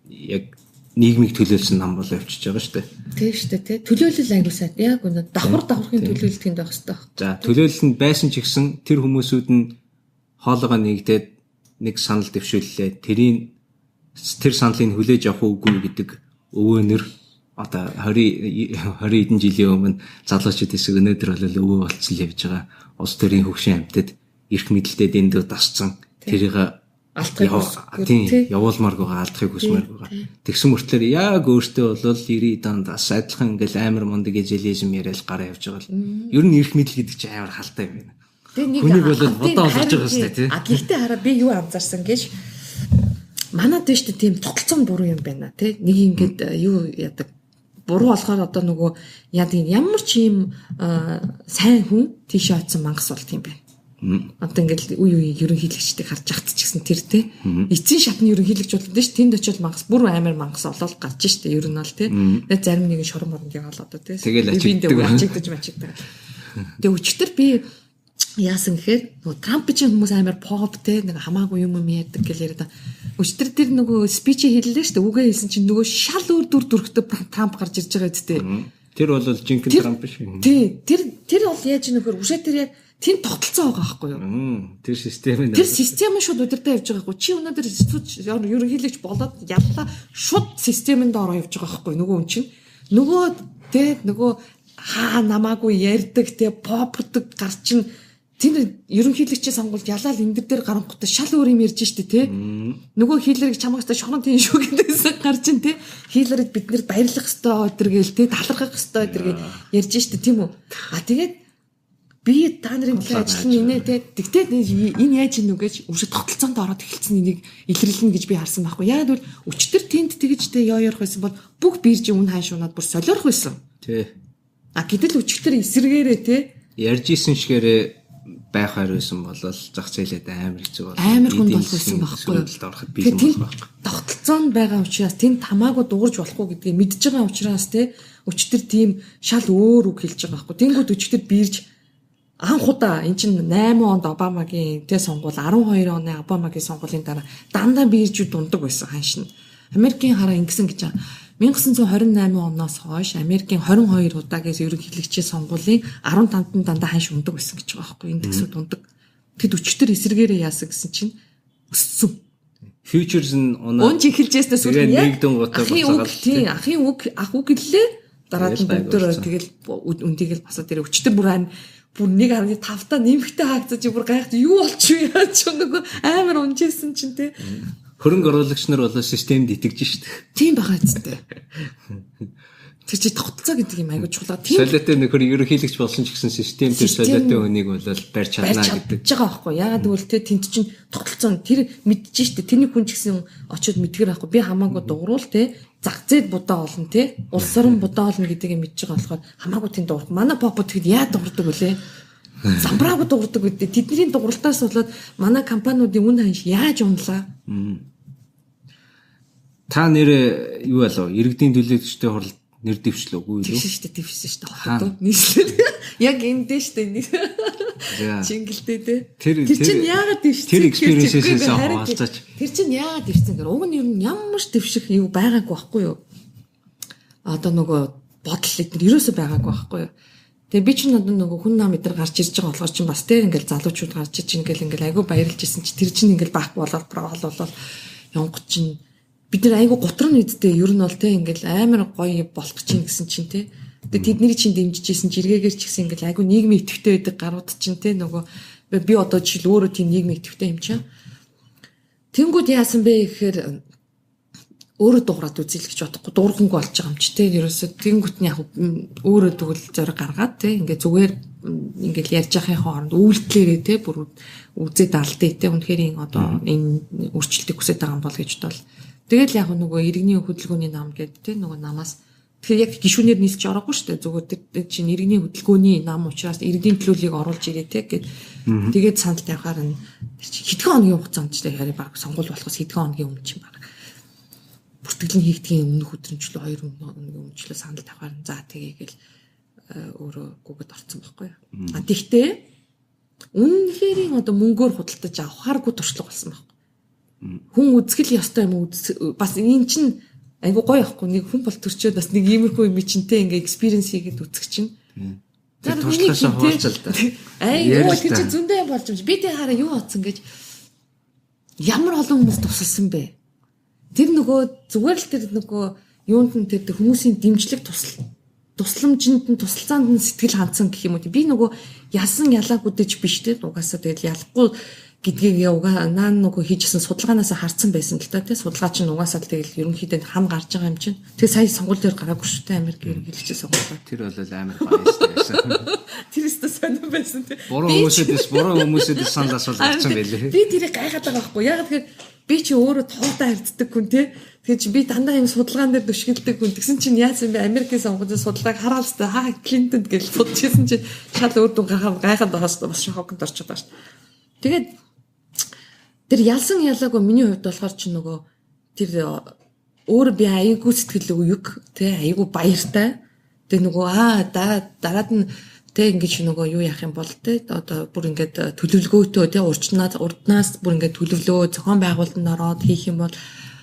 яг нийгмийг төлөөлсөн нам болоо явчихж байгаа шүү дээ. Тийм шүү дээ тий. Төлөөлөл айгу сайн. Яг үнэ давхаргын төлөөлөлт юм байх хэрэгтэй. За төлөөлөл нь байсан ч гэсэн тэр хүмүүсүүд нь хоолойгоо нэгдээд нэг санал дэвшүүллээ. Тэр саналыг хүлээж авах уугүй гэдэг өвөөнөр одоо 20 эдэн жилийн өмнө залуучууд хэсэг өнөөдөр бол өвөө болцсон л явж байгаа. Улс төрийн хөгшин амьтад эрх мэдэлтэд энд дасцсан. Тэрийг явуулмаар байгаа алдахыг хүсмээр байгаа. Тэгсэн мөртлөө яг өөртөө бол 90 донд бас адилхан ингээл амар мундаг эзэлизм яриад гараа явж байгаа л. Ер нь эрх мэдэл гэдэг чинь амар халтай юм байна. Хүнийг бол бодоо олж байгаа шүү дээ тий. Гэхдээ хараа би юу анзаарсан гэж манад дээ шүү дээ тийм тогтолцоон буруу юм байна тий. Нэг ингээд юу яадаг буруу болохоор одоо нөгөө яадаг ямар ч юм сайн хүн тийшээ очсон мангас болт юм байна. Одоо ингээд үе ерөнхийлөгчдийг харж ахт ч гэсэн тэр тий. Эцсийн шатны ерөнхийлөгч болоод дээ ш. Тэнд очиод мангас бүр амар мангас олоод гарч штэ ер нь бол тий. Тэгээд зарим нэг шорон моронд яваал одоо тий. Тэгэл ачигддаг. Тэгээ өчтөр би яасан гэхээр нөгөө Трампын хүмүүс амар pop те нэг хамаагүй юм ярьдаг гэж яриад. Өчтөр тэр нөгөө спич хэллээ шүү дээ. Үгээ хэлсэн чинь нөгөө шал өөр дүр төрхтэй Трамп гарч ирж байгаа үсттэй. Тэр бол жинхэнэ Трамп шүү. Тий. Тэр бол яаж нөхөр үшээ тэр яг тийм тогтолцоо байгаа байхгүй юу? Тэр систем нь. Тэр систем нь шууд удирдах явж байгаа байхгүй. Чи өнөөдөр ерөнхийлөгч болоод яллаа шууд системэнд ороо явж байгаа байхгүй нөгөө хүн чинь. Нөгөө те нөгөө хаа намаагүй ярьдаг те попдаг гарчин тэр ерөнхийлөгчийн сонгуульд ялаал энэ дээр гарангуудаа шал өөр юм ярьж штэ тий. Нөгөө Хиллерийг чамаас та шохрон тийм шүү гэдэгсэн гарч ин тий. Хиллерийг бид нэр баярлах ёстой өдр гээл тий. Талархах ёстой өдр гээл ярьж штэ тийм үү. Тэгээд би та нарын төлөө ажиллана инээ тий. Тэгтээ энэ яаж ийн үү гэж өшө тогтолцоонд ороод эхэлсэн энийг илэрлэнэ гэж би харсан байхгүй. Яг бол өчтөр тэнд тэгж тий ёорох байсан бол бүх бирж өмнө хааш унаад бүр солиорох байсан. Тий. Гэтэл өчтөр эсэргээрээ тий ярьж исэн шигээрээ байх хайр байсан бол зах зээлээд амар хэцүү бол амар хүнд болох байсан байхгүй юу? Тэгээд тогтолцоонд байгаа учраас тэнд хамаагүй дуурж болохгүй гэдгийг мэдж байгаа учраас те өчтөр тийм шал өөр үг хэлж байгаа байхгүй. Тэнгүүд өчтөр бирж анх удаа эн чинь 8 онд Обамагийн тэ сонгуул 12 оны Обамагийн сонгуулийн дараа дандаа биржүүд дундаг байсан хаашин. Америкийн хараа ингэсэн гэж 1928 оноос хойш Америкийн 22 удаагээс ерөнхийлөгчийн сонгуулийн 15-нд дандаа ханш ундаг байсан гэж байгаа байхгүй. Индексүүд ундаг. Тэд өчтөр эсэргээрээ яасан гэсэн чинь өссөн. Futures нь унж эхэлжээснээс үлдээ нэгдэн гутаа болцоогаал. Тийм, ахын үг ах үг гэлээ. Дараад нь бүгдөө тэгэл үндийг л басаад ирээ. Өчтөр бүр 1.5 та нэмэгтэй хаагдаж бүр гайхаж юу болчих вэ яаж ч нөгөө амар унжсэн чинь те. Хөрөнгө оруулагч нар болоо системд итгэж штэ. Тийм байгаа зүтэй. Тэр чи тогтолцоо гэдэг юм айгуу чулаа. Тийм. Солиотой нөхөр ерөнхийлөгч болсон ч гэсэн систем тэр солиотой хүнийг бол барьж чадна гэдэг. Байгаа байхгүй. Яагаад гэвэл те тэнд чинь тогтолцоо тэр мэдчихэж штэ. Тэрний хүн ч гэсэн очиод мэдгэр байхгүй. Би хамаагүй дуурал те зах зээл будаа олно те. Улс орон будаа олно гэдгийг мэдж байгаа болохоор хамаагүй тэнд дуурах. Манай попо тэгэд яа дуурдаг вүлээ? Замбраагүй дуурдаг гэдэг. Тэдний дууралтаас болоод манай компаниудын үн ханш яаж унлаа? Та нэр юу болов? Иргэдийн төлөөлөгчтэй хурлд нэр дэвшлээгүй юу? Дэвшсэн шүү дээ. Нийслэл. Яг эндээ шүү дээ. Чингэлдээ те. Тэр чинь яагаад дэвшсэн? Тэр experience-ээс хаваалцаач. Тэр чинь яагаад дэвшсэн гэхээр уг нь ер нь ямар ч дэвших юу байгаагүй байхгүй юу? Одоо нөгөө бодол эдгээр ерөөсөө байгаагүй байхгүй юу? Тэгээ би чинь одоо нөгөө хүн нам эдэр гарч ирж байгаа болохоор чинь бас те ингээл залуучууд гарч иж ингээл айгүй баярлж исэн чи тэр чинь ингээл баах болоод явгот чинь бид нар айгүй гутрын үедээ ер нь бол те ингээл амар гоё болох чинь гэсэн чинь те. Тэгээ тэднийг чинь дэмжижсэн жиргээгээр ч гэсэн ингээл айгүй нийгмийн идэвхтэй байдаг гарууд чинь те нөгөө би одоо жишээл өөрөө тийм нийгмийн идэвхтэй юм чинь. Тэнгүүд яасан бэ гэхээр өөрөө дуурайд үзэл гэж бодохгүй дуурхангүй болж байгаа юм чи те. Ерөөсө тэнгүүт нь яг өөрөө тэгвэл зориг гаргаад те ингээд зүгээр ингээд ярьж байхын хооронд үйлдэлээрээ те бүр үзээд алдъя те. Үнэхээр одоо энэ өөрчлөлтийг хүсэж байгаа юм бол гэж бол тэгэл яг нөгөө иргэний хөдөлгөөний нам гэдэг те нөгөө намаас тэгэхээр яг гишүүнээр нийлж ороогүй шүү дээ. Зүгээр тэр чинь иргэний хөдөлгөөний нам учраас иргэдийн төлөөллийг оруулж ирээ те гэд тэгээд санал тавихаар нь хэдхэн хоногийн хугацаанд ч яри баг сонгуул болохоос хэдхэн хоногийн өмнө чинь баг бүртгэл нь хийгдгийн өмнөх өдрөмжлөө 2 хоногийн өмнөчлөө санал тавихаар за тэгээгээл өөрөө гүгэд орсон байхгүй юу. Тэгтээ үнэхээр одоо мөнгөөр худалдаж авахааргүй туршлага болсон байхгүй. Хүн үзгэл ёстой юм уу бас энэ чинь айгу гоё яахгүй нэг хүн бол төрчөөд бас нэг иймэрхүү юм чинтэй ингээ экспириенс хийгээд үзэх чинь тэр туршлагаасаа хуваалж л да. Айгу тэр чинь зөндөө болж юм би тэ хараа юу бодсон гэж ямар олон хүмүүс тусалсан бэ? Тэр нөгөө зүгээр л тэр нөгөө юунд нь тэр хүмүүсийн дэмжлэг тусламжинд нь тусалцаанд нь сэтгэл хандсан гэх юм уу. Би нөгөө ялсан ялаагүйдэж биш те угаасаа тэгэл ялахгүй гэдгийг наа нөгөө хийжсэн судалгаанаас харсан байсан л та тий судалгаа чинь угаасаа тэгэл ерөнхийдөө хам гарч байгаа юм чинь. Тэгээ сая сонгуул дээр гараагүй шүү дээ Америк хэрэглэгчээ сонгуул. Тэр бол амар баястай байсан. Тэр өстө сонир байсан тий. Буруу хүмүүсээс санал асуул авсан байлээ. Би тэрийг гайхаад байгаа байхгүй. Яг тэгэхээр би чи өөрөө тоотой харьцдаг хүн тий. Тэгэхээр чи би дандаа юм судалгаан дээр дүшгэлдэг хүн. Тэгсэн чинь яасан бэ Америкийн сонгуулийн судалгааг хараал л та Клинтон гэж судалжсэн чинь шал өөр дүн гайхаад байгаа шүү дээ. Бас шоконд орчиход байгаа шүү. Тэгээд тэр ялсан ялаагүй миний хувьд болохоор ч нөгөө тэр өөр би аяйгуу сэтгэл өгөг тий аяйгуу баяртай тэг нөгөө дараад нь тэг ингэж нөгөө юу яах юм бол тий одоо бүр ингээд төлөвлөгөөтэй тий урднаас бүр ингээд төлөвлөө зохион байгуулалтанд ороод хийх юм бол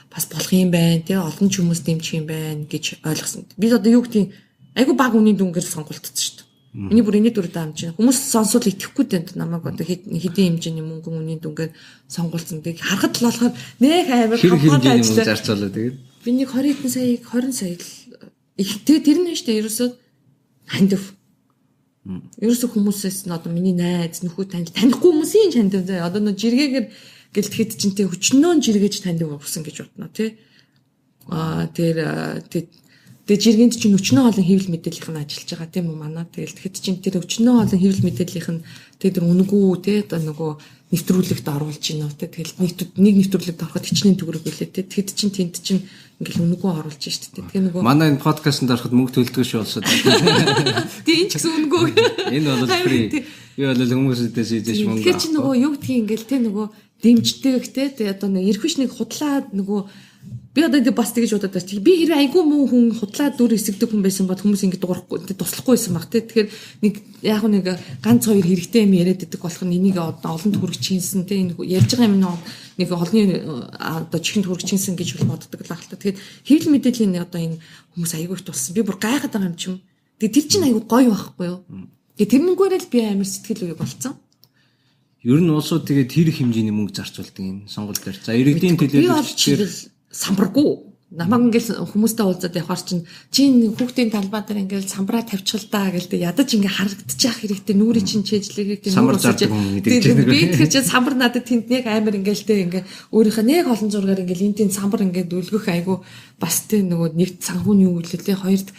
бас болох юм байна тий олон ч хүмүүс дэмжих юм байна гэж ойлгосон. Бид одоо юу гэдэг аяйгуу баг үнийн дүнгээр сонголтсон шүү дээ. Миний бүр энэ дүр даамж чинь хүмүүс сонсвол итгэхгүй дээ намайг одоо хэдийн хэмжээний мөнгө үнийн дүнгээр сонгуулсан тийг харахад л болохоор нэх амар компани ажиллаа зарцуулаад тэгээд би нэг 20 сая л их тэгээд тэр нь штэ ерөөсөө хандив Ерөөсөө хүмүүсээс нь одоо миний найз, нөхөд танихгүй хүмүүсийн чанд заа. Одоо нөө жиргээгээр гэлтгэхэд чинь тэ хүчнөөн жиргэж таньдаг болсон гэж бодно тий. Тэр жиргэнд чинь өчнөө олон хэвлэл мэдээллийнх нь ажиллаж байгаа тийм үү манай. Тэгэл тэгэхэд чинь тэр өчнөө олон хэвлэл мэдээллийнх нь тэр үнэгүй тий одоо нөгөө нэвтрүүлэгт оруулж гинөө тий. Тэгэл нэг нэвтрүүлэгт ороход хичнээн төгрөг билээ тий. Тэгэхэд чинь тэнд чинь ингээл үнэгүй оруулж штэ тий. Тэгээ нөгөө манай энэ подкастт ороход мөнгө төлдөг шүү болсоо. Тэгээ энэ ч гэсэн үнэгүй. Энэ бол фри. Би бол хүмүүсээс ийдэж мөнгө. Тэгэхээр чи нөгөө юу гэдгийг ингээл тий нөгөө дэмждэг тий одоо нэг эрхвч нэг худлаа нөгөө би одоо ингэ бас тэгэж бодоод байна. Би хэрэг айгүй муу хүн худлаа дүр эсэгдэг хүн байсан бод хүмүүс ингэ дуурахгүй туслахгүй байсан баг тий. Тэгэхээр нэг яг нэг ганц хоёр хэрэгтэй юм яриад байдаг болох нь энийг олонд хүргэчихсэн тий. Энэ ярьж байгаа юм нэг олонний одоо чихэнд хүргэчихсэн гэж боддог л ахalta. Тэгэхээр хэвлэл мэдээллийн одоо энэ хүмүүс айгүй их тулсан. Би бүр гайхаад байгаа юм чим. Тэгээ тэр чинь айгүй гоё байхгүй юу? Тэгээ тэрнэгээрээ л би амар сэтгэл үе болцсон. Ер нь улсууд тэгээд тэр хэмжээний мөнгө зарцуулдаг энэ сонгуул дээр. За иргэдийн төлөөлөгчдэр самбаргүй. Намаг ингээл хүмүүстэй уулзаад явахаар чинь хүүхдийн талбай дээр ингээл самбараа тавьчихл та гэлтэй ядаж ингээ харагдчих хэрэгтэй нүрийн чинь чэжлэгийг самбар зардаг хүн мэдээж байна. Би тэгэхээр чинь самбар надад тэнд нэг амар ингээл тэ ингээ өөрийнхөө нэг олон зургаар ингээл энэ тийм самбар ингээ дөлгөх айгу бас тэ нөгөө нэг санхүүний үйлдэлтэй хоёрд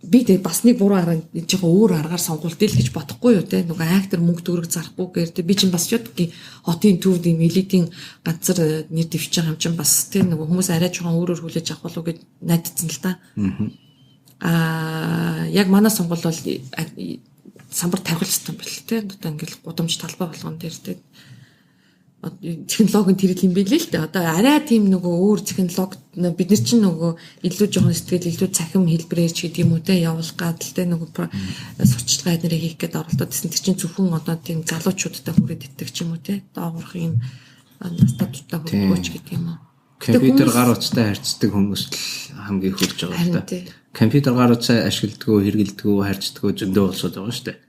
би тэг бас нэг буруу арга жоо өөр аргаар сонгуулт ил гэж бодохгүй юу те нөгөө актер мөнгө төгрөг зарахгүй гээр те би чинь бас ядгийн хотын төвд ийм элитийн ганцар нэр дэвшиж байгаа юм чинь бас те нөгөө хүмүүс арай жоохон өөрөөр хүлээж авах болов гэж найдсан л та. Яг манай сонгуул бол самбар тавих систем бэл те одоо ингээл гудамж талбай болгон дээр те технологийн тэрэл юм билээ л дээ. Одоо арай тийм нөгөө өөр технологи бид нар чинь нөгөө илүү жоохон сэтгэл илүү цахим хэлбэрээр ч гэдэг юм уу те явуулах гадалтай нөгөө сурчлагын эднэрийг хийх гээд оролдоод байсан. Тэр чинь зөвхөн одоо тийм залуучуудтай хүрээд итдэг ч юм уу те доогорх юм статуттай хөгжөөч гэдэг юм уу. Компьютер гар утастай харьцдаг хүмүүс л хамгийн хурж байгаа л да. Компьютер гар утсаа ашигладаг, хэрэгэлдэг, харьцдаг зөндөө болсод байгаа шүү дээ.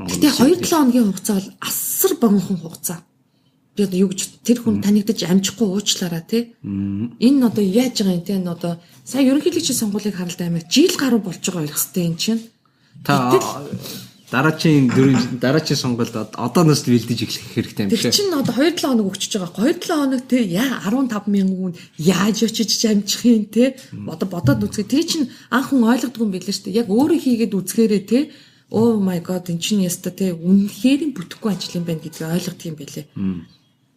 Гэтэ 2-7 хоногийн хугацаа бол асар богинохон хугацаа. Би одоо юу гэж тэр хүн танигдаж амжихгүй уучлаараа тий. Энэ одоо яаж байгаа юм те энэ одоо сая ерөнхийлөгчийн сонгуулийг харалт аймаг жил гаруй болж байгаа ёстой энэ чинь. Та дараачийн сонгуульд одооноос бэлдэж эхлэх хэрэгтэй юм шиг. Тэр чинь одоо 2-7 хоног өгчөж байгаа. 2-7 хоног те яа 15 мянган хүн яаж очиж амжих юм те. Одоо бодоод үзье. Тэр чинь анх хүн ойлгодгүй юм билээ шүү дээ. Яг өөрөө хийгээд үзгээрээ те. Oh my god энэ чинь яста те үнэхээр бүтэхгүй ажил юм байна гэдгийг ойлгох юм билээ.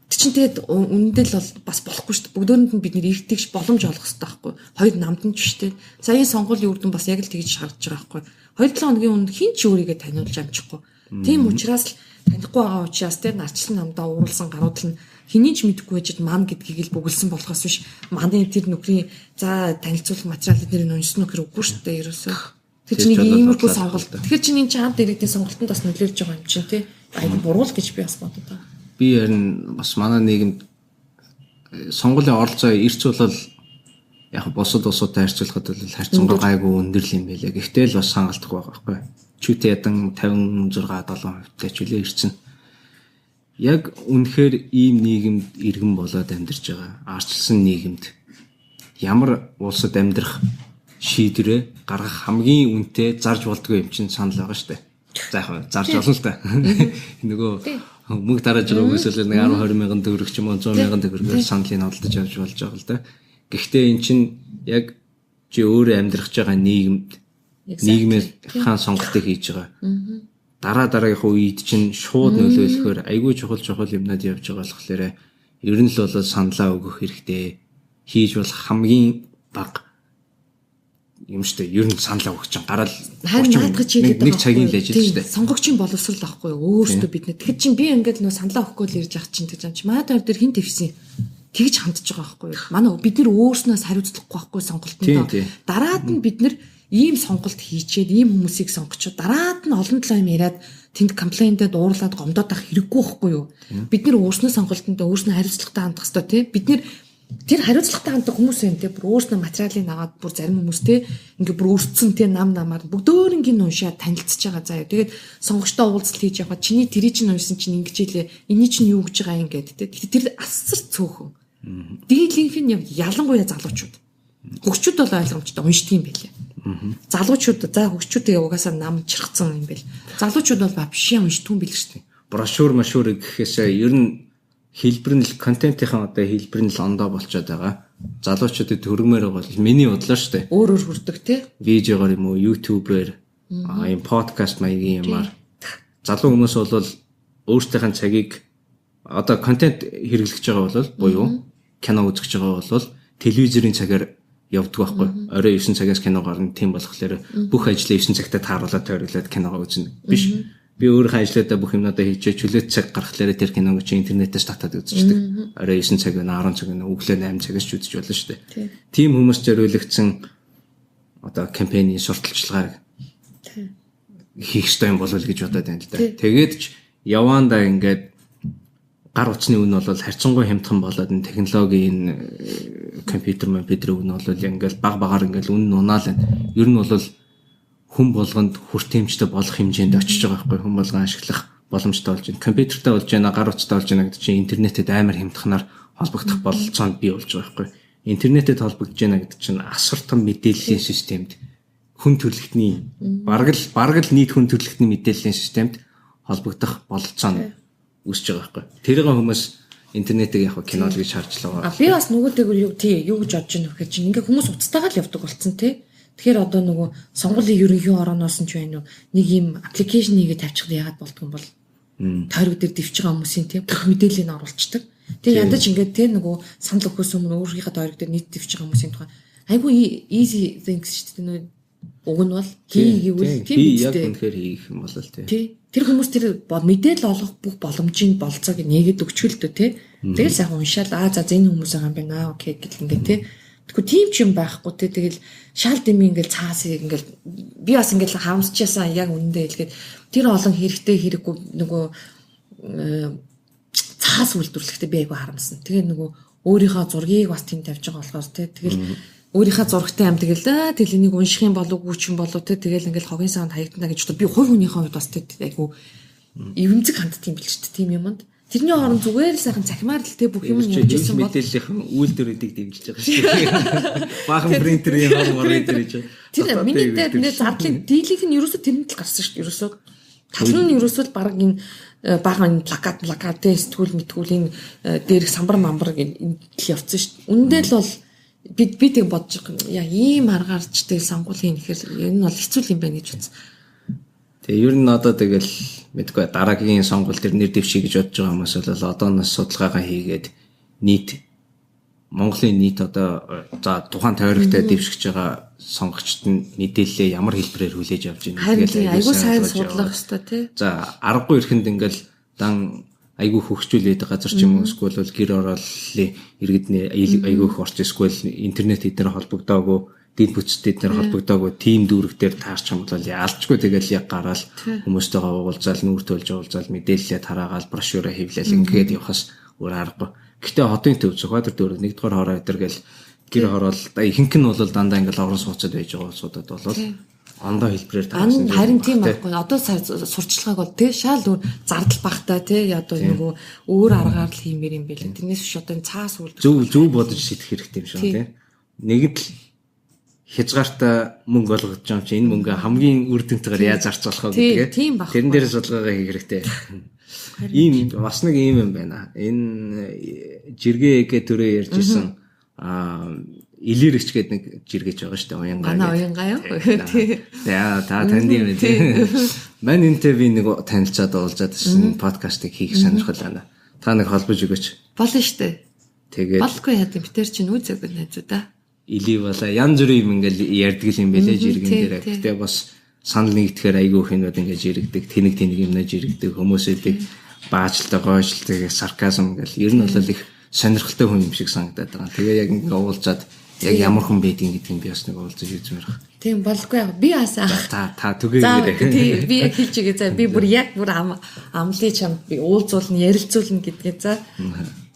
Тэг чин тэгээд үнэндээ л бас болохгүй шүү дээ. Бүгдөөнд нь бид нэр иргэдэгч боломж олох хэрэгтэй байхгүй. Хоёр намд нь ч шүү дээ. Саяын сонгуулийн үр дүн бас яг л тэгж харагдаж байгаа байхгүй. 2-7 хоногийн өмнө хин ч өөрийгөө таниулж амжихгүй. Тийм учраас л танихгүй байгаа учраас те нарчлан намдаа уурлсан гарууд нь хэний ч мэдэхгүй байж ман гэдгийг л бөглсөн болохоос биш. Маны тэр нөхрийн за танилцуулах материалууд нэр уншсан нөхөр үгүй шүү дээ ерөөсөө. Тэр чинь нэг иймэрхүү сонголт. Тэгэхээр чинь энэ чинь хамт иргэдийн сонголтод бас нөлөөлж байгаа юм чинь те. Айгу буруу л гэж би бас бодод байгаа. Би харин бас манай нийгэмд сонгуулийн оролцоо эрч бол яг босод усуудтай харьцуулахад бол харьцангуй гайгүй өндөр л юм байлаа. Гэхдээ л бас хангалттай байгаа байхгүй. Чүтээ ядан 56-7% ч үлээ ирсэн. Яг үнэхээр ийм нийгэмд иргэн болоод амьдарч байгаа. Арчилсан нийгэмд ямар улсад амьдрах шийдвэрээ гаргах хамгийн үнэтэй зарж болдгоо юм чинь санал байгаа шүү дээ. За яг зарж болно л да. Нөгөө мөнгө тарааж байгаа хүмүүс л нэг 10-20 мянган төгрөг ч юм уу 100 мянган төгрөгөөр саналыг олдож явж болж байгаа л да. Гэхдээ эн чинь яг чи өөрөө амьдрах байгаа нийгмийн сонголтыг хийж байгаа. Дараагийнхаа үед чинь шууд нөлөөлөхөөр айгүй чухал юмнууд явж байгаа болохоор ер нь л бол саналаа өгөх хэрэгтэй. Хийж болох хамгийн бага юм штэ ер нь саналаа өгч чинь гараал нэг цагийн л ажил штэ сонгогчийн боловсрол байхгүй өөртөө бид нэ тэгэхэд чинь би ингээд нөө саналаа өгөхгүй л ирж ах чинь гэж юм чи маа таар дээр хин твсэн тэгж хандж байгаа байхгүй манай бид нар өөрснөөс хариуцлахгүй байхгүй сонголтонд дараад нь бид нар ийм сонголт хийчээд ийм хүмүүсийг сонгочоод дараад нь олон талаа юм яриад тэнд комплейнтэд дуурлаад гомдоод ах хэрэггүй байхгүй юу бид нар өөрснөө сонголтонд өөрснөө хариуцлагатай хандах хэрэгтэй тий бид нар тэр хариуцлагатай хандах хүмүүс юм те бүр өөрснөө материалыг аваад бүр зарим хүмүүс те ингээ бүр өрцсөн те намаар бүгдөөрингийн уншаад танилцж байгаа заяа. Тэгээд сонгогчтой уулзалт хийж явахад чиний тэрий чинь уншсан чинь ингэж илээ. Эний чинь юу гэж байгаа юм гээд те. Тэр асар цөөхөн. Дийлийнх нь ялангуяа залуучууд. Хөгчүүд бол ойлгомжтой уншдаг юм байлээ. Залуучууд за хөгчүүдээ угаасаа нам чирхцсан юм бэл. Залуучууд бол вообще уншдгүй юм бэл шүү дээ. Брошюр машур гэхээсээ ер нь хэлбэр нь контентийн одоо хэлбэр нь л ондоо болчиход байгаа. Залуучуудад төргмээр байгаа бол миний бодлоо шүү дээ. Өөр хүрдэг тий. Видеогоор юм уу, YouTube-ээр ийм подкаст маягийн юмар залуу хүмүүс бол өөрсдийнх нь цагийг одоо контент хэрэглэж байгаа бол буюу кино үзэж байгаа бол телевизэрийн цагаар явдаг байхгүй. Орой 9 цагаас кино гарна. Тийм болохоор бүх ажлаа 9 цагтаа тааруулаад тойруулаад киногоо үзнэ. Биш. Би өөрийнхөө ажлуудаа бүх юмнуудаа хийж чөлөөт цаг гаргахлаар тэр киног чи интернетээс татаад үзчихдэг. Орой 9 цаг вэ, 10 цаг вэ, өглөө 8 цагаас ч үзэж болно шүү дээ. Тийм хүмүүс зориулагдсан одоо кампэний сурталчилгааг хийх ёстой юм болов гэж бодоод байна л да. Тэгээд ч яваандаа ингээд гар утасны үн бол харьцангуй хямдхан болоод энэ технологийн компьютер мобидрийн үн бол ингээд баг багаар ингээд үн унаал байна. Ер нь бол хүн болгонд хүртээмжтэй болох хэмжээнд очиж байгаа байхгүй, хүн болгон ашиглах боломжтой болж байна. Компьютертэй болж байна, гар утастай болж байна гэдэг чинь интернетэд амар хямдханаар холбогдох бололцоонд бий болж байгаа байхгүй. Интернетэд холбогдож байна гэдэг чинь асар том мэдээллийн системд хүн төрөлхтний бараг л нийт хүн төрөлхтний мэдээллийн системд холбогдох бололцоо үүсэж байгаа байхгүй. Тэрийг хүмүүс интернетийг яг кино л гэж харж л байгаа. Би бас нөгөөтэйг юу гэж бодож байна вэ гэж чинь ингээ хүмүүс уцтайгаа л явдаг болсон тий. Тэгэхээр одоо нөгөө сонгуулийн ерөнхий орооноос нь ч байна уу нэг юм аппликейшн хийгээд тавьчихад яагаад болдгоо бол тойрог дээр дэвж байгаа хүмүүсийн тий бүх мэдээллийг нь оруулцдаг. Тэгээ ядаж ингээд тий нөгөө санал өгөхөөс өмнө өөрийнхөө тойрог дээр нийт дэвж байгаа хүмүүсийн тухай айгүй easy things шүү дээ. Уг нь бол хийгээвэл тийм би яг үнэхээр хийх юм бол тий. Тэр хүмүүс тэр мэдээлэл олох бүх боломжийн болцоог нэгэд өгчөлтөө тий. Тэгэл сайхан уншаал за энэ хүмүүс байгаа юм байна окей гэл ингээд тий. Тэгвэл тийм ч юм байхгүй тий. Тэгэл шал дэмий ингээд цаасыг ингээд би бас ингээд харамсчихсан яг үнэндээ хэлгээд тэр олон хэрэгтэй хэрэггүй нөгөө цаас үйлдвэрлэхдээ би айгүй харамсан. Тэгээ нөгөө өөрийнхөө зургийг бас тийм тавьж байгаа болохоор тий. Тэгэл өөрийнхөө зурагтай юм тэгэл тэгэл энийг унших юм болов уу ч юм болов те тэгэл ингээл хогийн савнд хаягдана гэж бодоо би хувь хүнийхээ хувьд бас те айгу эвэмзэг ханддаг юм бэл ч тийм юмд тэрний орон зүгээр л сайхан цахимаар л те бүх юм нь явж ирсэн бол мэдээллийн үйлдвэрүүдийг дэмжиж байгаа шүү дээ. Баахан принтерийн хормор дээр гэж. Тэр миний дээр зардлын дийлийнх нь ерөөсө тэрэнд л гарсан шүү дээ. Ерөөсө тал нь ерөөсө баг энэ баахан плакат те сэтгүүл мэтгүүлийн дээрх самбар мамбар энэ явцсан шүү дээ. Үндэ л бол би тэг бодож байгаа яа ийм аргаарч тэгэл сонгуулийн ихээр энэ бол хэцүү юм байна гэж үзсэн. Тэгээ ер нь одоо тэгэл мэдгүй дараагийн сонгуул дээр нэр дэвшиж гэж бодож байгаа хүмүүс бол одооноос судалгаагаа хийгээд нийт Монголын нийт одоо за тухайн тойрогтой дэвшиж байгаа сонгогчд нь мэдээлэлээ ямар хэлбэрээр хүлээж авч байгаа юм тэгэл айгүй сайн судлах хэрэгтэй тий. За аргагүй ихэнд ингээл дан айгүй хөгжүүлээд газар ч юм уу эсвэл гэр орооллын иргэдний айгүй их орч эсвэл интернет эдгээр холбогдоогүй дэд бүтцтэй эдгээр холбогдоогүй тим дүүрэгтэр таарч юм бол яалчгүй тэгэл яг гараал хүмүүстэйгээ уулзаал нүүр төлж уулзаал мэдээлэлээ тараагаал брошюраа хэвлээл ингээд явахаас өөр аргагүй. Гэхдээ хотын төв Сүхбаатар дүүрэг нэгдүгээр хороо эдэр гэл гэр хороол ихэнх нь бол дандаа ингээд орон сууцад байж байгаа улсуудад бол ондоо хэлбэрээр таасан. Харин тийм байхгүй. Одоо сурчлагыг бол тий шал өөр зардал багтаа тий одоо нөгөө өөр аргаар л хиймээр юм байлаа. Тэрнээс биш одоо цаас үйлдвэр зөв бодож шийдэх хэрэгтэй юм шиг тий. Нэгд л хязгаартай мөнгө олгож байгаа юм чи энэ мөнгө хамгийн үр дүнтэйгээр яаж зарц болох вэ гэдгээ. Тэрэн дээр судалгаагаа хийх хэрэгтэй. Ийм бас нэг юм байна. Энэ жиргээ төрөө ярьж исэн Илэрч гэдэг нэг жиргээч байгаа шүү дээ уянгаа. Манай уянгаа юу? Тий. Та танд юм тий. Мань энтэй би нэг танилцаад уулзаад шин подкастыг хийх сонирхол байна. Та нэг холбож өгөөч. Болно шүү дээ. Тэгээд болгүй яа гэм битэр чинь үзэг найзуудаа. Или бала янз бүрийн юм ингээл ярьдаг юм байлээ жиргэн дээр. Гэтэ бас санал нэгдэхээр айгүй хинүүд ингээд жиргдэг, тэнэг юмнаа жиргдэг, хүмүүсүүдийг баажлтай, гойжлтай, сарказм ингээл ер нь бол их сонирхолтой хүн юм шиг санагдаад байгаа. Тэгээ яг ингээд уулзаад яг ямар хүн байдгийг гэдгийг би бас нэг уулзаж үзмээр байна. Тийм болгүй яг би бас та түгээгээрээ. Тийм би яг хэлж игээ за би бүр амлын чамд би уулзуулна, ярилцуулна гэдгээ за.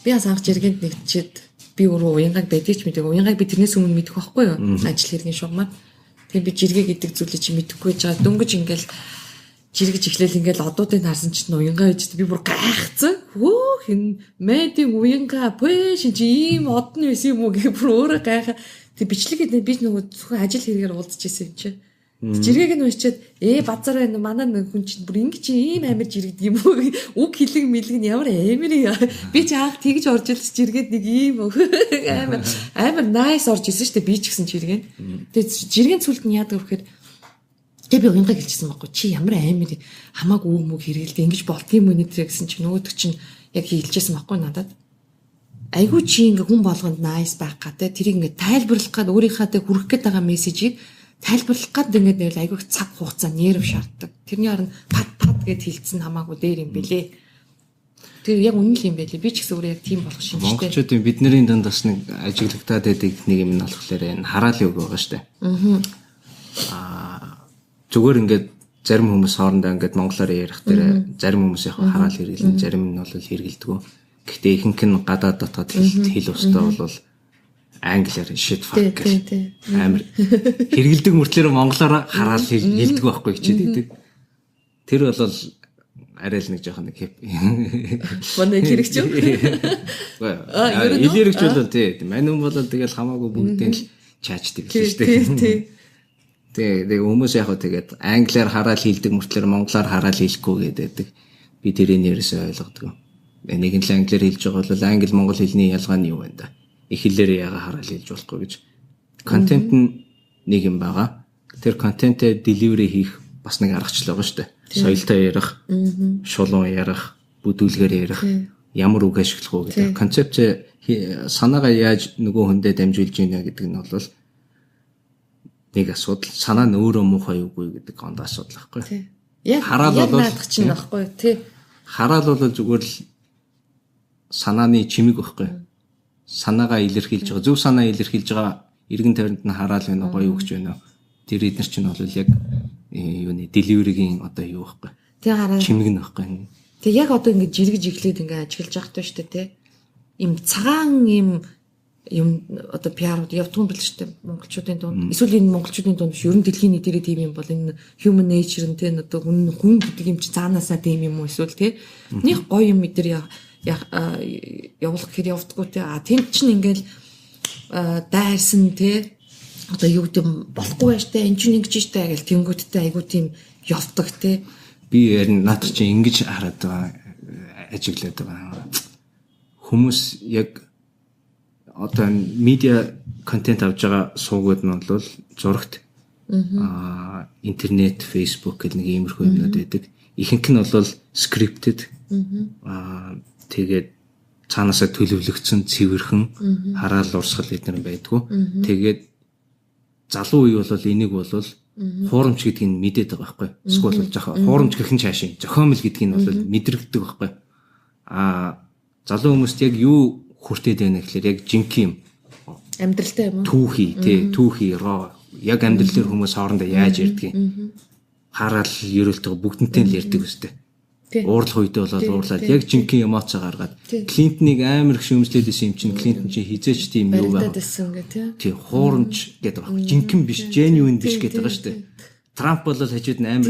Би бас анх жиргэнд нэгчээд би өөрөө уянгааг байдгийг ч мэдээгүй. Уянгааг би тэрнээс өмнө мэдэх байхгүй юу? Ажил хэргийн шугамаар. Тэгээ би жиргээ гэдэг зүйлийг чи мэдэхгүй жаа дөнгөж ингээл жиргэж эхлээл ингээл одуудыг харсан чинь уянгаа гэж би бүр гайхацсан. Хөө хин мэдийн уянгаа пэшин чи ийм одны байсан юм уу гэх бүр өөрөө гайхаа. Тэг бичлэг гэдэг би нөгөө зөвхөн ажил хэрэгээр уулзчихсан юм чи. Жиргэг нь уншичаад базар байна манай нэг хүн чинь бүр ингэ чи ийм амар жиргдэг юм уу? Үг хэлэг мэлэг нь ямар амар би ч анх тэгж орж ирсэн жиргээд нэг ийм амар nice орж ирсэн шүү дээ би ч гэсэн жиргэн. Тэгээ жиргэн цүлд нь яадаг вэхээр тэг би уянга хэлчихсэн байхгүй чи ямар амар хамаагүй үг мөг хэрэгэлдэг ингэж болдгийм үү нэ гэсэн чи нөгөөдөг чинь яг хэлчихсэн байхгүй надад. Айгуу чи ингээ хүн болгонд nice байх гэдэг тэрийг ингээ тайлбарлах гад өөрийнхөө тэг хүрэх гээд байгаа мессежийг тайлбарлах гад ингээд нэг айгуу цаг хугацаа нерв шаарддаг. Тэрний оронд пад гэд хэлсэн хамаагүй дээр юм бэлээ. Тэр яг үнэн л юм байлээ. Би ч гэсэн өөрөө яг тийм болох шинжтэй. Монголчуудын бидний дунд бас нэг ажиглагтаад байдаг нэг юм нь болохоор энэ хараалын үг байгаа шүү дээ. Зүгээр ингээд зарим хүмүүс хоорондоо ингээд монголоор ярих дээр зарим хүмүүс яг хараал хэрэглэн зарим нь бол хэрэглэдэг. Гэхдээ ихэнх нь гадаад дотоод хэл устдаа бол англиар shit fuck гэх амар хэрэгэлдэг мөртлөөр монголоор хараал хэлдэг байхгүй ч гэдэг. Тэр бол арай л нэг жоохон нэг хэп. Манай хэрэгч юу? Илэрэгч бол тий. Мань хүн бол тэгэл хамаагүй бүгдийн л чаачдаг л шүү дээ. Тэгээ хүмүүс яг тэгээд англиар хараал хэлдэг мөртлөөр монголоор хараал хэлэхгүй гэдэг. Би тэрийг нэрсээ ойлгодог. Нэг нь л англиар хэлж байгаа бол англи монгол хэлний ялгаа нь юу вэ да? Их хэлээр яга хараал хэлж болохгүй гэж. Контент нь нэг юм байгаа. Тэр контентээ delivery хийх бас нэг аргачлал байгаа шүү дээ. Соёлтой ярих, шулуун ярих, бүдүүлгээр ярих, ямар үг ашиглах уу гэдэг. Концепт санаагаа яаж нөгөө хүндээ дамжуулж ийна гэдэг нь бол нэг асуудал. Санаа нь өөрөө муухай үгүй гэдэг гонд асуудал байхгүй. Яг наадах чинь байхгүй тий. Хараал бол зүгээр л санааны чимэг байхгүй. Санаагаа илэрхийлж байгаа, зөв санаа илэрхийлж байгаа эргэн тойронд нь хараал байна гоё өгч байна. Тэр эднэр чинь бол яг юуны delivery-гийн одоо юу байхгүй. Тэг хараа. Чимэг нь байхгүй. Тэг яг одоо ингэж жиргэж иглээд ингээ ажиглаж байгаа шүү дээ тий. Им цагаан юм одоо PR-ууд явдсан бэл шүү дээ монголчуудын дунд. Эсвэл энэ монголчуудын дунд биш ерөн дэлхийн нийтээрээ тийм юм бол энэ human nature нь тий одоо хүн гэдэг юм чи цаанаасаа тийм юм уу эсвэл тий. Нэг гоё юм мэдэр явуулах хэрэг явдггүй тий. Тэнд чинь ингээл дайрсан тий. Одоо юу гэдэг болохгүй байж таа эн чинь ингэж штэ гэл тэнгүүдтэй айгуу тийм явдаг тий. Би ярин наадах чинь ингэж хараад байгаа ажиглаад байгаа. Хүмүүс яг одоо медиа контент авж байгаа суугууд нь бол зурагт интернет, фейсбુક гэх нэг иймэрхүү юмнууд байдаг. Ихэнх нь бол scripted тэгээд цаанаасаа төлөвлөгдсөн цэвэрхэн хараал урсгал эднэр байдгүй. Тэгээд залуу үе бол энийг бол хуурамч гэдгийг мэдээд байгаа байхгүй. Эсвэл бол жоохон хуурамч гэхэн чаашийн зохиомл гэдгийг бол мэдрэгддэг байхгүй. Залуу хүмүүст яг юу хүртээд байна гэхээр яг жинхэнэ юм амьдралтай юм уу? Түүхий тий, түүхий роо яг амьдрал дээр хүмүүс хоорондоо яаж ярьдгийг. Хараал ерөөлтөг бүгднтэй л ярьдаг үстэй. Уурлах үедээ бол уурлаад яг жинхэнэ эмоц гаргаад Клинтоныг амар их шүүмжлээд исэн юм чинь Клинтон чинь хизээч тийм юу байна. Тий, хуурамч гэдэг баг. Жинхэнэ биш, genuine биш гэдэг байгаа шүү дээ. Трамп бол хажууд нь амар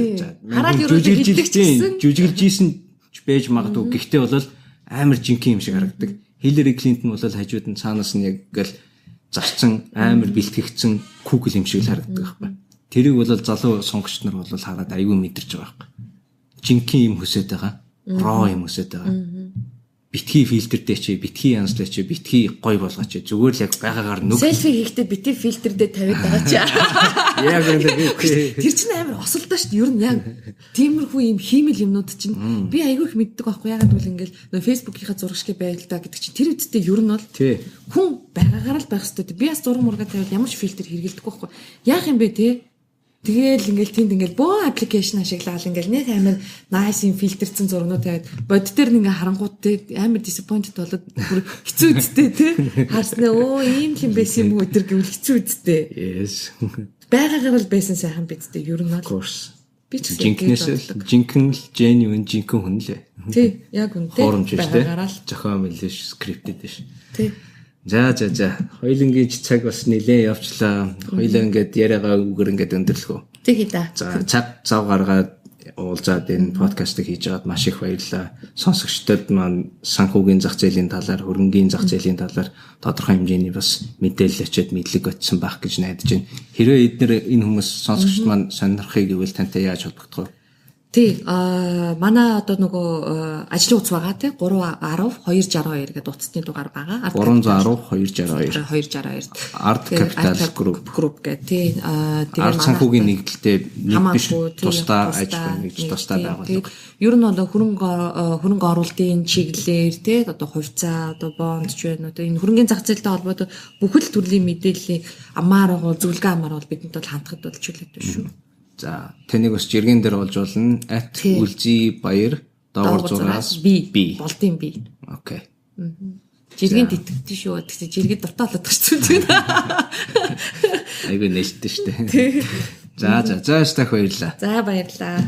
жүжиглж ийсэн байж магадгүй. Гэхдээ бол амар жинхэнэ юм шиг харагдаг. Хиллари Клинтон бол хажууд нь цаанаас нь яг гэл зарцсан амар бэлтгэгдсэн Google юм шиг л харагддаг байхгүй. Тэрийг бол залуу сонгогч нар бол хараад аюу мэдэрч байгаа байхгүй. Жинхэнэ юм хөсөд байгаа. Raw юм хөсөд байгаа. Битгий фильтрдээ чи, битгий янзлаа чи, битгий гой болгооч чи. Зүгээр л яг байгаагаар нүг. Селфи хийхдээ битгий фильтрдээ тавиад байгаа чи. Яг үнэ. Тэр чинь амар осолдоо шүү дээ. Ер нь яг тиймэрхүү юм хиймэл юмнууд чинь би айгүй их мэддэг байхгүй. Ягаад гэвэл ингээл нөө фэйсбүүкийнхаа зурагчтай байлдаа гэдэг чинь тэр үедээ ер нь бол хүн байгаагаар л байх хэрэгтэй. Би бас зураг мургаа тавиад ямар ч фильтр хэрэгэлдэг байхгүй. Яах юм бэ те? Тэгэл ингээл тэнд ингээл бөө аппликейшн ашиглаад ингээл нэг амар nice юм фильтрцэн зургнууд тавиад бод дээр ингээ харангууд те амар disappointed болоод бүр хэцүү үсттэй те харснаа ийм юм байсан юм уу өдр гэвэл хэцүү үсттэй. Yes. Байгаагаар л байсан сайхан бидтэй ер нь бол. Би ч жинхэнэ л genuine жинхэнэ хүн лээ. Тий, яг үнэтэй. Хуурамч штэ. Зохион мэлш scripted биш. Тий. За. Хоёулангийн цаг бас нэлээд явчлаа. Хоёулаа ингээд яриагаа үгээр ингээд өндөрлөхөө. Тий да. За цаг зав гаргаад уулзаад энэ подкастыг хийж байгаад маш их баярлалаа. Сонсогчдод маань санхүүгийн зах зээлийн талаар, хөрөнгийн зах зээлийн талаар тодорхой хэмжээний бас мэдээлэл өчөөд мэдлэг өгсөн байх гэж найдаж байна. Хэрвээ эдгээр энэ хүмүүс сонсогчд маань сонирхыг гэвэл тантай яаж холбогдох вэ? Тий, манай одоо нөгөө ажлын утас байгаа тий 310 262 гэдэг утасны дугаар байгаа. 310 262. 262. Арт Capital Group гэдэг тий. Тэгээ санхүүгийн нэгдэлтэй нэг биш тусдаа аж ахуйн нэгж тусдаа байгууллага. Ер нь одоо хөрөнгө оруулалтын чиглэлээр тий одоо хувьцаа одоо бонд ч вэ одоо энэ хөрөнгөний зах зээлтэй холбоотой бүхэл төрлийн мэдээллийг амаар бол зөвлөгөө амаар бол бидэнд бол хандхад бол чөлөөт байна шүү. За тэнийг бас жиргэн дээр олж болно. @үлзий баяр доогор зураас би болдсон би. Окей. Жиргэн тэтгдэн шүү. Тэгсэн жиргэн дутаа болоод гарч байна. Айгүй нээлттэй шүү дээ. За баярлалаа. За баярлалаа.